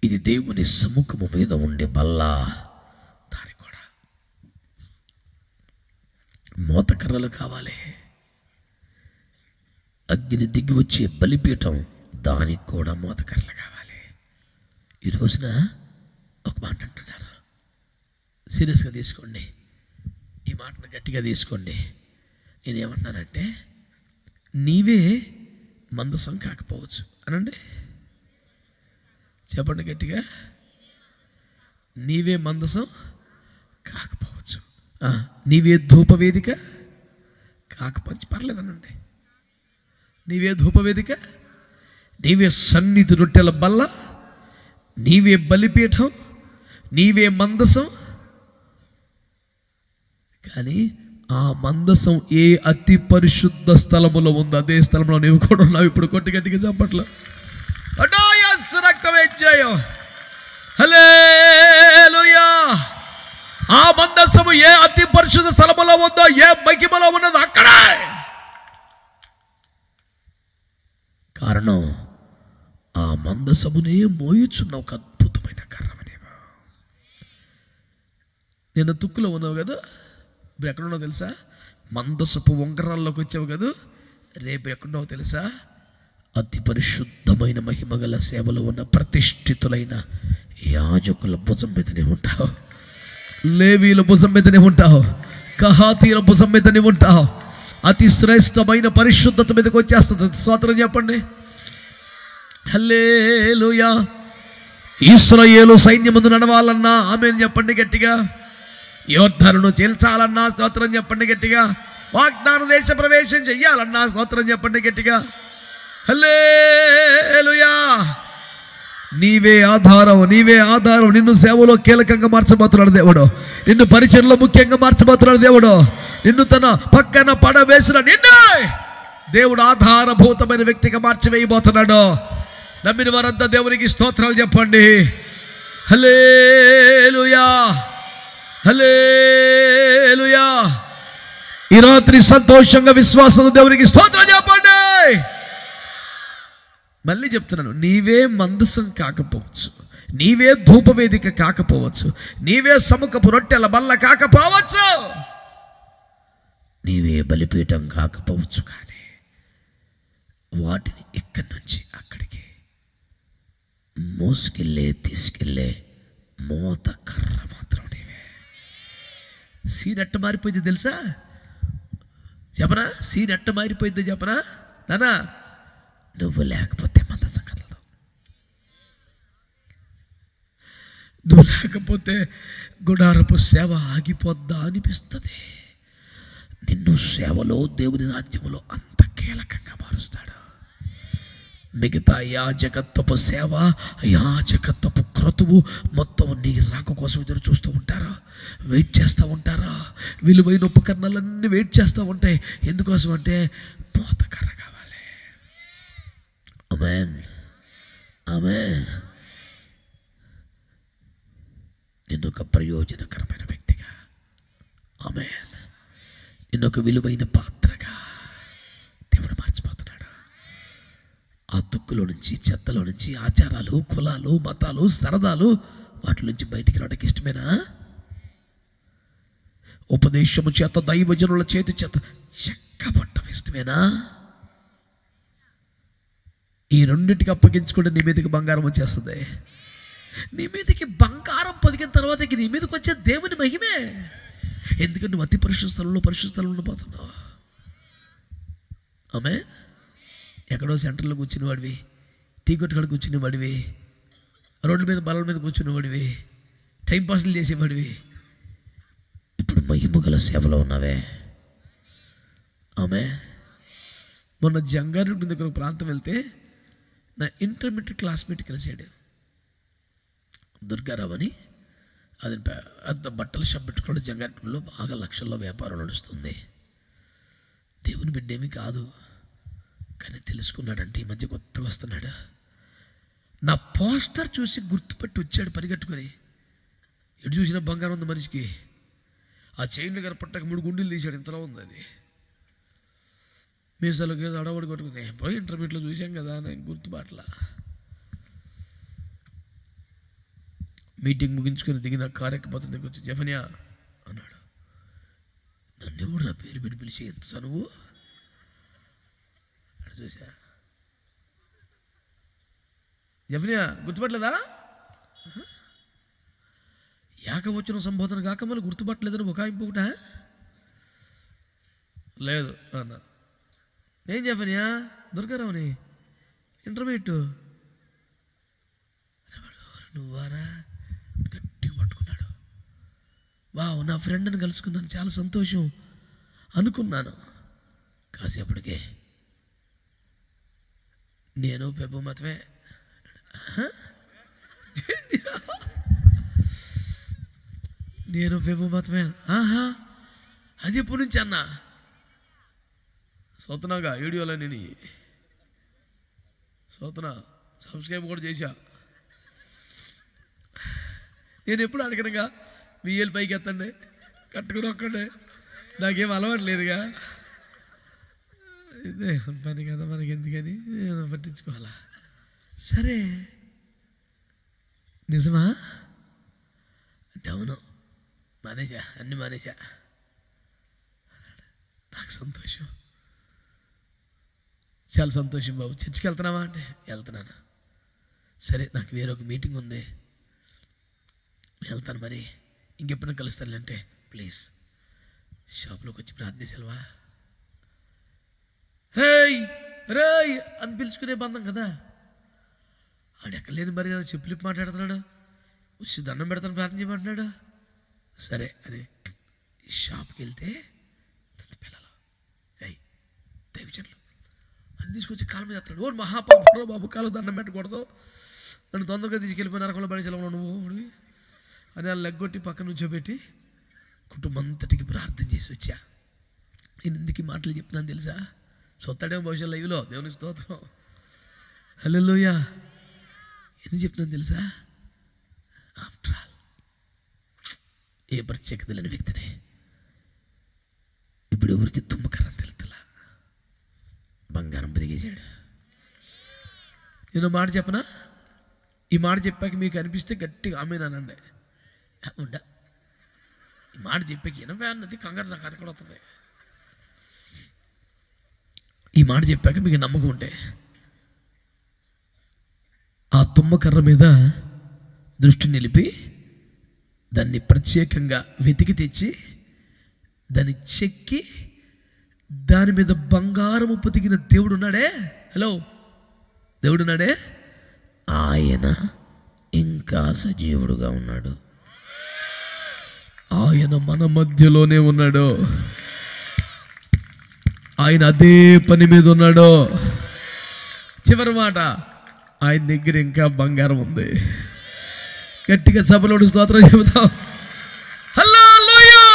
ఇది దేవుని సముఖము మీద ఉండే బల్ల, దానికి కూడా మోతకర్రలు కావాలి. అగ్ని దిగి వచ్చే బలిపీఠం, దానికి కూడా మోతకర్రలు కావాలి. ఈ రోజున ఒక మాట అంటున్నాను, సీరియస్గా తీసుకోండి, ఈ మాటను గట్టిగా తీసుకోండి. నేనేమంటున్నానంటే, నీవే మందసం కాకపోవచ్చు అనండి, చెప్పండి గట్టిగా. నీవే మందసం కాకపోవచ్చు, నీవే ధూపవేదిక కాకపోవచ్చు, పర్లేదనండి. నీవే ధూపవేదిక, నీవే సన్నిధి రొట్టెల బల్ల, నీవే బలిపీఠం, నీవే మందసం. కానీ ఆ మందసం ఏ అతి పరిశుద్ధ స్థలములో ఉందో అదే స్థలంలో నీవు కూడా ఉన్నావు. ఇప్పుడు కొట్టి గట్టిగా చెప్పట్లా రక్తం ఇచ్చాయో, హల్లెలూయా. ఆ మందసము ఏ అతి పరిశుద్ధ స్థలములో ఉందో, ఏ మహిమలో ఉన్నదో అక్కడే. కారణం ఆ మందసమునే మోయుచున్న ఒక అద్భుతమైన కర్రమనేమో. నేను తుక్కులో ఉన్నావు కదా, ఇప్పుడు ఎక్కడున్నావు తెలుసా? మందసపు ఉంగరాల్లోకి వచ్చావు కదా, రేపు ఎక్కడున్నావు తెలుసా? అతి పరిశుద్ధమైన మహిమగల సేవలో ఉన్న ప్రతిష్ఠితులైన యాజకుల భుజం మీదనే ఉంటావు, లేవీల భుజం మీదనే ఉంటావు, కహాతీల భుజం మీదనే ఉంటావు. అతి శ్రేష్టమైన పరిశుద్ధత మీదకి వచ్చేస్తుంది. స్తోత్రం చెప్పండి, హల్లెలూయా. ఇశ్రాయేలు సైన్యమందు నడవాలన్నా ఆమేన్ చెప్పండి గట్టిగా. యోర్దానును చీల్చాలన్నా స్తోత్రం చెప్పండి గట్టిగా. వాగ్దాన దేశ ప్రవేశం చెయ్యాలన్నా స్తోత్రం చెప్పండి గట్టిగా, హల్లెలూయా. నీవే ఆధారం, నీవే ఆధారం. నిన్ను సేవలో కీలకంగా మార్చబోతున్నాడు దేవుడు, నిన్ను పరిచయంలో ముఖ్యంగా మార్చబోతున్నాడు దేవుడు. నిన్ను తన పక్కన పడవేసిన నిన్నే దేవుడు ఆధారభూతమైన వ్యక్తిగా మార్చివేయబోతున్నాడు. నమ్మిన వారంతా దేవునికి స్తోత్రాలు చెప్పండి, హల్లెలూయా, హల్లెలూయా. ఈ రాత్రి సంతోషంగా విశ్వాసంతో దేవునికి స్తోత్రం చెప్పండి. మళ్ళీ చెప్తున్నాను, నీవే మందసం కాకపోవచ్చు, నీవే ధూపవేదిక కాకపోవచ్చు, నీవే సముఖపు రొట్టెల బల్ల కాకపోవచ్చు, నీవే బలిపీఠం కాకపోవచ్చు, కానీ వాటిని ఇక్కడి నుంచి అక్కడికి మోసుకెళ్ళే తీసుకెళ్ళే మోత కర్ర మాత్రం నీవే. సీన్ ఎట్ట మారిపోయింది తెలుసా? చెప్పనా? సీన్ ఎట్ట మారిపోయింది చెప్పనా నానా? నువ్వు లేకపోతే మందసం కదలదు, నువ్వు లేకపోతే గుడారపు సేవ ఆగిపోద్దా అనిపిస్తుంది. నిన్ను సేవలో దేవుని రాజ్యములో అంత కీలకంగా మారుస్తాడు. మిగతా యాజకత్వపు సేవ, యాజకత్వపు క్రతువు మొత్తం నీ రాక కోసం ఎదురు చూస్తూ ఉంటారా, వెయిట్ చేస్తూ ఉంటారా. విలువైన ఉపకరణాలన్నీ వెయిట్ చేస్తూ ఉంటాయి. ఎందుకోసం అంటే మోతకర్ర కావాలి. ఆమేన్. ఆమేన్. నిన్నొక ప్రయోజనకరమైన వ్యక్తిగా, ఆమేన్, నిన్నొక విలువైన పాత్రగా దేవుడు మార్చిపోతున్నాడు. ఆ తుక్కులో నుంచి, చెత్తలో నుంచి, ఆచారాలు, కులాలు, మతాలు, సరదాలు, వాటి నుంచి బయటికి రావడానికి ఇష్టమేనా? ఉపదేశము చేత, దైవజనుల చేతి చేత చెక్కబట్టం ఇష్టమేనా? ఈ రెండింటికి అప్పగించుకుంటే నీ మీదకి బంగారం వచ్చేస్తుంది. నీ మీదకి బంగారం పొదిగిన తర్వాత నీ మీదకి వచ్చే దేవుని మహిమే. ఎందుకంటే నువ్వు అతి పరిశుద్ధ స్థలంలో ఉండిపోతున్నావు. ఆమె ఎక్కడో సెంటర్లో కూర్చునేవాడివి, టీ కొట్టుకాడ కూర్చునేవాడివి, రోడ్ల మీద బల్లల మీద కూర్చునేవాడివి, టైంపాస్లు చేసేవాడివి. ఇప్పుడు మహిమ గల సేవలో ఉన్నావే. ఆమె మొన్న జంగారెడ్డి దగ్గర ఒక ప్రాంతం వెళ్తే నా ఇంటర్మీడియట్ క్లాస్మేట్ కలిసాడు, దుర్గారావు అని. అది పెద్ద బట్టల షాప్ పెట్టుకోవడం, జంగారెడ్డిలో బాగా లక్షల్లో వ్యాపారం నడుస్తుంది. దేవుని బిడ్డేమీ కాదు, కానీ తెలుసుకున్నాడంటే ఈ మధ్య కొత్తగా వస్తున్నాడు. నా పోస్టర్ చూసి గుర్తుపెట్టి వచ్చాడు పరిగెట్టుకొని. ఎటు చూసినా బంగారం ఉంది మనిషికి. ఆ చైన్లు కనపట్టక 3 గుండీలు తీశాడు, ఇంతలో ఉంది అది. మీసాలకి అడవడి కొట్టుకుని పోయి ఇంటర్మీడియట్లో చూసాం కదా, నాకు గుర్తుబాట్లా. మీటింగ్ ముగించుకొని దిగిన కారు ఎక్కిపోతుంది, దగ్గర వచ్చి జఫన్యా అన్నాడు. నన్ను ఎవరు నా పేరు పెట్టి పిలిచి ఎంత చనువు అని చూసా. జఫన్యా గుర్తుపట్టలేదా? ఏకవచన సంబోధన కాక మళ్ళీ గుర్తుపట్టలేదని ఒకాయింపు ఒకట లేదు అన్న. ఏం జఫన్యా? దుర్గారావుని ఇంటర్మీడియట్. నువ్వారా? గట్టిగా పట్టుకున్నాడు. వావ్, నా ఫ్రెండ్ని కలుసుకున్నాను, చాలా సంతోషం అనుకున్నాను. కాసేపటికే నేను పెబ్బు మతమే. నేను పెబ్బు మతమే. ఆహా, అది ఎప్పటి నుంచి అన్నా? సోతనాగా వీడియోలో నేను సోతనా సబ్స్క్రైబ్ కూడా చేశా. నేను ఎప్పుడు అడగనుగా, మీ ఏళ్ళు పైకి ఎత్తండి, కట్టుకుని ఒక్కండి, నాకేం అలవాటు లేదుగా. ఇదే పని కదా మనకి, ఎందుకని నేను పట్టించుకోవాలా? సరే, నిజమా అంటే అవును, మానేశా, అన్నీ మానేశా. నాకు సంతోషం, చాలా సంతోషం బాబు. చర్చికి వెళ్తున్నావా అంటే వెళ్తున్నాను. సరే, నాకు వేరొక మీటింగ్ ఉంది, వెళ్తాను, మరి ఇంకెప్పుడైనా కలుస్తాను అంటే ప్లీజ్ షాప్లోకి వచ్చి ప్రార్థించాలవా? రేయ్ రేయ్ అని పిలుచుకునే బంధం కదా. ఆడు ఎక్కడ లేని మరి కదా, చెప్పులిప్పి మాట్లాడుతున్నాడు, వచ్చి దండం పెడతాను, ప్రార్థన చేయమంటున్నాడు. సరే అని షాప్కి వెళ్తే పిల్లలు దైవజనులు అని తీసుకొచ్చి కాలం మీద ఎత్తాడు. ఓ మహాపాప బాబు, కాలు దండం పెట్టకూడదు, నన్ను తొందరగా తీసుకెళ్ళిపోయి నరకంలో పడేసేలా నువ్వు అని ఆ లెగ్గొట్టి పక్కన నుంచోబెట్టి కుటుంబం అంతటికి ప్రార్థన చేసి వచ్చా. నేను ఎందుకు మాటలు చెప్తున్నాను తెలుసా? సొత్తడేమో బహుశా లైవ్లో, దేవుని స్తోత్రం, హల్లెలూయా. ఎందుకు చెప్తున్నాను తెలుసా? ఆఫ్టర్ ఆల్ ఏ ప్రత్యేకత లేని వ్యక్తిని ఇప్పుడు ఎవరికి తుమ్మకరం తెలుతులా, బంగారం బతికేసాడు. నేను మాట చెప్పనా? ఈ మాట చెప్పాక మీకు అనిపిస్తే గట్టిగా ఆమెనానండి. ఉండ ఈ మాట చెప్పాక ఎనభై అన్నది కంగారు నాకు అది కూడా వస్తుంది. ఈ మాట చెప్పాక మీకు నమ్మకం ఉంటే ఆ తుమ్మకర్ర మీద దృష్టి నిలిపి దాన్ని ప్రత్యేకంగా వెతికి తెచ్చి దాన్ని చెక్కి దాని మీద బంగారము పొదిగిన దేవుడు ఉన్నాడే. హలో, దేవుడు ఉన్నాడే, ఆయన ఇంకా సజీవుడుగా ఉన్నాడు. ఆయన మన మధ్యలోనే ఉన్నాడు. ఆయన అదే పని మీద ఉన్నాడు. చివరి మాట, ఆయన దగ్గర ఇంకా బంగారం ఉంది. గట్టిగా సభలోడు స్తోత్రం చెబుతాం. హల్లెలూయా.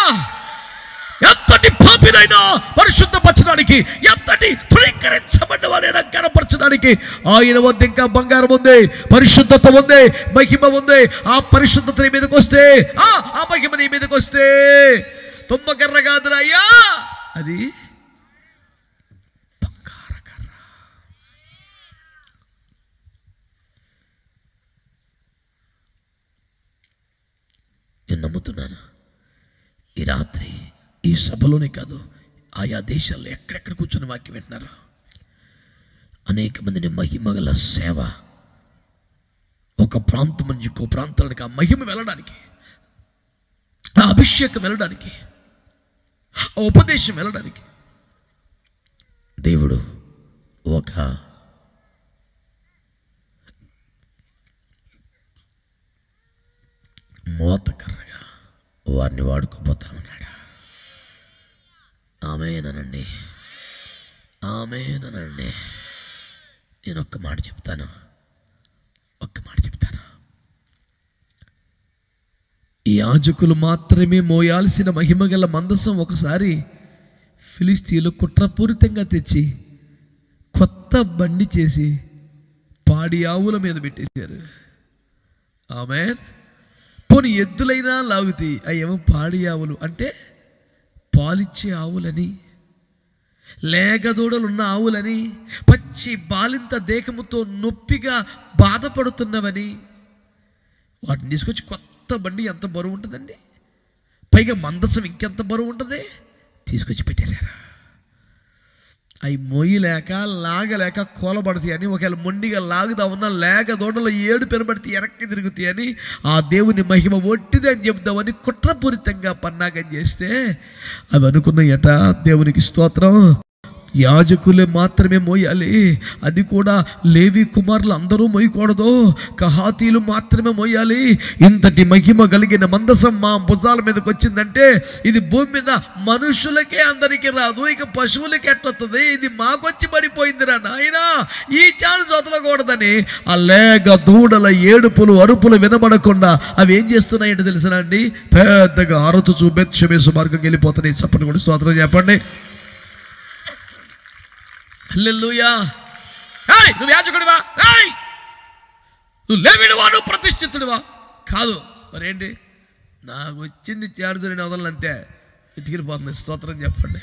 ఎంతటి పాపినైనా పరిశుద్ధపరచడానికి, ఎంతటి అలంకరించబడ్డ వాడిని కనపరచడానికి ఆయన వద్ద ఇంకా బంగారం ఉంది, పరిశుద్ధత ఉంది, మహిమ ఉంది. ఆ పరిశుద్ధత నీ మీదకి వస్తే, ఆ మహిమ నీ మీదకి వస్తే తుమ్మకర్ర కాదురా అయ్యా, అది బంగారకర్ర. నేను నమ్ముతున్నాను ఈ రాత్రి ఈ సభలోనే కాదు, ఆయా దేశాల్లో ఎక్కడెక్కడ కూర్చొని వాక్యం వింటున్నారు అనేక మందిని మహిమగల సేవ, ఒక ప్రాంతం నుంచి ఇంకో ప్రాంతానికి ఆ మహిమ వెళ్ళడానికి, ఆ అభిషేకం వెళ్ళడానికి, ఆ ఉపదేశం వెళ్ళడానికి దేవుడు ఒక మోతకర్రగా వారిని వాడుకోపోతా ఉన్నాడు. ఆమేనండి, ఆమేనండి. నేను ఒక్క మాట చెప్తాను. ఈ యాజకులు మాత్రమే మోయాల్సిన మహిమగల మందసం ఒకసారి ఫిలిస్తీన్లు కుట్రపూరితంగా తెచ్చి కొత్త బండి చేసి పాడి ఆవుల మీద పెట్టేశారు. ఆమేన్. పోనీ ఎద్దులైనా లాగుతాయి, అవేమో పాడి ఆవులు అంటే పాలిచ్చే ఆవులని, లేగదూడలున్న ఆవులని, పచ్చి బాలింత దేహముతో నొప్పిగా బాధపడుతున్నవని వాటిని తీసుకొచ్చి కొత్త బండి ఎంత బరువు ఉంటుందండి, పైగా మందసం ఇంకెంత బరువు ఉంటుంది, తీసుకొచ్చి పెట్టేశారు. అవి మొయ్యలేక లాగలేక కోలబడతాయి అని, ఒకవేళ మొండిగా లాగుదా ఉన్న లేక దూడలు 7 పెనబడితే వెనక్కి తిరుగుతాయి అని, ఆ దేవుని మహిమ ఒట్టిది అని చెప్దామని కుట్రపూరితంగా పన్నాగం చేస్తే అవి అనుకున్నాయట. దేవునికి స్తోత్రం. యాజకులే మాత్రమే మోయాలి, అది కూడా లేవి కుమారులు అందరూ మోయకూడదు, కహాతీలు మాత్రమే మోయాలి. ఇంతటి మహిమ కలిగిన మందసం మా భుజాల మీదకి వచ్చిందంటే ఇది భూమి మీద మనుషులకే అందరికీ రాదు, ఇక పశువులకి ఎట్టొస్తుంది, ఇది మాకొచ్చి పడిపోయిందిరా నాయనా, ఈ ఛాన్స్ వదలకూడదని ఆ లేగ దూడల ఏడుపులు అరుపులు వినబడకుండా అవి ఏం చేస్తున్నాయంటే తెలుసునా అండి, పెద్దగా అరుచుచూ బెత్షెమెషు మార్గం వెళ్ళిపోతున్నాయి. చప్పటి కూడా స్తోత్రం చెప్పండి. హల్లెలూయా. నువ్వు యాజకుడివా, నువ్వు లేవీడువా, నువ్వు ప్రతిష్ఠితుడివా కాదు, మరేంటి నాకు వచ్చింది చార్జు నేను వదలంతే ఇటుకెళ్ళిపోతుంది. స్తోత్రం చెప్పండి.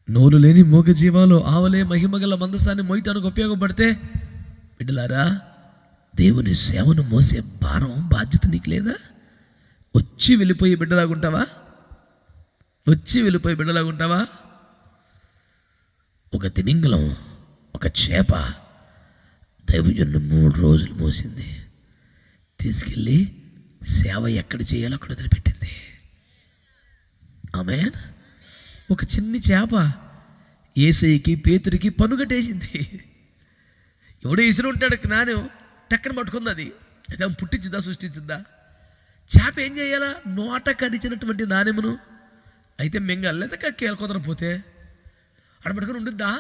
నోరు లేని మూగ జీవాలు ఆవలే మహిమగల మందసాన్ని మోయటానికి ఉపయోగపడితే, బిడ్డలారా దేవుని సేవను మోసే భారం బాధ్యత నీకు లేదా? వచ్చి వెళ్ళిపోయి బిడ్డలాగుంటావా? ఒక తిమింగలం, ఒక చేప దైవజనుడు 3 రోజులు మోసింది, తీసుకెళ్ళి సేవ ఎక్కడ చేయాలో అక్కడ వదిలిపెట్టింది. ఆమేన్. ఒక చిన్ని చేప యేసయ్యకి పేతురికి పనుగట్టేసింది. ఎవడో ఇసురు ఉంటాడు, నాను టక్కన పట్టుకుంది. అది అయితే పుట్టించిందా సృష్టించిందా? చేప ఏం చేయాలా? నోట కరిచినటువంటి నాణెమును అయితే మింగాలి, లేదా కక్కేయాలి. కుదరపోతే అడబట్టుకుని ఉండిద్దా?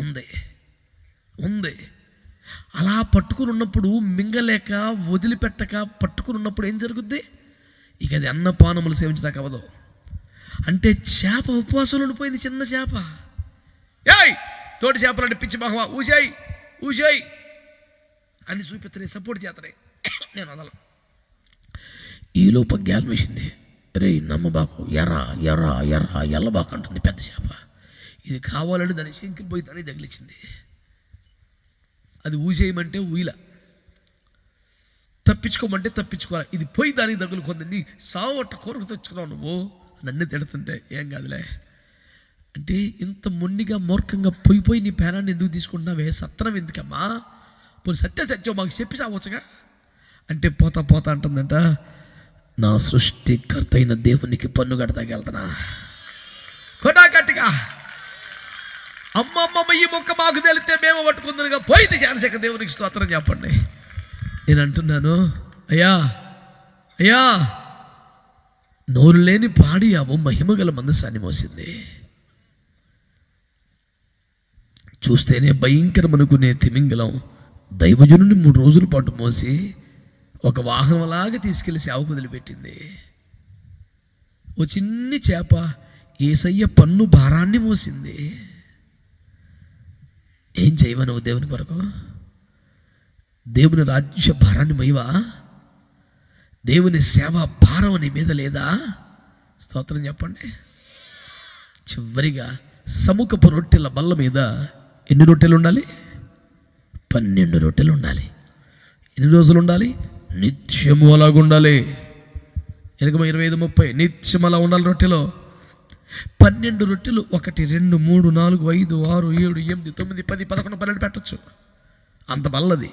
ఉంది. అలా పట్టుకుని ఉన్నప్పుడు మింగలేక వదిలిపెట్టక పట్టుకుని ఉన్నప్పుడు ఏం జరుగుద్ది? ఇక అది అన్నపానములు సేవించదాకా అవ్వదు. అంటే చేప ఉపవాసంలో ఉండిపోయింది. చిన్న చేప, తోటి చేపలు పిచ్చి మహవా ఊసాయి అని చూపిస్తున్నాయి, సపోర్ట్ చేస్తున్నాయి. నేను వదల. ఈలోపు గ్యాల్ వేసింది. రే నమ్మబాకు, ఎల్లబాకు అంటుంది పెద్ద చేప. ఇది కావాలని దాని శంకిల్ పోయి దాన్ని తగిలించింది. అది ఊసేయమంటే ఊయిలా, తప్పించుకోమంటే తప్పించుకోవాలి. ఇది పోయి దానికి తగులుకుంది. నీ సావట్ట కొరకు తెచ్చుకున్నావు నువ్వు, నన్ను తిడుతుంటే ఏం కాదులే అంటే, ఇంత మొండిగా మూర్ఖంగా పోయి నీ పేరాన్ని ఎందుకు తీసుకుంటున్నావే? సత్రం ఎందుకమ్మా? పోనీ సత్యం మాకు చెప్పి సావచ్చుగా అంటే, పోతా అంటుందంట, నా సృష్టికర్త అయిన దేవునికి పన్ను కడతాకి వెళ్తానా? కొట్టా గట్టిగా. అమ్మమ్మ ఈ మొక్క మాకు తెలితే మేము పట్టుకుందరుగా పోయింది. శానశేఖ దేవునికి స్తోత్రం చెప్పండి. నేను అంటున్నాను, అయ్యా నోరు లేని పాడియావు మహిమగల మందసాన్ని మోసింది. చూస్తేనే భయంకరమనుకునే తిమింగలం దైవజనుని 3 రోజుల పాటు మోసి ఒక వాహనంలాగా తీసుకెళ్లి సేవకు వదిలిపెట్టింది. ఓ చిన్ని చేప యేసయ్య పన్ను భారాన్ని మోసింది. ఏం చేయవా నువ్వు దేవుని కొరకు? దేవుని రాజ్య భారాన్ని మొయ్యవా? దేవుని సేవా భారం నీ మీద లేదా? స్తోత్రం చెప్పండి. చివరిగా సముఖపు రొట్టెల బల్ల మీద ఎన్ని రొట్టెలు ఉండాలి? 12 రొట్టెలు ఉండాలి. ఎన్ని రోజులు ఉండాలి? నిత్యము అలాగుండాలి. 25, 30 నిత్యం అలా ఉండాలి. రొట్టెలో 12 రొట్టెలు 1, 2, 3, 4, 5, 6, 7, 8, 9, 10, 11, 12 పెట్టచ్చు. అంత బల్లది.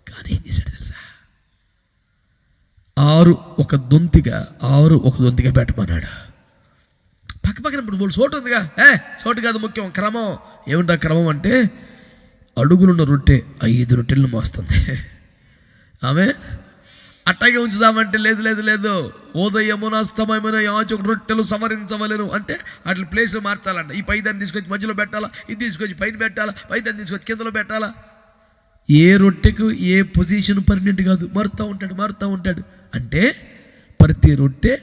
కానీ ఏం చేశాడు తెలుసా? 6 ఒక దొంతిగా పెట్టమన్నాడు. పక్కన ఇప్పుడు చోటు ఉందిగా, చోటు కాదు ముఖ్యం, క్రమం. ఏమిటా క్రమం అంటే అడుగులున్న రొట్టె 5 రొట్టెలను మోస్తుంది. ఆమె అట్టాగే ఉంచుదామంటే లేదు, ఉదయమున అస్తమయమున యాజకుడు రొట్టెలు సవరించవలెను అంటే అట్లా ప్లేస్లో మార్చాలంట. ఈ పైదాన్ని తీసుకొచ్చి మధ్యలో పెట్టాలా, ఇది తీసుకొచ్చి పైన పెట్టాలా, పైదాన్ని తీసుకొచ్చి కిందలో పెట్టాలా. ఏ రొట్టెకు ఏ పొజిషన్ పర్మనెంట్ కాదు, మారుతూ ఉంటాడు. అంటే ప్రతి రొట్టె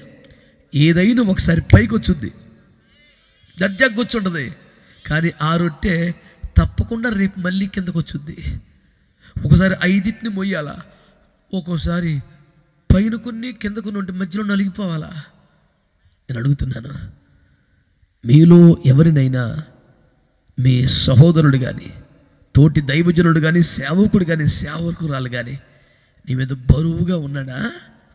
ఏదైనా ఒకసారి పైకి వచ్చుద్ది, దర్జాగా కూర్చుంటుంది. కానీ ఆ రొట్టె తప్పకుండా రేపు మళ్ళీ కిందకు వచ్చుద్ది. ఒకసారి 5 మొయ్యాలా, ఒక్కోసారి పైన కొన్ని కింద కొన్ని ఉంటే మధ్యలో నలిగిపోవాలా. నేను అడుగుతున్నాను, మీలో ఎవరినైనా మీ సహోదరుడు కానీ, తోటి దైవజనుడు కానీ, సేవకుడు కానీ, సేవకురాలు కానీ నీ మీద బరువుగా ఉన్నాడా?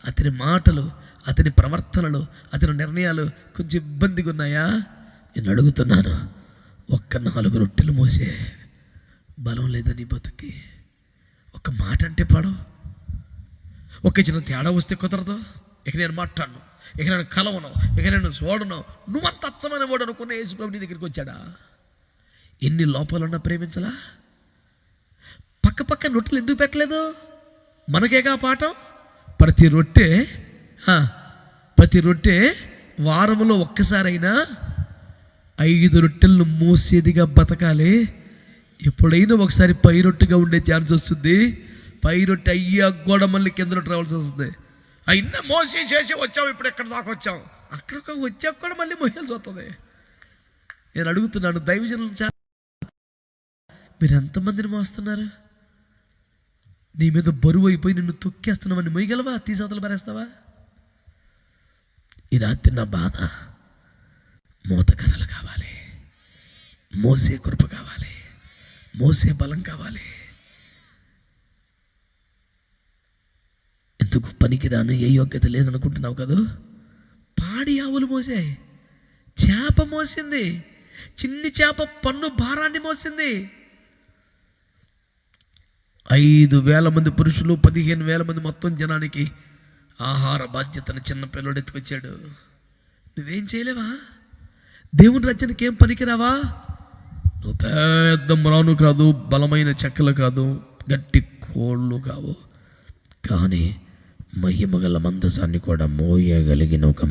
అతని మాటలు, అతని ప్రవర్తనలు, అతని నిర్ణయాలు కొంచెం ఇబ్బందిగా ఉన్నాయా? నేను అడుగుతున్నాను, 4 రొట్టెలు మోసే బలం లేదా నీ బతుకి? ఒక మాట అంటే పాడు. ఒక చిన్న తేడా వస్తే కుదరదు. ఇక నేను మాట్లాడను, ఇక నేను కలవను, ఇక నేను చూడను. నువ్వంత అచ్చమైన వాడు అనుకున్న యేసుప్రభు నీ దగ్గరికి వచ్చాడా? ఎన్ని లోపాలున్నా ప్రేమించలా? పక్క రొట్టెలు ఎందుకు పెట్టలేదు? మనకేగా పాఠం. ప్రతి రొట్టె వారంలో ఒక్కసారైనా 5 రొట్టెలను మోసేదిగా బతకాలి. ఎప్పుడైనా ఒకసారి పై రొట్టెగా ఉండే ఛాన్స్ వస్తుంది. పై రొట్టె అయ్యా కూడా మళ్ళీ కింద రొట్టె రావాల్సి వస్తుంది. అయినా మోసి చేసి వచ్చాం, ఇప్పుడు ఎక్కడ దాకా వచ్చాం, అక్కడికి వచ్చాక కూడా మళ్ళీ మోయాల్సి వస్తుంది. నేను అడుగుతున్నాను, దైవజనులు మీరు ఎంతమందిని మోస్తున్నారు? నీ మీద బరువు అయిపోయి నిన్ను తొక్కేస్తున్నామని మొయ్యగలవా? తీసవతలు పారేస్తావా? ఈ రాత్రి నా బాధ, మోతకర్రలు కావాలి, మోసే కృప కావాలి, మోసే బలం కావాలి. ఎందుకు పనికిరాను, ఏ యోగ్యత లేదనుకుంటున్నావు కదా? పాడి ఆవులు మోసాయి, చేప మోసింది, చిన్ని చేప పన్ను భారాన్ని మోసింది. 5,000 మంది పురుషులు, 15,000 మంది మొత్తం జనానికి ఆహార బాధ్యతను చిన్న పిల్లడు ఎత్తుకొచ్చాడు. నువ్వేం చేయలేవా? దేవుని రాజ్యానికి ఏం పనికిరావా? నువ్వు పెద్ద మ్రాను కాదు, బలమైన చెక్కలు కాదు, గట్టి కోళ్ళు కావు, కానీ మహిమగల మందసాన్ని కూడా మోయగలిగిన ఒక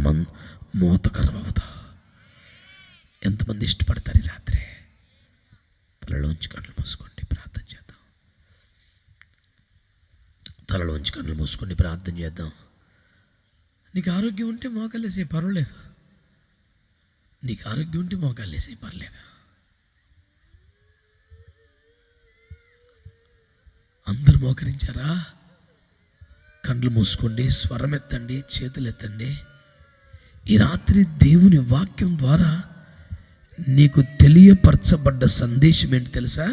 మోతకర్ర అవుతావు. ఎంతమంది ఇష్టపడతారు ఈ రాత్రి? తలలోంచి కళ్ళు మూసుకోండి, ప్రార్థన చేద్దాం. తలలోంచి కళ్ళు మూసుకొని ప్రార్థన చేద్దాం. నీకు ఆరోగ్యం ఉంటే మోకాలేసే పర్వాలేదు, నీకు ఆరోగ్యం ఉంటే మోకాలేసే పర్లేదు. అందరూ మోకరించారా? కండ్లు మూసుకోండి, స్వరం ఎత్తండి, చేతులు ఎత్తండి. ఈ రాత్రి దేవుని వాక్యం ద్వారా నీకు తెలియపరచబడ్డ సందేశం ఏంటి తెలుసా?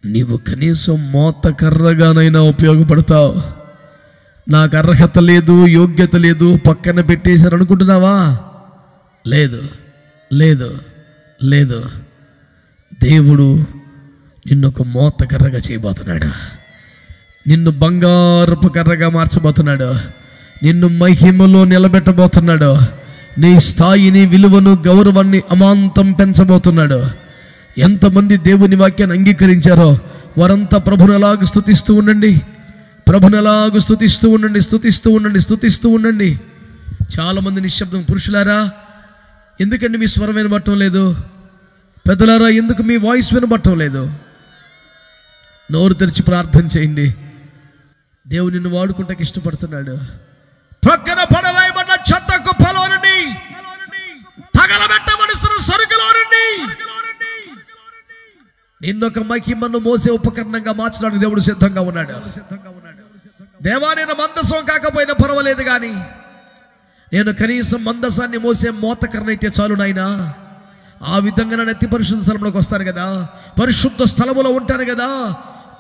నీవు కనీసం మోతకర్రగానైనా ఉపయోగపడతావు. నాకు అర్హత లేదు, యోగ్యత లేదు, పక్కన పెట్టేశారు అనుకుంటున్నావా? లేదు లేదు లేదు. దేవుడు నిన్ను ఒక మోతకర్రగా చేయబోతున్నాడు. నిన్ను బంగారపు కర్రగా మార్చబోతున్నాడు. నిన్ను మహిమలో నిలబెట్టబోతున్నాడు. నీ స్థాయిని, విలువను, గౌరవాన్ని అమాంతం పెంచబోతున్నాడు. ఎంతమంది దేవుని వాక్యాన్ని అంగీకరించారో వారంతా ప్రభుని అలాగ స్తుతిస్తూ ఉండండి, ప్రభుని అలాగ స్తుతిస్తూ ఉండండి, స్తుతిస్తూ ఉండండి, స్తుతిస్తూ ఉండండి. చాలామంది నిశ్శబ్దం. పురుషులారా, ఎందుకండి మీ స్వరం వినబట్టం లేదు? పెద్దలారా, ఎందుకు మీ వాయిస్ వినబట్టం లేదు? నోరు తెరిచి ప్రార్థన చేయండి. దేవుడు నిన్ను వాడుకుంటాకి ఇష్టపడుతున్నాడు. ప్రక్కన పడవేయబడిన చెత్త కుప్పలో నుండి, తగలబెట్టబడిన సరుకులో నుండి నిన్నొక మహిమను మోసే ఉపకరణంగా మార్చడానికి దేవుడు సిద్ధంగా ఉన్నాడు. దేవా, నేను మందసం కాకపోయినా పర్వాలేదు, కానీ నేను కనీసం మందసాన్ని మోసే మోతకరణ అయితే చాలు నాయనా. ఆ విధంగా నేను అతి పరిశుద్ధ స్థలంలోకి వస్తాను కదా, పరిశుద్ధ స్థలములో ఉంటాను కదా.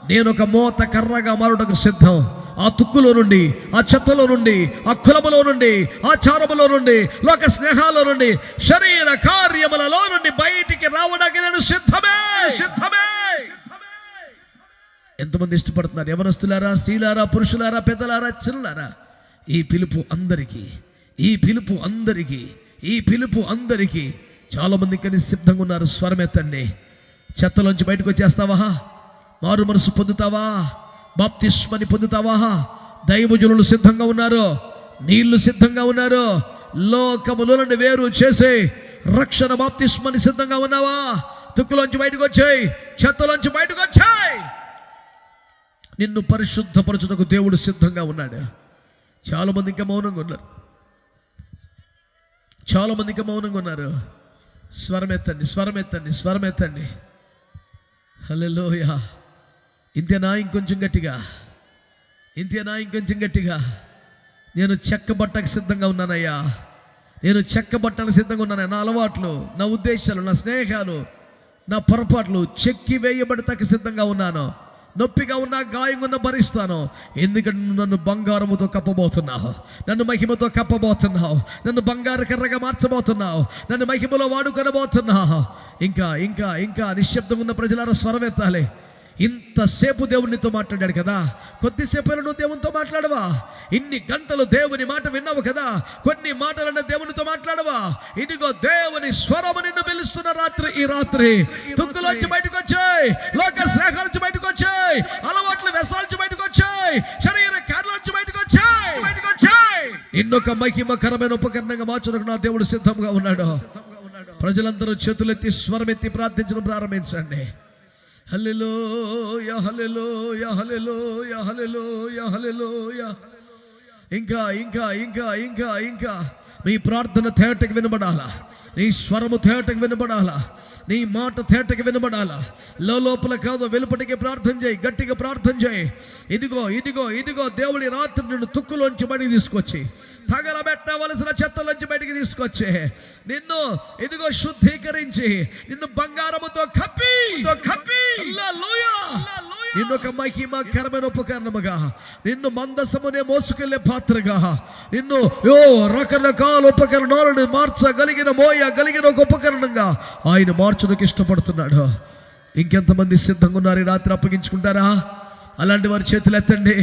నేను ఒక మోత కర్రగా మారుటకు సిద్ధం. ఆ తుక్కులో నుండి, ఆ చెత్తలో నుండి, ఆ కులములో నుండి, ఆ చారములో నుండి, లోక స్నేహాల నుండి, శరీర కార్యములలో నుండి బయటికి రావడానికి నేను సిద్ధమే. ఎంతమంది ఇష్టపడుతున్నారు? యవనస్తులారా, స్త్రీలారా, పురుషులారా, పెద్దలారా, చిన్నలారా, ఈ పిలుపు అందరికీ, ఈ పిలుపు అందరికీ, ఈ పిలుపు అందరికీ. చాలామంది కానీ సిద్ధంగా ఉన్నారు. స్వరమెత్తండి. చెత్తలోంచి బయటకు వచ్చేస్తావా? మారు మనసు పొందుతావా? బాప్తిస్మని పొందుతావా? దైవజనులు సిద్ధంగా ఉన్నారు, నీళ్లు సిద్ధంగా ఉన్నారు. లోకములో నుండి వేరు చేసే రక్షణ బాప్తిస్మని సిద్ధంగా ఉన్నావా? తుక్కులోంచి బయటకు వచ్చాయి, చెత్తలోంచి బయటకు వచ్చాయి. నిన్ను పరిశుద్ధపరచుటకు దేవుడు సిద్ధంగా ఉన్నాడు. చాలామంది ఇంకా మౌనంగా ఉన్నారు, చాలామంది ఇంకా మౌనంగా ఉన్నారు. స్వరమెత్తండి, స్వరమెత్తండి, స్వరమెత్తండి. హల్లెలూయా. ఇంతేనా? ఇంకొంచెం గట్టిగా. ఇంతేనా? ఇంకొంచెం గట్టిగా. నేను చెక్క బట్టకు సిద్ధంగా ఉన్నానయ్యా. నేను చెక్క బట్టలకు సిద్ధంగా ఉన్నానయ్యా. నా అలవాట్లు, నా ఉద్దేశాలు, నా స్నేహాలు, నా పొరపాట్లు చెక్కి వేయబడతాకి సిద్ధంగా ఉన్నాను. నొప్పిగా ఉన్నా, గాయంగా ఉన్నా భరిస్తాను. ఎందుకంటే నన్ను బంగారముతో కప్పబోతున్నావు, నన్ను మహిమతో కప్పబోతున్నావు, నన్ను బంగారు కర్రగా మార్చబోతున్నావు, నన్ను మహిమలో వాడుకొనబోతున్నావు. ఇంకా ఇంకా ఇంకా నిశ్శబ్దంగా ఉన్న ప్రజలారా స్వరమెత్తాలి. ఇంతసేపు దేవునితో మాట్లాడాడు కదా, కొద్దిసేపు నువ్వు దేవునితో మాట్లాడవా? ఇన్ని గంటలు దేవుని మాట విన్నావు కదా, కొన్ని మాటలన్న దేవునితో మాట్లాడవా? ఇదిగో దేవుని స్వరము నిన్ను పిలుస్తున్న రాత్రి. ఈ రాత్రి తుక్కులోంచి బయటకు వచ్చాయి, లోక స్నేహాల నుంచి బయటకు వచ్చాయి, అలవాట్ల వ్యసనాల నుంచి బయటకు వచ్చాయి, శరీర కార్యాల నుంచి బయటకు వచ్చాయి. ఇన్నొక మహిమకరమైన ఉపకరణంగా మార్చడానికి నా దేవుడు సిద్ధంగా ఉన్నాడు. ప్రజలందరూ చేతులెత్తి స్వరమెత్తి ప్రార్థించడం ప్రారంభించండి. హల్లెలూయా, హల్లెలూయా, హల్లెలూయా, హల్లెలూయా, హల్లెలూయా. ఇంకా ఇంకా ఇంకా ఇంకా ఇంకా నీ ప్రార్థన తేటకి వినబడాలా, నీ స్వరము తేటకి వినబడాలా, నీ మాట తేటకి వినబడాలా. లోపల కాదు, వెలుపటికి ప్రార్థన చేయి, గట్టిగా ప్రార్థన చేయి. ఇదిగో ఇదిగో ఇదిగో దేవుడి రాత్రి నిన్ను తుక్కులోంచి బయటికి తీసుకొచ్చి, తగలబెట్టవలసిన చెత్తలోంచి బయటికి తీసుకొచ్చి, నిన్ను ఇదిగో శుద్ధీకరించి, నిన్ను బంగారముతో కప్పి హల్లెలూయా, నిన్నొక మహిమకరమైన ఉపకరణముగా, నిన్ను మందసమునే మోసుకెళ్లే పాత్రగా, నిన్ను రకరకాల ఉపకరణాలను మార్చగలిగిన, మోయగలిగిన ఒక ఉపకరణంగా ఆయన మార్చడానికి ఇష్టపడుతున్నాడు. ఇంకెంతమంది సిద్ధంగా ఉన్నారు? ఈ రాత్రి అప్పగించుకుంటారా? అలాంటి వారి చేతులు ఎత్తండి.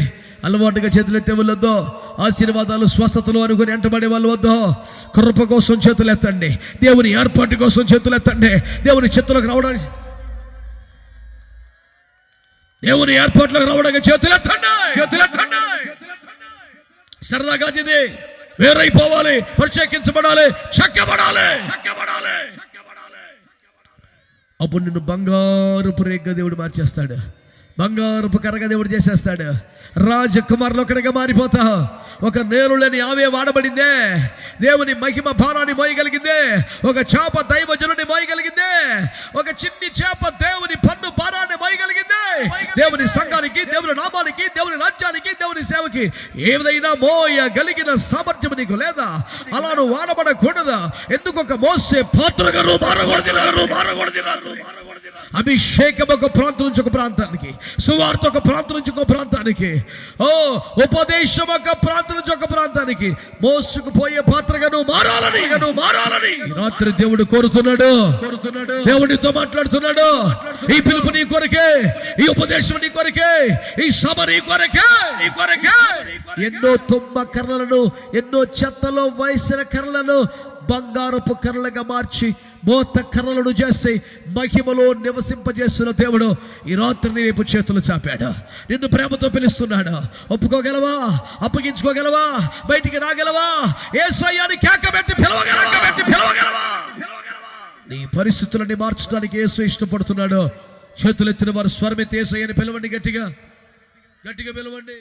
అలవాటుగా చేతులు ఎత్తే వాళ్ళు వద్దు, ఆశీర్వాదాలు స్వస్థతలు అనుకుని వెంటబడే వాళ్ళు వద్దు. కృప కోసం చేతులు ఎత్తండి, దేవుని ఏర్పాటు కోసం చేతులు ఎత్తండి. దేవుని చేతులకు రావడానికి, దేవుని ఏర్పాట్లోకి రావడానికి చేతులు ఎత్తండి. సరదాగా ఇది వేరైపోవాలి, ప్రత్యేకించబడాలి, చెక్కబడాలి. అప్పుడు నిన్ను బంగారుపు రేగ్గా దేవుడు మార్చేస్తాడు, బంగారుపు కర్రగా దేవుడు చేసేస్తాడు. రాజకుమారులు ఒకటిగా మారిపోతావు. ఒక నేరు లేని ఆవే వాడబడిందే, దేవుని మహిమ భారాన్ని మోయగలిగిందే. ఒక చేప దైవజనుని మోయగలిగిందే. ఒక చిన్ని చేప దేవుని పన్ను భారాన్ని మోయగలిగిందే. దేవుని సంఘానికి, దేవుని నామానికి, దేవుని రాజ్యానికి, దేవుని సేవకి ఏదైనా మోయగలిగిన సామర్థ్యం నీకు లేదా? అలా నువ్వు వాడబడకూడదా? ఎందుకు ఒక మోసే పాత్రగా నువ్వు మారకూడదు? అభిషేకం ఒక ప్రాంతం నుంచి ఒక ప్రాంతానికి, సువార్త ఒక ప్రాంతం నుంచి ఒక ప్రాంతానికి, ఉపదేశం ఒక ప్రాంతం నుంచి ఒక ప్రాంతానికి మోసుకుపోయే పాత్రగా నువ్వు మారాలని ఈ రాత్రి దేవుడు కోరుతున్నాడు. దేవుడితో మాట్లాడుతున్నాడు. ఈ పిలుపు నీ కొరకే, ఈ ఉపదేశం నీ కొరకే, ఈ సభ నీ కొరకే. ఎన్నో తుమ్మ కర్రలను, ఎన్నో చెత్తలో వయసిన కర్రలను బంగారపు కర్రలుగా మార్చి, మోత కర్రలను చేసి మహిమలో నివసింపజేస్తున్న దేవుడు ఈ రాత్రి నీ వైపు చేతులు చాపాడు. నిన్ను ప్రేమతో పిలుస్తున్నాడు. ఒప్పుకోగలవా? అప్పగించుకోగలవా? బయటికి రాగలవా? యేసయ్యని కేకబెట్టి పిలవగలవా? నీ పరిస్థితులని మార్చడానికి యేసు ఇష్టపడుతున్నాడు. చేతులెత్తిన వారు స్వరమెత్తి యేసయ్యని పిలవండి, గట్టిగా గట్టిగా పిలవండి.